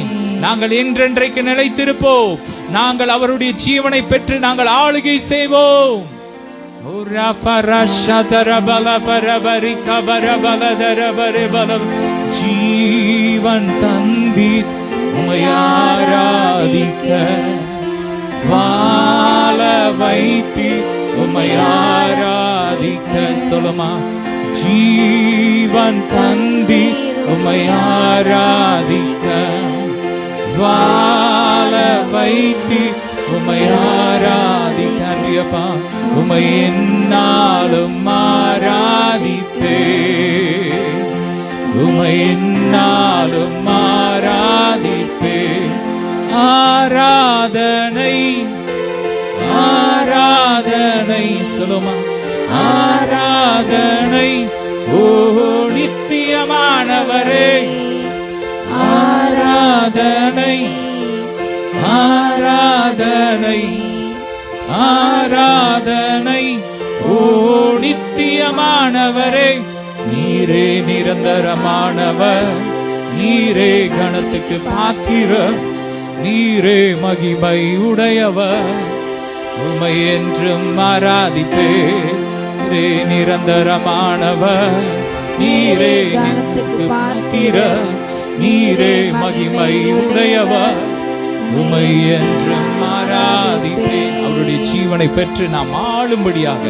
நாங்கள் என்றென்றைக்கு நிலைத்திருப்போம். நாங்கள் அவருடைய ஜீவனை பெற்று நாங்கள் ஆளுகை செய்வோம். ஜீவன் தந்தி உம்மை ஆராதிக்க, வாழ வைத்து உம்மை ஆராதிக்க. சொல்லுமா. ஜீவன் தந்தி உம்மை ஆராதிக்க, வாழ வைத்து உம்மை ஆராதிக்க. அன்றியப்பா உம்மை என்னாலும் ஆராதிப்பே, உம்மை என்னாலும் ஆராதிப்பே. ஆராதனை ஆராதனை சொல்லுமா. ஆராதனை ஓ நித்தியமானவரே, ஆராதனை ஆராதனை ஆராதனை ஓ நித்தியமானவரே. நீரே நிரந்தரமானவர், நீரே கணத்துக்கு பாத்திரர், நீரே மகிமை உடையவர். உம்மை என்றும் ஆராதிப்பே. நீரே நிரந்தரமானவர், நீரே கணத்துக்கு பாத்திரர், நீரே மகிமை உடையவர். உம்மை என்றும் ஆராதிப்பே. அவருடைய ஜீவனை பெற்று நாம் ஆளும்படியாக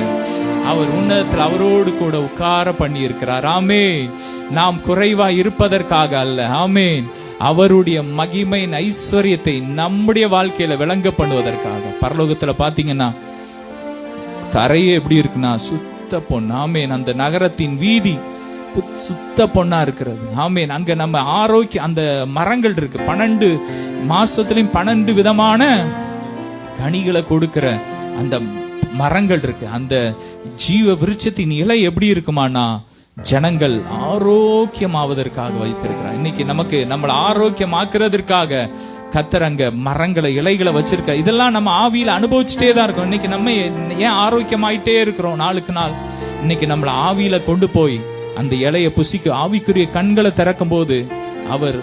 அவர் உன்னதத்தில் அவரோடு கூட உட்கார பண்ணி இருக்கிறார். ஆமென். நாம் குறைவா இருப்பதற்காக அல்ல. ஆமென். அவருடைய மகிமையின் ஐஸ்வர்யத்தை நம்முடைய வாழ்க்கையில விளங்க பண்ணுவதற்காக. பரலோகத்துல பாத்தீங்கன்னா தரையே எப்படி இருக்குன்னா சுத்த பொன். ஆமென். அந்த நகரத்தின் வீதி சுத்த பொண்ணா இருக்கிறது. ஆமென். அங்க நம்ம ஆரோக்கியம், அந்த மரங்கள் இருக்கு, 12 மாசத்துலயும் 12 விதமான கனிகளை கொடுக்கிற அந்த மரங்கள் இருக்கு. அந்த ஜீவ விருட்சத்தின் இலை எப்படி இருக்குமானா ஜனங்கள் ஆரோக்கியமாவதற்காக வைத்திருக்கிறார். இன்னைக்கு நமக்கு நம்மளை ஆரோக்கியமாக்குறதற்காக கர்த்தர் அங்க மரங்களை, இலைகளை வச்சிருக்க. இதெல்லாம் நம்ம ஆவியில அனுபவிச்சுட்டே தான் இருக்கோம். இன்னைக்கு நம்ம ஏன் ஆரோக்கியமாயிட்டே இருக்கிறோம் நாளுக்கு நாள்? இன்னைக்கு நம்மள ஆவியில கொண்டு போய் அந்த இலைய புசிக்க, ஆவிக்குரிய கண்களை திறக்கும் போது அவர்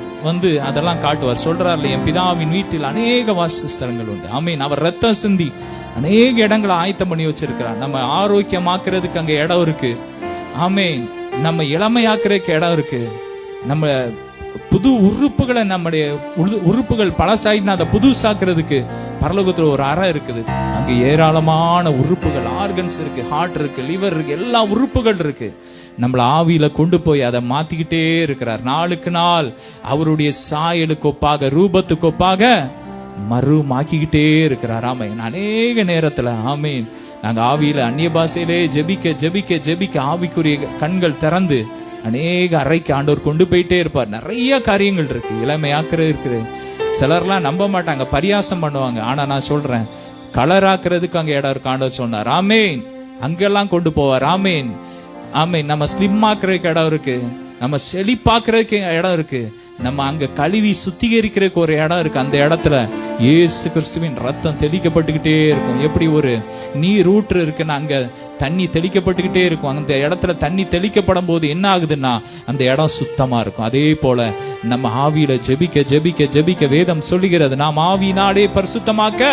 அதெல்லாம் காட்டுவார். சொல்றாரு, என் பிதாவின் வீட்டில் அநேக வாசஸ்தலங்கள் உண்டு. ஆமீன். அவர் ரத்தம் சிந்தி அநேக இடங்களை ஆயத்தம் பண்ணி வச்சிருக்கிறார். நம்ம ஆரோக்கியமாக்குறதுக்கு அங்க இடம் இருக்கு. ஆமீன். நம்ம இளமையாக்குறதுக்கு இடம் இருக்கு. நம்ம புது உறுப்புகளை, நம்முடைய உறுப்புகள் பழசாயினா அதை புதுசாக்குறதுக்கு பரலோகத்துல ஒரு அறை இருக்குது. அங்க ஏராளமான உறுப்புகள், ஆர்கன்ஸ் இருக்கு, ஹார்ட் இருக்கு, லிவர் இருக்கு, எல்லா உறுப்புகள் இருக்கு. நம்மள ஆவியில கொண்டு போய் அதை மாத்திக்கிட்டே இருக்கிறார். நாளுக்கு நாள் அவருடைய சாயலுக்கு ஒப்பாக, ரூபத்துக்கு ஒப்பாக மறுமாக்கிக்கிட்டே இருக்கிறார். ஆமேன். அநேக நேரத்துல ஆமேன் நாங்க ஆவியில அந்நிய பாஷையிலே ஜெபிக்க ஜெபிக்க ஜெபிக்க ஆவிக்குரிய கண்கள் திறந்து அநேக அறைக்கு ஆண்டவர் கொண்டு போயிட்டே இருப்பார். நிறைய காரியங்கள் இருக்கு, இளமையாக்குறது இருக்குது. சிலர்லாம் நம்ப மாட்டாங்க, பரியாசம் பண்ணுவாங்க. ஆனா நான் சொல்றேன், கலராக்குறதுக்கு அங்க இடம் இருக்கு. ஆண்டவர் சொன்னார். ஆமேன். அங்கெல்லாம் கொண்டு போவார். ஆமேன். ஆமேன். நம்ம ஸ்லிம் ஆக்குறதுக்கு இடம் இருக்கு, நம்ம செழிப்பாக்குறதுக்கு இடம் இருக்கு, நம்ம அங்க கழுவி சுத்திகரிக்கிறதுக்கு ஒரு இடம் இருக்கு. அந்த இடத்துல இயேசு கிறிஸ்துவின் ரத்தம் தெளிக்கப்பட்டுக்கிட்டே இருக்கும். எப்படி ஒரு நீர் ஊற்று இருக்குன்னா அங்க தண்ணி தெளிக்கப்பட்டுக்கிட்டே இருக்கும். அந்த இடத்துல தண்ணி தெளிக்கப்படும் போது என்ன ஆகுதுன்னா அந்த இடம் சுத்தமா இருக்கும். அதே போல நம்ம ஆவியில ஜெபிக்க ஜெபிக்க ஜெபிக்க வேதம் சொல்லுகிறது, நாம் ஆவியினாலே பரிசுத்தமாக்க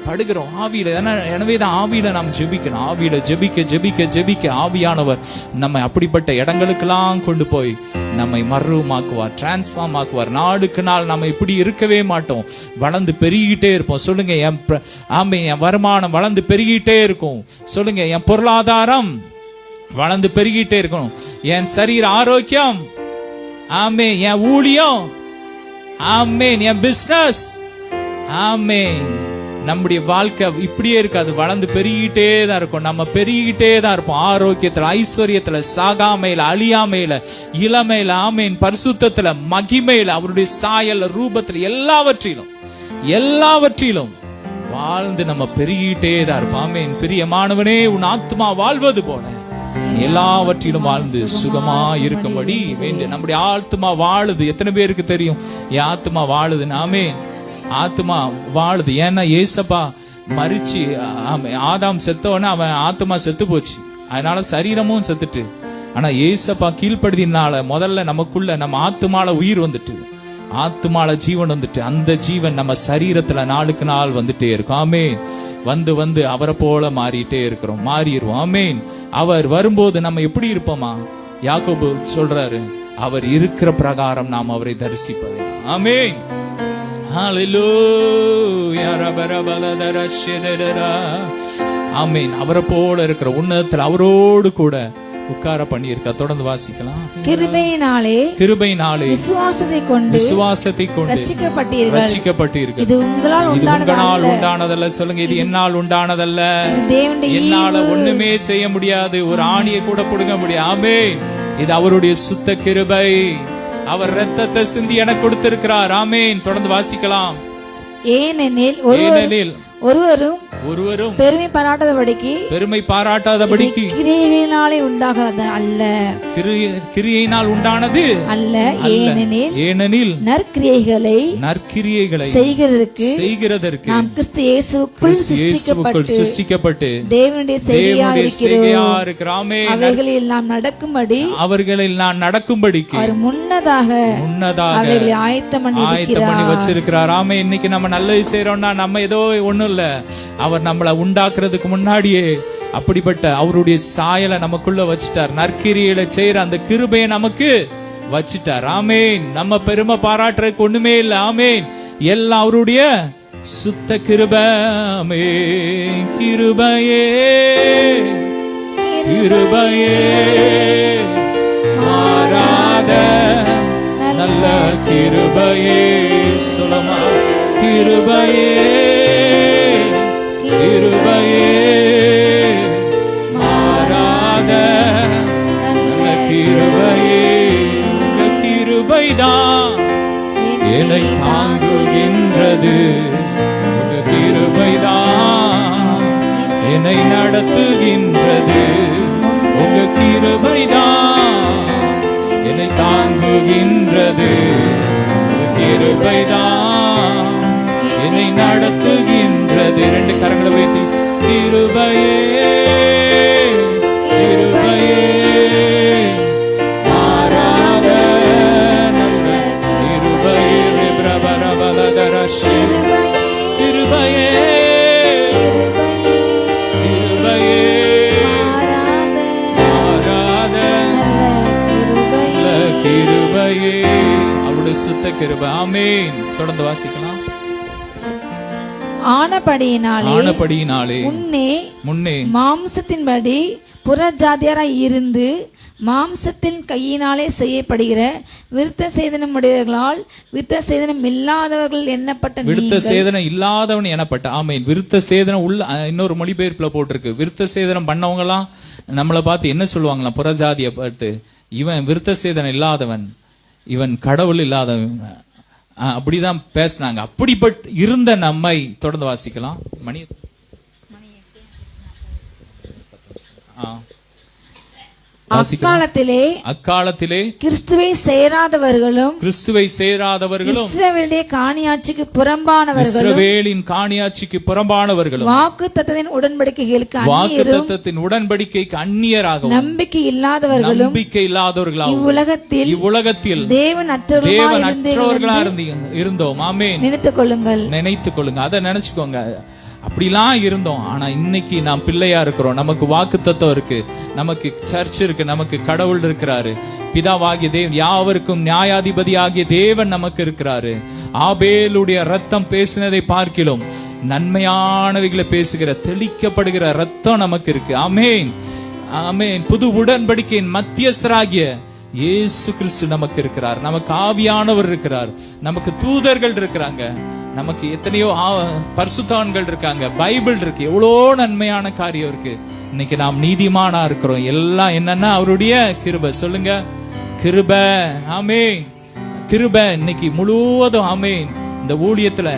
படுகிறோம். ஆவியில. எனவேதான் ஆவியில நாம் ஜெபிக்கணும். ஆவியில ஜெபிக்க ஜெபிக்க ஜெபிக்க ஆவியானவர் நம்மை அப்படிப்பட்ட இடங்களுக்கெல்லாம் கொண்டு போய் நம்மை மறுமாக்குவார், டிரான்ஸ்ஃபார்ம் ஆக்குவார். நாளுக்கு நாள் நம்ம இப்படி இருக்கவே மாட்டோம், வளர்ந்து பெருகிட்டே இருப்போம். சொல்லுங்க, என் வருமானம் வளர்ந்து பெருகிட்டே இருக்கும். சொல்லுங்க, என் பொருளாதாரம் வளர்ந்து பெருகிட்டே இருக்கணும். என் சரீர ஆரோக்கியம், ஆமே, என் ஊழியம், ஆமே, என் பிசினஸ், ஆமே. நம்முடைய வாழ்க்கை இப்படியே இருக்காது, வளர்ந்து பெருகிட்டே தான் இருக்கும். நம்ம பெருகிட்டே தான் இருப்போம். ஆரோக்கியத்துல, ஐஸ்வர்யத்துல, சாகாமையில, அழியாமையில, இளமையில, ஆமேன், பரிசுத்தத்துல, மகிமையில, அவருடைய சாயல் ரூபத்துல, எல்லாவற்றிலும் வாழ்ந்து நம்ம பெருகிட்டே தான் இருப்போம். ஆமேன். பிரியமானவனே, உன் ஆத்மா வாழ்வது போல எல்லாவற்றிலும் வாழ்ந்து சுகமா இருக்கும்படி வேண்டும். நம்முடைய ஆத்மா வாழுது. எத்தனை பேருக்கு தெரியும் என் ஆத்மா வாழுது? ஆமென். ஆத்மா வாழுது. ஏன்னா ஏசப்பா மரிச்சு ஆதாம் செத்தவன அவன் ஆத்மா செத்து போச்சு, அதனால சரீரமும் செத்துட்டு. ஆனா ஏசப்பா கீழ்ப்படுதினால முதல்ல நமக்குள்ள நம்ம ஆத்மால உயிர் வந்துட்டு, ஆத்மால ஜீவன் வந்துட்டு, அந்த ஜீவன் நம்ம சரீரத்துல நாளுக்கு நாள் வந்துட்டே இருக்கும். ஆமென். வந்து வந்து அவரை போல மாறிட்டே இருக்கிறோம், மாறிடுவோம். ஆமென். அவர் வரும்போது நம்ம எப்படி இருப்போமா? யாக்கோபு சொல்றாரு, அவர் இருக்கிற பிரகாரம் நாம் அவரை தரிசிப்பது. ஆமென். ஹalleluya. ஆமென். அவரை போல இருக்கிற உன்னதத்தில் அவரோடு கூட உட்கார பண்ணியிருக்க. தொடர்ந்து வாசிக்கலாம். கிருபையினாலே விசுவாசத்தை கொண்டு ரட்சிக்கப்பட்டீர்கள். இது உங்களால் உண்டானதல்ல. சொல்லுங்க, இது என்னால் உண்டானதல்ல. என்னால ஒண்ணுமே செய்ய முடியாது, ஒரு ஆணியை கூட புடுங்க முடியாது. ஆமென். இது அவருடைய சுத்த கிருபை. அவர் இரத்தத்தை சிந்தி எனக்கு கொடுத்திருக்கிறார். ஆமென். தொடர்ந்து வாசிக்கலாம். ஏனெனில் ஒருவரும் பெருமை பாராட்டாதபடிக்கு கிரியையினாலே உண்டாகாத அல்ல, கிரியையினால் உண்டானது அல்ல. ஏனெனில் நற்கிரியைகளை செய்கிறதற்கு நாம் கிறிஸ்து இயேசுவுக்குள் சிருஷ்டிக்கப்பட்டு தேவனுடைய செய்கையா இருக்கிறோம். அவைகளில் நாம் நடக்கும்படிக்கு அவர் முன்னதாக அவைகளை ஆயத்தம் பண்ணி வச்சிருக்கிறார். ஆமே. இன்னைக்கு நம்ம நல்லது செய்யறோம்னா நம்ம ஏதோ ஒண்ணும் இல்ல, அவர் நம்மளை உண்டாக்குறதுக்கு முன்னாடியே அப்படிப்பட்ட அவருடைய சாயலை நமக்குள்ள வச்சுட்டார். நற்கிரியை செய்யற அந்த கிருபையை நமக்கு வச்சுட்டார். ஆமேன். நம்ம பெருமை பாராட்டுறதுக்கு ஒண்ணுமே இல்ல. ஆமேன். எல்லாம் அவருடைய சுத்த கிருபை. ஆமென். கிருபையே கிருபையே மாறாத நல்ல கிருபையே. சொல்லமா, கிருபையே கிருபையே மாறாத நல்ல கிருபையே. கிருபைதான் என்னை தாங்குகின்றது, உங்க கிருபைதான் என்னை நடத்துகின்றது, உங்க கிருபைதான் என்னை தாங்குகின்றது, உங்க கிருபைதான் என்னை நடத்துகின்றது. ரெண்டு கரங்களை வைத்து கிருபையே கிருபையே மாறாத நல்ல கிருபையே பிரபரபலதரஷே கிருபையே கிருபையே மாறாத நல்ல கிருபையே. அவருடைய சுத்த கிருபை. ஆமென். தொடர்ந்து வாசிக்கலாம். ஆனபடியினாலே முன்னே மாம்சத்தின்படி புறஜாதியாராய் இருந்து மாம்சத்தின் கையினாலே செய்யப்படுகிற விருத்த சேதனம் உடையவர்களால் விருத்த சேதனம் இல்லாதவர்கள் எண்ணப்பட்ட விருத்த சேதனம் இல்லாதவன் எண்ணப்பட்ட. ஆமென். விருத்த சேதனம் உள்ள இன்னொரு மொழிபெயர்ப்புல போட்டிருக்கு. விருத்த சேதனம் பண்ணவங்க எல்லாம் நம்மளை பார்த்து என்ன சொல்லுவாங்களாம்? புறஜாதியை பார்த்து, இவன் விருத்த சேதனம் இல்லாதவன், இவன் கடவுள் இல்லாதவன், அப்படிதான் பேசினாங்க. அப்படிப்பட்ட இருந்த நம்மை தொடர்ந்து வாசிக்கலாம். மணி அக்காலத்திலே கிறிஸ்துவை சேராதவர்களும் இஸ்ரவேலின் காணியாட்சிக்கு புறம்பானவர்களும் வாக்குத்தத்தத்தின் உடன்படிக்கைக்கு அந்நியராகவும் நம்பிக்கை இல்லாதவர்களும் இவ்வுலகத்தில் தேவன் அற்றவர்களா இருந்தோம். ஆமென். நினைத்துக் கொள்ளுங்க. அதை நினைச்சுக்கோங்க. அப்படிலாம் இருந்தோம். ஆனா இன்னைக்கு நாம் பிள்ளையா இருக்கிறோம். நமக்கு வாக்குத்தத்தம் இருக்கு, நமக்கு சர்ச் இருக்கு, நமக்கு கடவுள் இருக்கிறாரு. பிதாவாகிய தேவன், யாவருக்கும் நியாயாதிபதி ஆகிய தேவன் நமக்கு இருக்கிறாரு. ஆபேலுடைய ரத்தம் பேசினதை பார்க்கிலும் நன்மையானவைகளை பேசுகிற தெளிக்கப்படுகிற ரத்தம் நமக்கு இருக்கு. ஆமென். ஆமென். புது உடன்படிக்கையின் மத்தியஸ்தராகிய இயேசு கிறிஸ்து நமக்கு இருக்கிறார். நமக்கு ஆவியானவர் இருக்கிறார். நமக்கு தூதர்கள் இருக்கிறாங்க. நமக்கு எத்தனையோ பரிசுத்தவான்கள் இருக்காங்க. பைபிள் இருக்கு. எவ்வளோ நன்மையான காரியம் இருக்கு. இன்னைக்கு நாம் நீதிமானா இருக்கிறோம். எல்லாம் என்னன்னா அவருடைய கிருபை. சொல்லுங்க, கிருபை. ஆமென். கிருபை இன்னைக்கு முழுவதும். ஆமென். இந்த ஊழியத்துல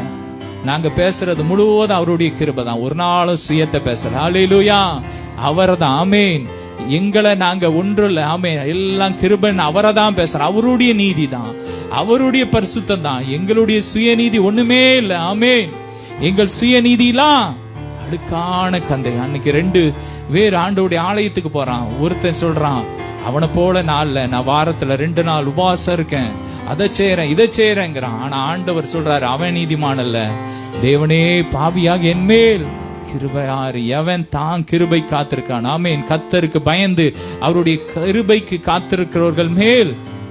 நாங்க பேசுறது முழுவதும் அவருடைய கிருபை தான். ஒரு நாளும் சுயத்தை பேசல. ஹல்லேலூயா. அவர்தான். ஆமென். எங்களை நாங்க ஒன்றும் இல்ல. ஆமே, எல்லாம் கிருபன் அவரை தான் பேசுற. அவருடைய நீதி தான், அவருடைய பரிசுத்தம் தான். எங்களுடைய சுயநீதி ஒண்ணுமே இல்ல. ஆமே, எங்கள் சுயநீதிலாம் அழுக்கான கந்தை. அன்னைக்கு 2 பேர் ஆண்டவருடைய ஆலயத்துக்கு போறான். ஒருத்தன் சொல்றான், அவனை போல நான் இல்ல, நான் வாரத்துல 2 நாள் உபவாசம் இருக்கேன், அதை செய்யறேன் இதை செய்யறேங்கிறான். ஆனா ஆண்டவர் சொல்றாரு, அவன் நீதிமான் அல்ல. தேவனே, பாவியாக என் மேல் கிருபையாரு. எவன் தான் கிருபை காத்திருக்கான். ஆமேன். கர்த்தருக்கு பயந்து அவருடைய கிருபைக்கு காத்திருக்கிறவர்கள் மேல்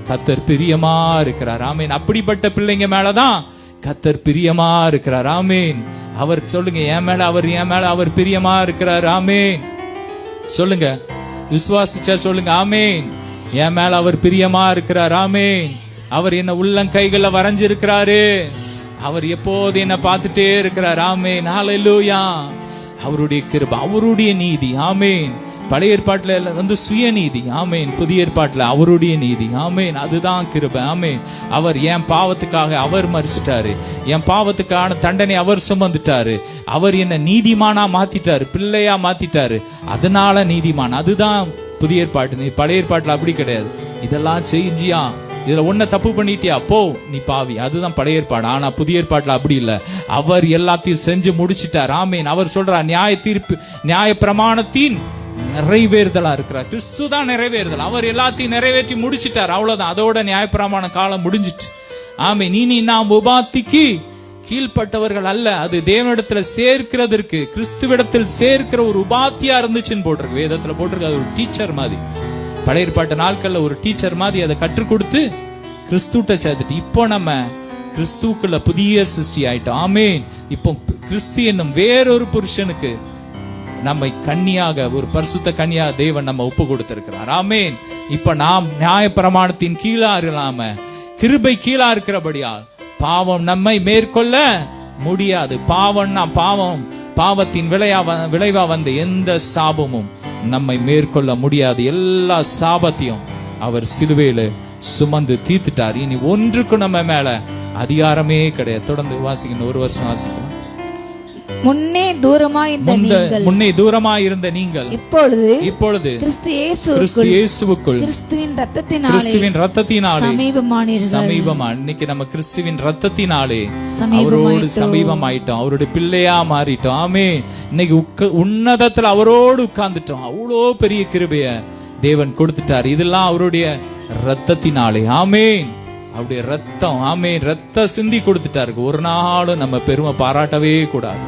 கர்த்தர் பிரியமா இருக்கிறார். ஆமேன். அப்படிப்பட்ட பிள்ளைங்க மேலதான் கர்த்தர் பிரியமா இருக்கிறார். ஆமேன். அவர் சொல்லுங்க, என் மேல அவர் பிரியமா இருக்கிறார். ஆமேன். சொல்லுங்க, விசுவாசிச்சா சொல்லுங்க, ஆமேன். என் மேல அவர் பிரியமா இருக்கிறார். ஆமேன். அவர் என்ன உள்ளங்கைகள்ல வரைஞ்சிருக்கிறாரு. அவர் எப்போது என்ன பார்த்துட்டே இருக்கிறார். ஆமேன். ஹல்லேலூயா. அவருடைய கிருபை, அவருடைய நீதி. ஆமேன். பழைய ஏற்பாட்டுல சுயநீதி. ஆமேன். புதிய ஏற்பாட்டுல அவருடைய நீதி. ஆமேன். அதுதான் கிருபை. ஆமேன். அவர் என் பாவத்துக்காக அவர் மரிச்சிட்டாரு. என் பாவத்துக்கான தண்டனை அவர் சுமந்துட்டாரு. அவர் என்ன நீதிமானா மாத்திட்டாரு, பிள்ளையா மாத்திட்டாரு. அதனால நீதிமான். அதுதான் புதிய ஏற்பாட்டு. பழைய ஏற்பாட்டுல அப்படி கிடையாது. இதெல்லாம் செஞ்சியா, இதுல ஒன்ன தப்பு பண்ணிட்டியா, போ நீ பாவி. அதுதான் பழைய ஏற்பாடு. ஆனா புதிய ஏற்பாட்டுல அப்படி இல்ல. அவர் எல்லாத்தையும் செஞ்சு முடிச்சிட்டார். ஆமேன். அவர் சொல்றார், நியாய பிரமாணத்தின் நிறைவேறுதலா இருக்கிறார். கிறிஸ்து தான் நிறைவேறுதல். அவர் எல்லாத்தையும் நிறைவேற்றி முடிச்சிட்டார். அவ்வளவுதான். அதோட நியாய பிரமாண காலம் முடிஞ்சிட்டு. ஆமேன். இனி நாம் உபாத்திக்கு கீழ்பட்டவர்கள் அல்ல. அது தேவனிடத்துல சேர்க்கிறதற்கு, கிறிஸ்துவிடத்தில் சேர்க்கிற ஒரு உபாத்தியா இருந்துச்சுன்னு போட்டிருக்கு, வேதத்துல போட்டிருக்கு. அது ஒரு டீச்சர் மாதிரி. பழைய ஏற்பாட்டு நாட்கள்ல ஒரு டீச்சர் மாதிரி அதை கற்றுக் கொடுத்து கிறிஸ்துட்ட சேர்த்துட்டு, இப்போ நம்ம கிறிஸ்துக்குள்ள புதிய சிருஷ்டி ஆயிட்டோம். ஆமேன். இப்போ கிறிஸ்து என்னும் வேறொரு புருஷனுக்கு நம்மை கன்னியாக, ஒரு பரிசுத்த கன்னியாக தேவன் நம்ம ஒப்பு கொடுத்திருக்கிறார். ஆமேன். இப்ப நாம் நியாய பிரமாணத்தின் கீழா இல்லாம கிருபை கீழா இருக்கிறபடியால் பாவம் நம்மை மேற்கொள்ள முடியாது. பாவத்தின் விளைவா வந்த எந்த சாபமும் நம்மை மேற்கொள்ள முடியாது. எல்லா சாபத்தையும் அவர் சிலுவையில சுமந்து தீர்த்துட்டார். இனி ஒன்றுக்கும் நம்ம மேல அதிகாரமே கிடையாது. தொடர்ந்து வாசிக்கணும், ஒரு வருஷம் வாசிக்கணும். முன்னே தூரமாய் இருந்த நீங்கள் இப்பொழுது கிறிஸ்து இயேசுவுக்குள் கிறிஸ்துவின் இரத்தத்தினாலே சமீபமா. இன்னைக்கு நம்ம கிறிஸ்துவின் இரத்தத்தினாலே அவரோடு சமீபமாயிட்டோம். அவருடைய பிள்ளையா மாறிட்டோம். ஆமே. இன்னைக்கு உன்னதத்துல அவரோடு உட்கார்ந்துட்டோம். அவ்வளோ பெரிய கிருபைய தேவன் கொடுத்துட்டார். இதெல்லாம் அவருடைய இரத்தத்தினாலே. ஆமேன். அவருடைய ரத்தம். ஆமேன். ரத்த சிந்தி கொடுத்துட்டாரு. ஒரு நாளும் நம்ம பெருமை பாராட்டவே கூடாது.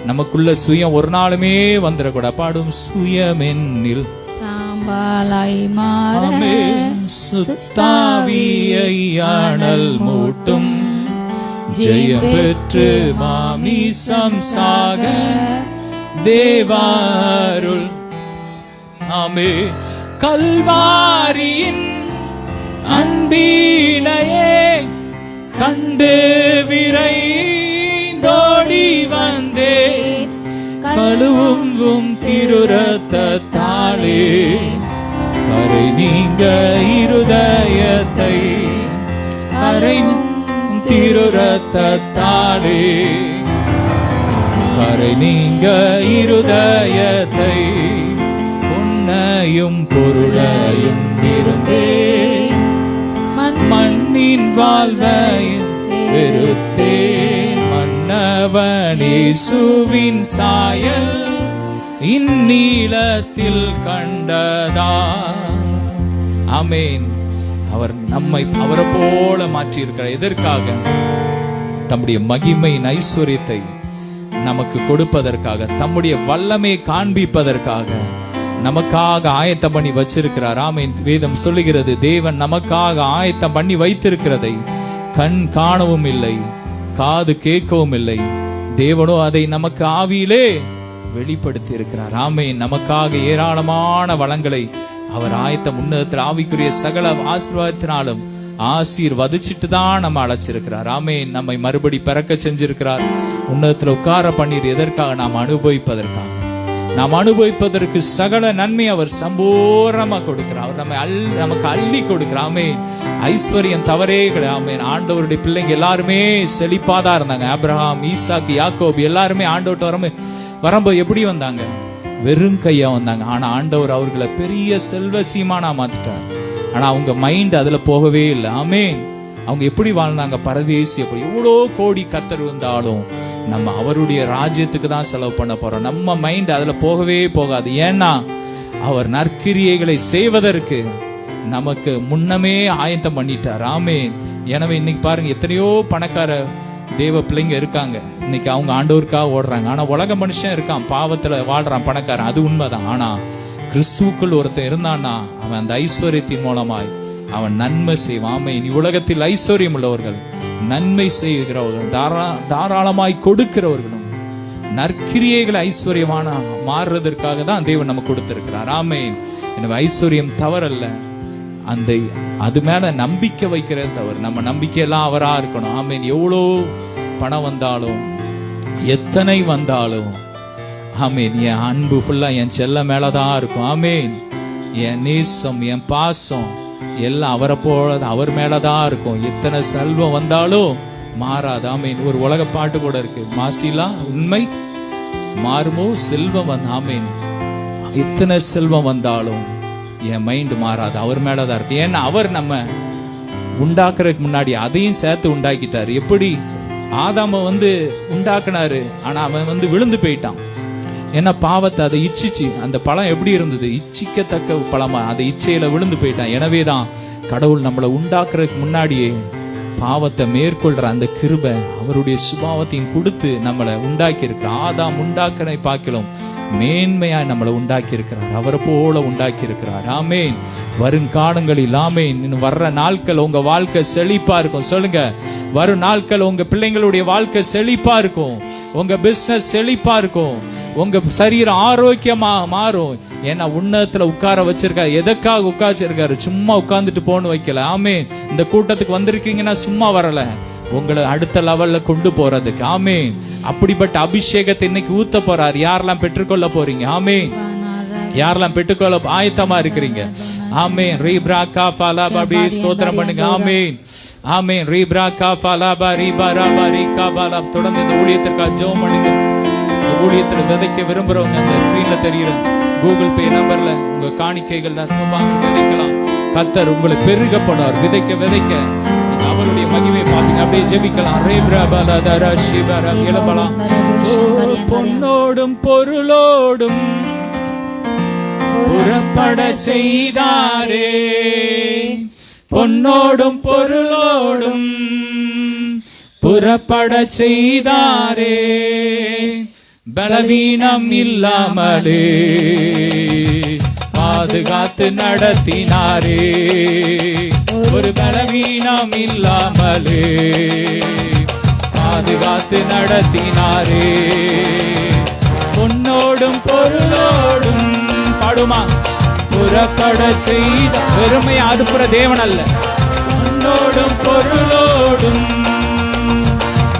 நமக்குள்ள சுயம் ஒரு நாளுமே வந்துடக்கூடாது. பாடும் சுயமென்னில் சாம்பலாய் மாற சுத்தாவியானல் மூட்டும் ஜெயம் பெற்று மாமிசம் சாக தேவாருள். ஆமே. கல்வாரியின் அன்பினையே கண்டு விரைந்தோடி வந்தே கழுவும் திருரத்தாலே கரை நீங்க இருதயத்தை, கரை திருரத்தாலே கரை நீங்க இருதயத்தை, உன்னையும் பொருளையும் விரும்பே மண்ணின் வாழ்வையும் வெறுத்தே மன்னவனேசுவின் சாயல் இந்நீலத்தில் கண்டதா. ஆமேன். அவர் நம்மை அவரை போல மாற்றி இருக்கிறார். எதற்காக? தம்முடைய மகிமையின் ஐஸ்வர்யத்தை நமக்கு கொடுப்பதற்காக, தம்முடைய வல்லமையை காண்பிப்பதற்காக நமக்காக ஆயத்தம் பண்ணி வச்சிருக்கிறார். ஆமேன். வேதம் சொல்லுகிறது, தேவன் நமக்காக ஆயத்தம் பண்ணி வைத்திருக்கிறதை கண் காணவும் இல்லை, காது கேட்கவும் இல்லை. தேவனோ அதை நமக்கு ஆவியிலே வெளிப்படுத்தி இருக்கிறார். ஆமேன். நமக்காக ஏராளமான வளங்களை அவர் ஆயத்தம் உன்னதத்தில் ஆவிக்குரிய சகல ஆசீர்வாதத்தினாலும் ஆசீர்வதிச்சிட்டு தான் நம்ம அழைச்சிருக்கிறார். ஆமேன். நம்மை மறுபடி பிறக்க செஞ்சிருக்கிறார். உன்னதத்தில் உட்கார பண்ணீர். எதற்காக? நாம் அனுபவிப்பதற்காக. நாம் அனுபவிப்பதற்கு சகல நன்மை அவர் சம்பூர்ணமா கொடுக்கிறார். அவர் நமக்கு அள்ளி கொடுக்கிறார். ஆமேன். ஐஸ்வர்யம் தவறே கிடையாது. ஆமேன். ஆண்டவருடைய பிள்ளைங்க எல்லாருமே செழிப்பாதான் இருந்தாங்க. ஆபிரகாம், ஈசாக்கு, யாக்கோபு எல்லாருமே ஆண்டவர்கிட்ட வரும்போது எப்படி வந்தாங்க? வெறும் கையா வந்தாங்க. ஆனா ஆண்டவர் அவர்களை பெரிய செல்வ சீமானா மாத்திட்டார். ஆனா அவங்க மைண்ட் அதுல போகவே இல்லை. ஆமென். அவங்க எப்படி வாழ்ந்தாங்க? பரதேசி. அப்படி எவ்வளோ கோடி கத்தர் வந்தாலும் நம்ம அவருடைய ராஜ்யத்துக்கு தான் செலவு பண்ண போறோம். நம்ம மைண்ட் அதுல போகவே போகாது. ஏன்னா அவர் நற்கிரியைகளை செய்வதற்கு நமக்கு முன்னமே ஆயத்தம் பண்ணிட்டார். ஆமென். எனவே இன்னைக்கு பாருங்க, எத்தனையோ பணக்கார தேவ பிள்ளைங்க இருக்காங்க. இன்னைக்கு அவங்க ஆண்டவருக்காக ஓடுறாங்க. ஆனா உலக மனுஷன் இருக்கான், பாவத்துல வாழ்றான், பணக்காரன், அது உண்மைதான். ஆனா கிறிஸ்துவுக்குள் ஒருத்தன் இருந்தான்னா அவன் அந்த ஐஸ்வர்யத்தின் மூலமாய் அவன் நன்மை செய்வான். ஆமென். உலகத்தில் ஐஸ்வர்யம் உள்ளவர்கள், நன்மை செய்கிறவர்கள், தாராளமாய் கொடுக்கிறவர்களும் நற்கிரியைகளை ஐஸ்வர்யமான மாறுறதற்காக தான் தேவன் நமக்கு கொடுத்திருக்கிறார். ஆமென். எனவே ஐஸ்வர்யம் தவறல்ல, அந்த அது மேல நம்பிக்கை வைக்கிறது தவறு. நம்ம நம்பிக்கையெல்லாம் அவரா இருக்கணும். ஆமென். எவ்வளோ பணம் வந்தாலும், எத்தனை வந்தாலும், ஆமென், என் அன்பு ஃபுல்லா என் செல்ல மேலதான் இருக்கும். ஆமென். என் நேசம், என் பாசம் எல்லாம் அவரை போல, அவர் மேலதான் இருக்கும். எத்தனை செல்வம் வந்தாலும் மாறாது. ஆமென். ஒரு உலக பாட்டு கூட இருக்கு, மாசிலா உண்மை மாறுமோ செல்வம் வந்து. ஆமென். எத்தனை செல்வம் வந்தாலும் என் மைண்ட் மாறாது, அவர் மேலதான் இருக்கு. ஏன்னா அவர் நம்ம உண்டாக்குறதுக்கு முன்னாடி அதையும் சேர்த்து உண்டாக்கிட்டாரு. எப்படி? ஆதாம உண்டாக்குனாரு, ஆனா அவன் விழுந்து போயிட்டான். ஏன்னா பாவத்தை அதை இச்சிச்சு. அந்த பழம் எப்படி இருந்தது? இச்சிக்கத்தக்க பழமா, அதை இச்சையில விழுந்து போயிட்டான். எனவேதான் கடவுள் நம்மளை உண்டாக்குறதுக்கு முன்னாடியே பாவத்தை மேற்கொள்ற அந்த கிருபை அவருடைய சுபாவத்தையும் கொடுத்து நம்மளை உண்டாக்கி இருக்கிறார். ஆதாம் உண்டாக்குறதை பார்க்கலாம் மேன்மையா நம்மளை உண்டாக்கி இருக்கிறார், அவரை போல உண்டாக்கி இருக்கிறார். ஆமென். வருங்காலங்களில் ஆமென், இன்னும் வர்ற நாட்கள் உங்க வாழ்க்கை செழிப்பா இருக்கும். சொல்லுங்க, வரும் நாட்கள் உங்க பிள்ளைங்களுடைய வாழ்க்கை செழிப்பா இருக்கும், உங்க பிசினஸ் செழிப்பா இருக்கும், உங்க சரீரம் ஆரோக்கியமா மாறும். ஏன்னா உன்னதத்துல உட்கார வச்சிருக்காரு. எதற்காக உட்கார்ச்சிருக்காரு? சும்மா உட்கார்ந்துட்டு போன்னு வைக்கல. ஆமென். இந்த கூட்டத்துக்கு வந்திருக்கீங்கன்னா சும்மா வரல, உங்களை அடுத்த லெவல்ல கொண்டு போறதுக்கு. ஆமென். அப்படிப்பட்ட அபிஷேகத்தை இன்னைக்கு ஊத்த போறார். யாரெல்லாம் பெற்றுக்கொள்ள போறீங்க? ஆமென். யாரெல்லாம் பெற்றுக்கொள்ள ஆயத்தமா இருக்கிறீங்க? ஆமென். ரீப்ராகா ஃபலாபி ஸ்தோத்திரம் பண்ணுங்க. ஆமென். ஆமென். ரீப்ராகா ஃபலாபா ரீபராபா ரீகாபாலா. தொடர்ந்து இந்த ஊழியத்திற்காக ஜெபம் பண்ணுங்க. ஊழியத்துல விதைக்க விரும்புறவங்க இந்த ஸ்கிரீன்ல தெரியுற கூகுள் பே நம்பர்ல உங்க காணிக்கைகள் தான் சும்மாங்க விதைக்கலாம். கர்த்தர் உங்களை பெருகப்படுவார். விதைக்க அவருடைய மகிமை பாத்தீங்க. அப்படியே ஜெபிக்கலாம். எழுப்பலாம். பொன்னோடும் பொருளோடும் புறப்பட செய்தாரே, பொன்னோடும் பொருளோடும் புறப்பட செய்தாரே, பலவீனம் இல்லாமலே பாதுகாத்து நடத்தினாரே, ஒரு பலவீனம் இல்லாமலே பாதுகாத்து நடத்தினாரே. பொன்னோடும் பொருளோடும் பாடுமா புறப்பட செய்த பெருமையை அதுப்புற தேவன் அல்ல. பொன்னோடும் பொருளோடும்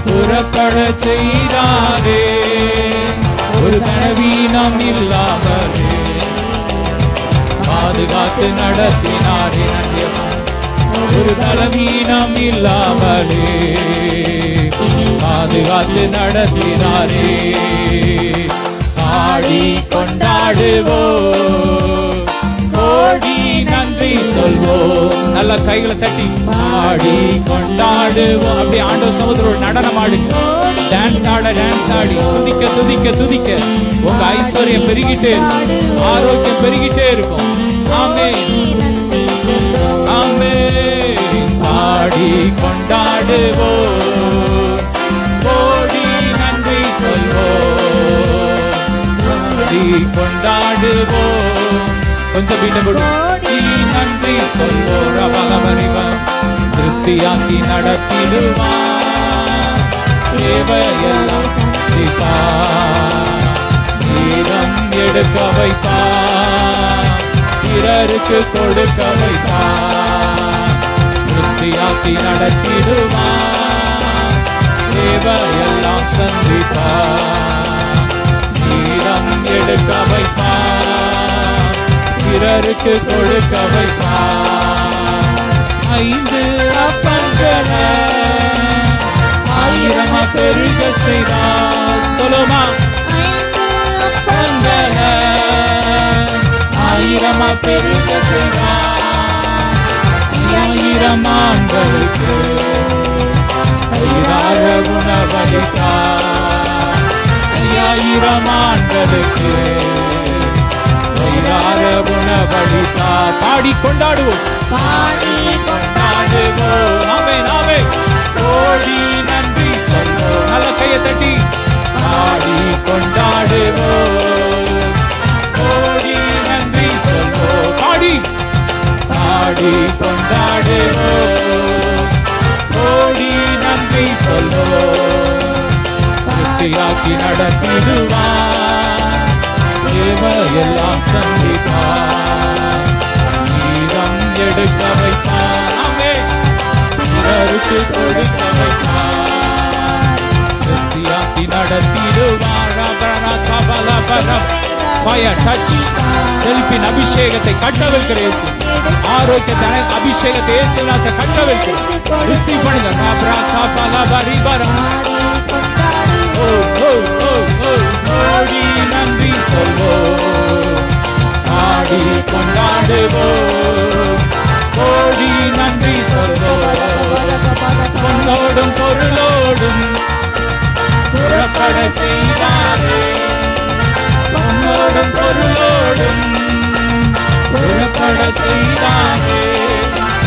புறப்பட செய்தாரே, ஒரு பலவீனம் இல்லாமலே பாதுகாத்து நடத்தினாரே. ஒரு பலவீனம் இல்லாமலே பாதுகாத்து நடத்தினாரே. பாடி கொண்டாடுவோம், கோடி நன்றி சொல்வோம். நல்ல கைகளை தட்டி பாடி கொண்டாடுவோம். அப்படி ஆண்டவர் சமுத்திரம் நடனம் ஆடுங்க, டான்ஸ் ஆடி துதிக்க உங்க ஐஸ்வர்யம் பெருகிட்டே இருக்கும், ஆரோக்கியம் பெருகிட்டே இருக்கும். ஆமென். ஆமென். பாடி கொண்டாடுவோம், கோடி நன்றி சொல்வோம். பாடி கொண்டாடுவோம். கொஞ்சம் வீட்டை கோடி நன்றி சொல்வோம். ரவலவரிவம் திருப்தியாக்கி நடத்திடுவான். தேவையெல்லாம் நீரம் எடுக்க வைப்பான், பிறருக்கு கொடுக்க வைப்பான். திருப்தியாக்கி நடத்திடுவான், தேவையெல்லாம் சந்திப்பான். நீரம் எடுக்க வைப்பான், பிறருக்கு கொடுக்க வைப்பான். 5 அப்பங்களை 1000 பெருக செய்தார். சொல்லுமா 5 அப்பங்களை ஆயிரமா பெருக செய்வார். ஐயாயிரம் ஆண்களுக்கு வயிறார உணவளித்தார். ஐயாயிரம் ஆண்களுக்கு வயிறார உணவளித்தார். பாடி கொண்டாடுவோம், பாடி கொண்டாடுவோம். ஆமென் ஆமென். ஓடி நன்றி சொல்வோம். நல்ல கையை தட்டி பாடி கொண்டாடுவோம். ஓடி நன்றி சொல்வோம். பாடி பாடி கொண்டாடுவோம். ஓடி நன்றி சொல்வோம். வெற்றியாக்கி நடத்திடுவார். தேவையெல்லாம் சந்திப்பார். நீதம் எடுக்க வைப்பார். ஆமென். பிறருக்கு கொடுக்க வைப்பார். வெற்றியாக்கி நடத்திடுவார். ஃபயர் டச் செல்பின் அபிஷேகத்தை கட்டவிழ்கிற இயேசு. ஆரோக்கியத்தை அபிஷேகத்தை இயேசுநாத கட்டவிழ்கிற. ரிசீவ் பண்ணுங்க. ஓடி நன்றி சொல்வோம். ஆடி கொண்டாடுவோம். ஓடி நன்றி சொல்வோம். பொன்னோடும் பொருளோடும் புறப்பட செய்தாரே. பொன்னோடும் பொருளோடும் புறப்பட செய்தாரே.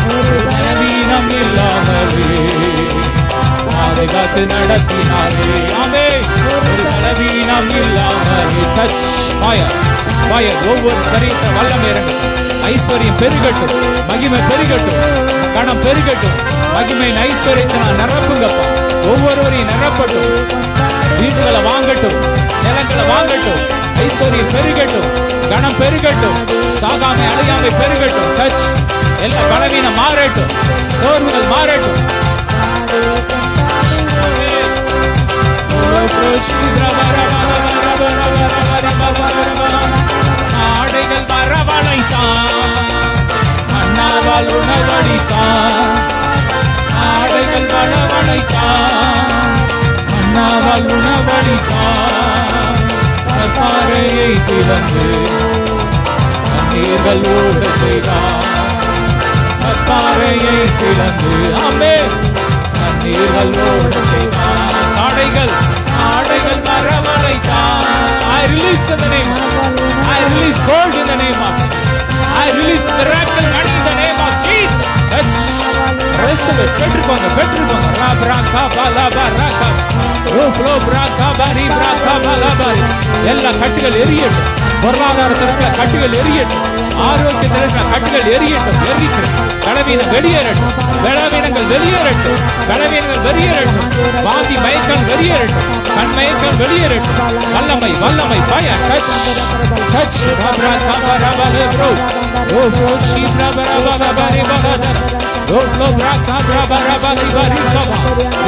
ஒரு பலவீனம் இல்லாமலே பாதுகாத்து நடத்தினாரே. ஆமே. ஒரு பலவீனம் இல்லாமலே. Touch fire fire. ஒவ்வொரு சரீரத்தை வல்லமை இறங்கும். ஐஸ்வர்யம் பெருகட்டும். மகிமை பெருகட்டும். கணம் பெருகட்டும். மகிமையின் ஐஸ்வர்யத்தை நான் நிரப்புங்கப்பா. ஒவ்வொருவரையும் நிரப்பட்டும். வீடுகளை வாங்கட்டும். நிலங்களை வாங்கட்டும். ஐஸ்வர்யம் பெருகட்டும். கணம் பெருகட்டும். சாகாமை அழியாமை பெருகட்டும். டச். எல்லா பலவீனம் மாறட்டும். சோர்வுகள் மாறட்டும். ஆடைகள் வரவழைத்தான். மன்னாவால் உணவளித்தான். ஆடைகள் வரவழைத்தான். மன்னாவால் உணவளித்தான். கற்பாறையை திறந்து தண்ணீர்கள் ஓட செய்தான். கற்பாறையை திறந்து ஆமென் தண்ணீர்கள் ஓட செய்தான். ஆடைகள் ஆடைகள் வரவழைத்தான். I release in the name. I release gold in the name of. I release miracle money in the name of Jesus. Touch. Receive it. பெற்றுக்கோங்க பெற்றுக்கோங்க. ராப்ராகா பாலாபாராகா. ரோஃப்லோ பிராகா Pari பிராகா பாலாபாரி. எல்லா கட்டுகள் எரியட்டும். பொருளாதாரத்திற்கு கட்டுகள் எரியட்டும். ஆரோக்கியத்திற்கு கட்டுகள் எரியட்டும். எரிக்கட்டும். பலவீனம் வெளியேறட்டும். பலவீனங்கள் வெளியேறட்டும். பலவீனங்கள் வெளியேறட்டும். வாந்தி மயக்கம் வெளியேறட்டும். கண்மயக்கம் வெளியேறட்டும். வல்லமை வல்லமை ஃபயர் டச் டச். ராப்ராகா பாலாபாலே ப்ரோ. ரோஃப்லோ ஷீப்ரா பாலாபாரி பாலாதா. ரோஃப்லோ பிராகா பாலாபாரி பாரி பாபா.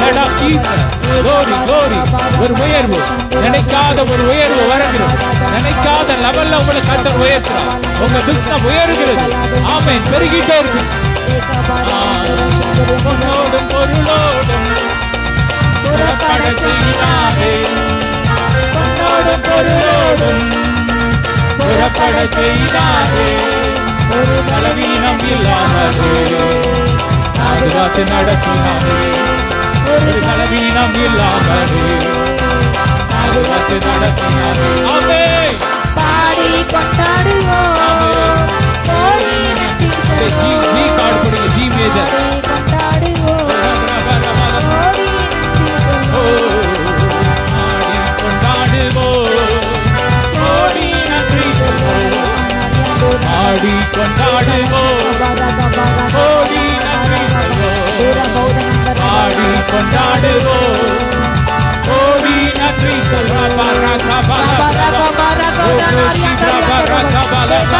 Lord of Jesus. Glory glory. ஒரு உயர்வு. நினைக்காத ஒரு உயர்வு வருகிறது. நினைக்காத லெவல்ல உங்களை கர்த்தர் உயர்த்துறார். உங்க பிசினஸ் உயர்கிறது. ஆமென். பெருகிட்டே இருக்கு. பொன்னோடும் பொருளோடும் புறப்பட செய்தாரே. பொன்னோடும் பொருளோடும் புறப்பட செய்தாரே. ஒரு பலவீனம் இல்லாமலே பாதுகாத்து நடத்தினாரே. ஒரு பலவீனம் இல்லாமலே பாதுகாத்து நடத்தினாரே. ஆமென். பாடி கொண்டாடுவோம். ஓடி நன்றி சொல்வோம். ஜி கார்டு போடுங்க. G major. பாடி கொண்டாடுவோம். ஓடி நன்றி சொல்வோம். ஆடி கொண்டாடுவோம். ஓடி நன்றி சொல்வோம். ஆடி கொண்டாடுவோம். ஓடி நன்றி சொல்வோம். ஆடி கொண்டாடுவோம். ஓடி நன்றி சொல்வோம். பரகா பரகா பரகா ஓஷிகா பரகா பரகா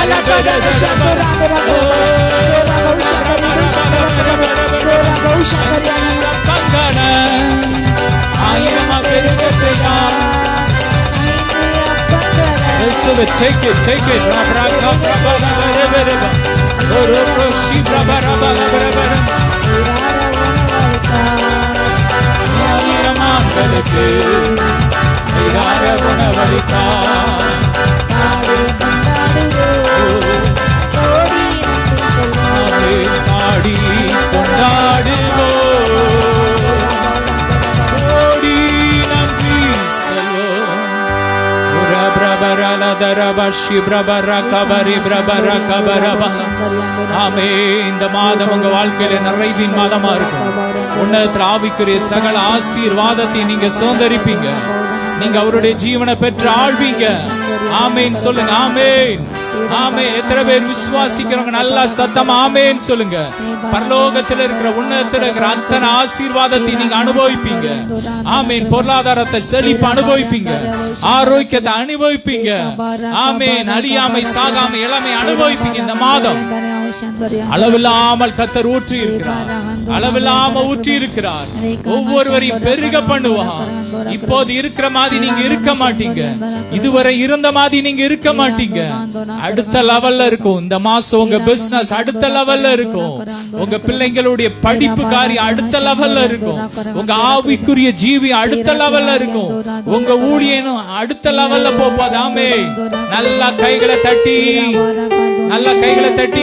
பங்கன ஆயிரமா பெருக செய்தான். Receive it, take it, take it. Rabraka brabala bereba. Oro proshi brabara bereba. Ayiramangalukku irara unavalika. ஆமே. இந்த மாதம் உங்க வாழ்க்கையில நிறைவின் மாதமா இருக்கும். உன்னதத்தில் ஆவிக்குரிய சகல ஆசீர்வாதத்தை நீங்க சுதந்தரிப்பீங்க. நீங்க அவருடைய ஜீவனை பெற்று ஆழ்வீங்க. ஆமேன் சொல்லுங்க. ஆமேன், ஆமேன். எத்தனை பேர் விசுவாசிக்கிறவங்க நல்லா சத்தமா ஆமேன் சொல்லுங்க. பரலோகத்தில் இருக்கிற உன்னதத்தில் இருக்கிற அத்தனை ஆசீர்வாதத்தை நீங்க அனுபவிப்பீங்க. ஆமேன். பொருளாதாரத்தை செழிப்பு அனுபவிப்பீங்க. ஆரோக்கியத்தை அனுபவிப்பீங்க. ஆமேன். அழியாமை, சாகாமை, இளமை அனுபவிப்பீங்க. இந்த மாதம் அளவில்லாமல் கர்த்தர் ஊற்றி இருக்கிறார். அளவில்லாம ஊற்றி இருக்கிறார். ஒவ்வொருவரையும் பெருக பண்ணுவார். இப்போது இருக்கிற மாதிரி நீங்க இருக்க மாட்டீங்க. இதுவரை இருந்த மாதிரி நீங்க இருக்க மாட்டீங்க. அடுத்த லெவல்ல இருக்கும். இந்த மாசம் உங்க பிசினஸ் அடுத்த லெவல்ல இருக்கும். உங்க பிள்ளைங்களுடைய படிப்பு காரியம் அடுத்த லெவல்ல இருக்கும். உங்க ஆவிக்குரிய ஜீவி அடுத்த லெவல்ல இருக்கும். உங்க ஊழியனும் அடுத்த லெவல்ல போப்பாது. ஆமென். நல்லா கைகளை தட்டி, நல்லா கைகளை தட்டி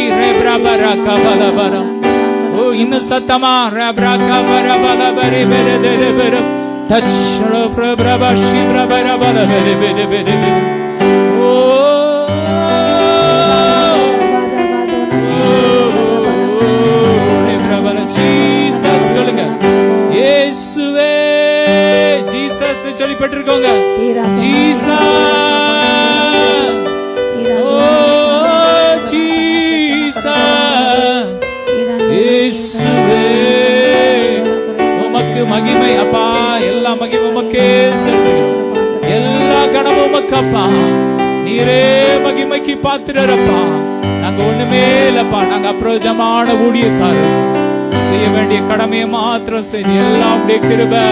ஓ இன்னும் சத்தமா டச் ஜீசஸ் சொல்லுங்க. இயேசுவே ஜீசஸ் சொல்லிப்பட்டிருக்கோங்க. ஜீசஸ், ஓ ஜீசஸ், இயேசுவே உமக்கு மகிமை அப்பா. எல்லா மகிமை உமக்கே செலுத்துகிறோம். எல்லா கனமும் உமக்கு அப்பா. நீரே மகிமைக்கு பாத்திரப்பா. நாங்க ஒண்ணுமே இல்லப்பா. நாங்க அப்ரோஜமான ஊழியக்காரர். செய்ய வேண்டிய கடமையை மாத்திரம் செய்து எல்லாம் கிருபை.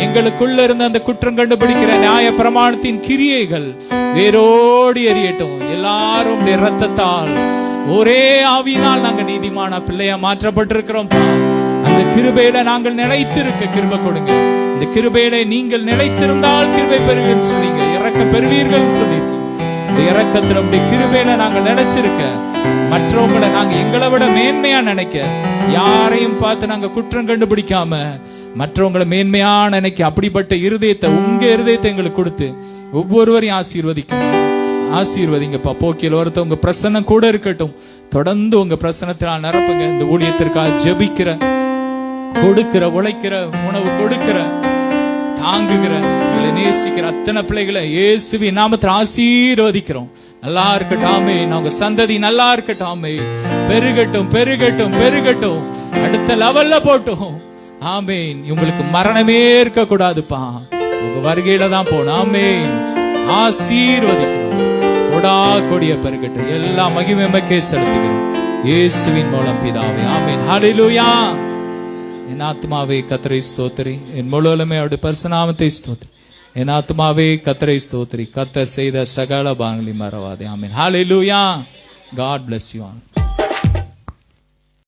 எங்களுக்குள்ள இருந்த அந்த குற்றம் கண்டுபிடிக்கிற நியாய பிரமாணத்தின் கிரியைகள் வேரோடு எரியட்டும். எல்லாரும் இரத்தத்தால் ஒரே ஆவியினால் நாங்க நீதிமான பிள்ளையா மாற்றப்பட்டிருக்கிறோம். அந்த கிருபையில நாங்கள் நிலைத்திருக்க கிருபை கொடுங்க. இந்த கிருபையில நீங்கள் நிலைத்திருந்தால் கிருபை பெறுவீர்கள் சொன்னீங்க. இறக்க பெறுவீர்கள் சொல்லியிருக்கீங்க. இந்த இறக்கத்துல உடைய கிருபையில நாங்கள் நினைச்சிருக்க, மற்றவங்களை நாங்க எங்களை விட மேன்மையா நினைக்க, யாரையும் பார்த்து நாங்க குற்றம் கண்டுபிடிக்காம மற்றவங்களை மேன்மையா நினைக்க, அப்படிப்பட்ட இருதயத்தை உங்க இருதயத்தை எங்களுக்கு கொடுத்து ஒவ்வொருவரையும் ஆசீர்வதிங்கப்பா. போக்கியில் ஒருத்த உங்க பிரசன்னம் கூட இருக்கட்டும். தொடர்ந்து உங்க பிரசனத்தினால் நிரப்புங்க. இந்த ஊழியத்திற்காக ஜெபிக்கிற, கொடுக்கிற, உழைக்கிற, உணவு கொடுக்கிற, தாங்குகிற, உங்களை நேசிக்கிற அத்தனை பிள்ளைகளை இயேசுவின் நாமத்தில் ஆசீர்வதிக்கிறோம். நல்லா இருக்கட்டும். ஆமென். உங்க சந்ததி நல்லா இருக்கட்டும். ஆமென். பெருகட்டும், பெருகட்டும், பெருகட்டும். அடுத்த லெவல்ல போட்டும். ஆமென். உங்களுக்கு மரணமே இருக்க கூடாதுப்பா. உங்க வருகையில தான் போகணும். ஆமென். ஆசீர்வதிக்கிறோம். கொடா கொடிய பெருகட்டும். எல்லா மகிமைக்கே செலுத்துகிறோம் இயேசுவின் மூலம் பிதாவே. ஆமென். ஹல்லேலூயா. என் ஆத்மாவே கர்த்தரை ஸ்தோத்திரி, என் முழுவதுமே அவருடைய பரிசுநாமத்தை ஸ்தோத்திரி. என் ஆத்மாவே கர்த்தரை ஸ்தோத்திரி, கர்த்தர் செய்த சகல பானங்களை மறவாதே. ஆமென். ஹல்லேலூயா. God bless you all.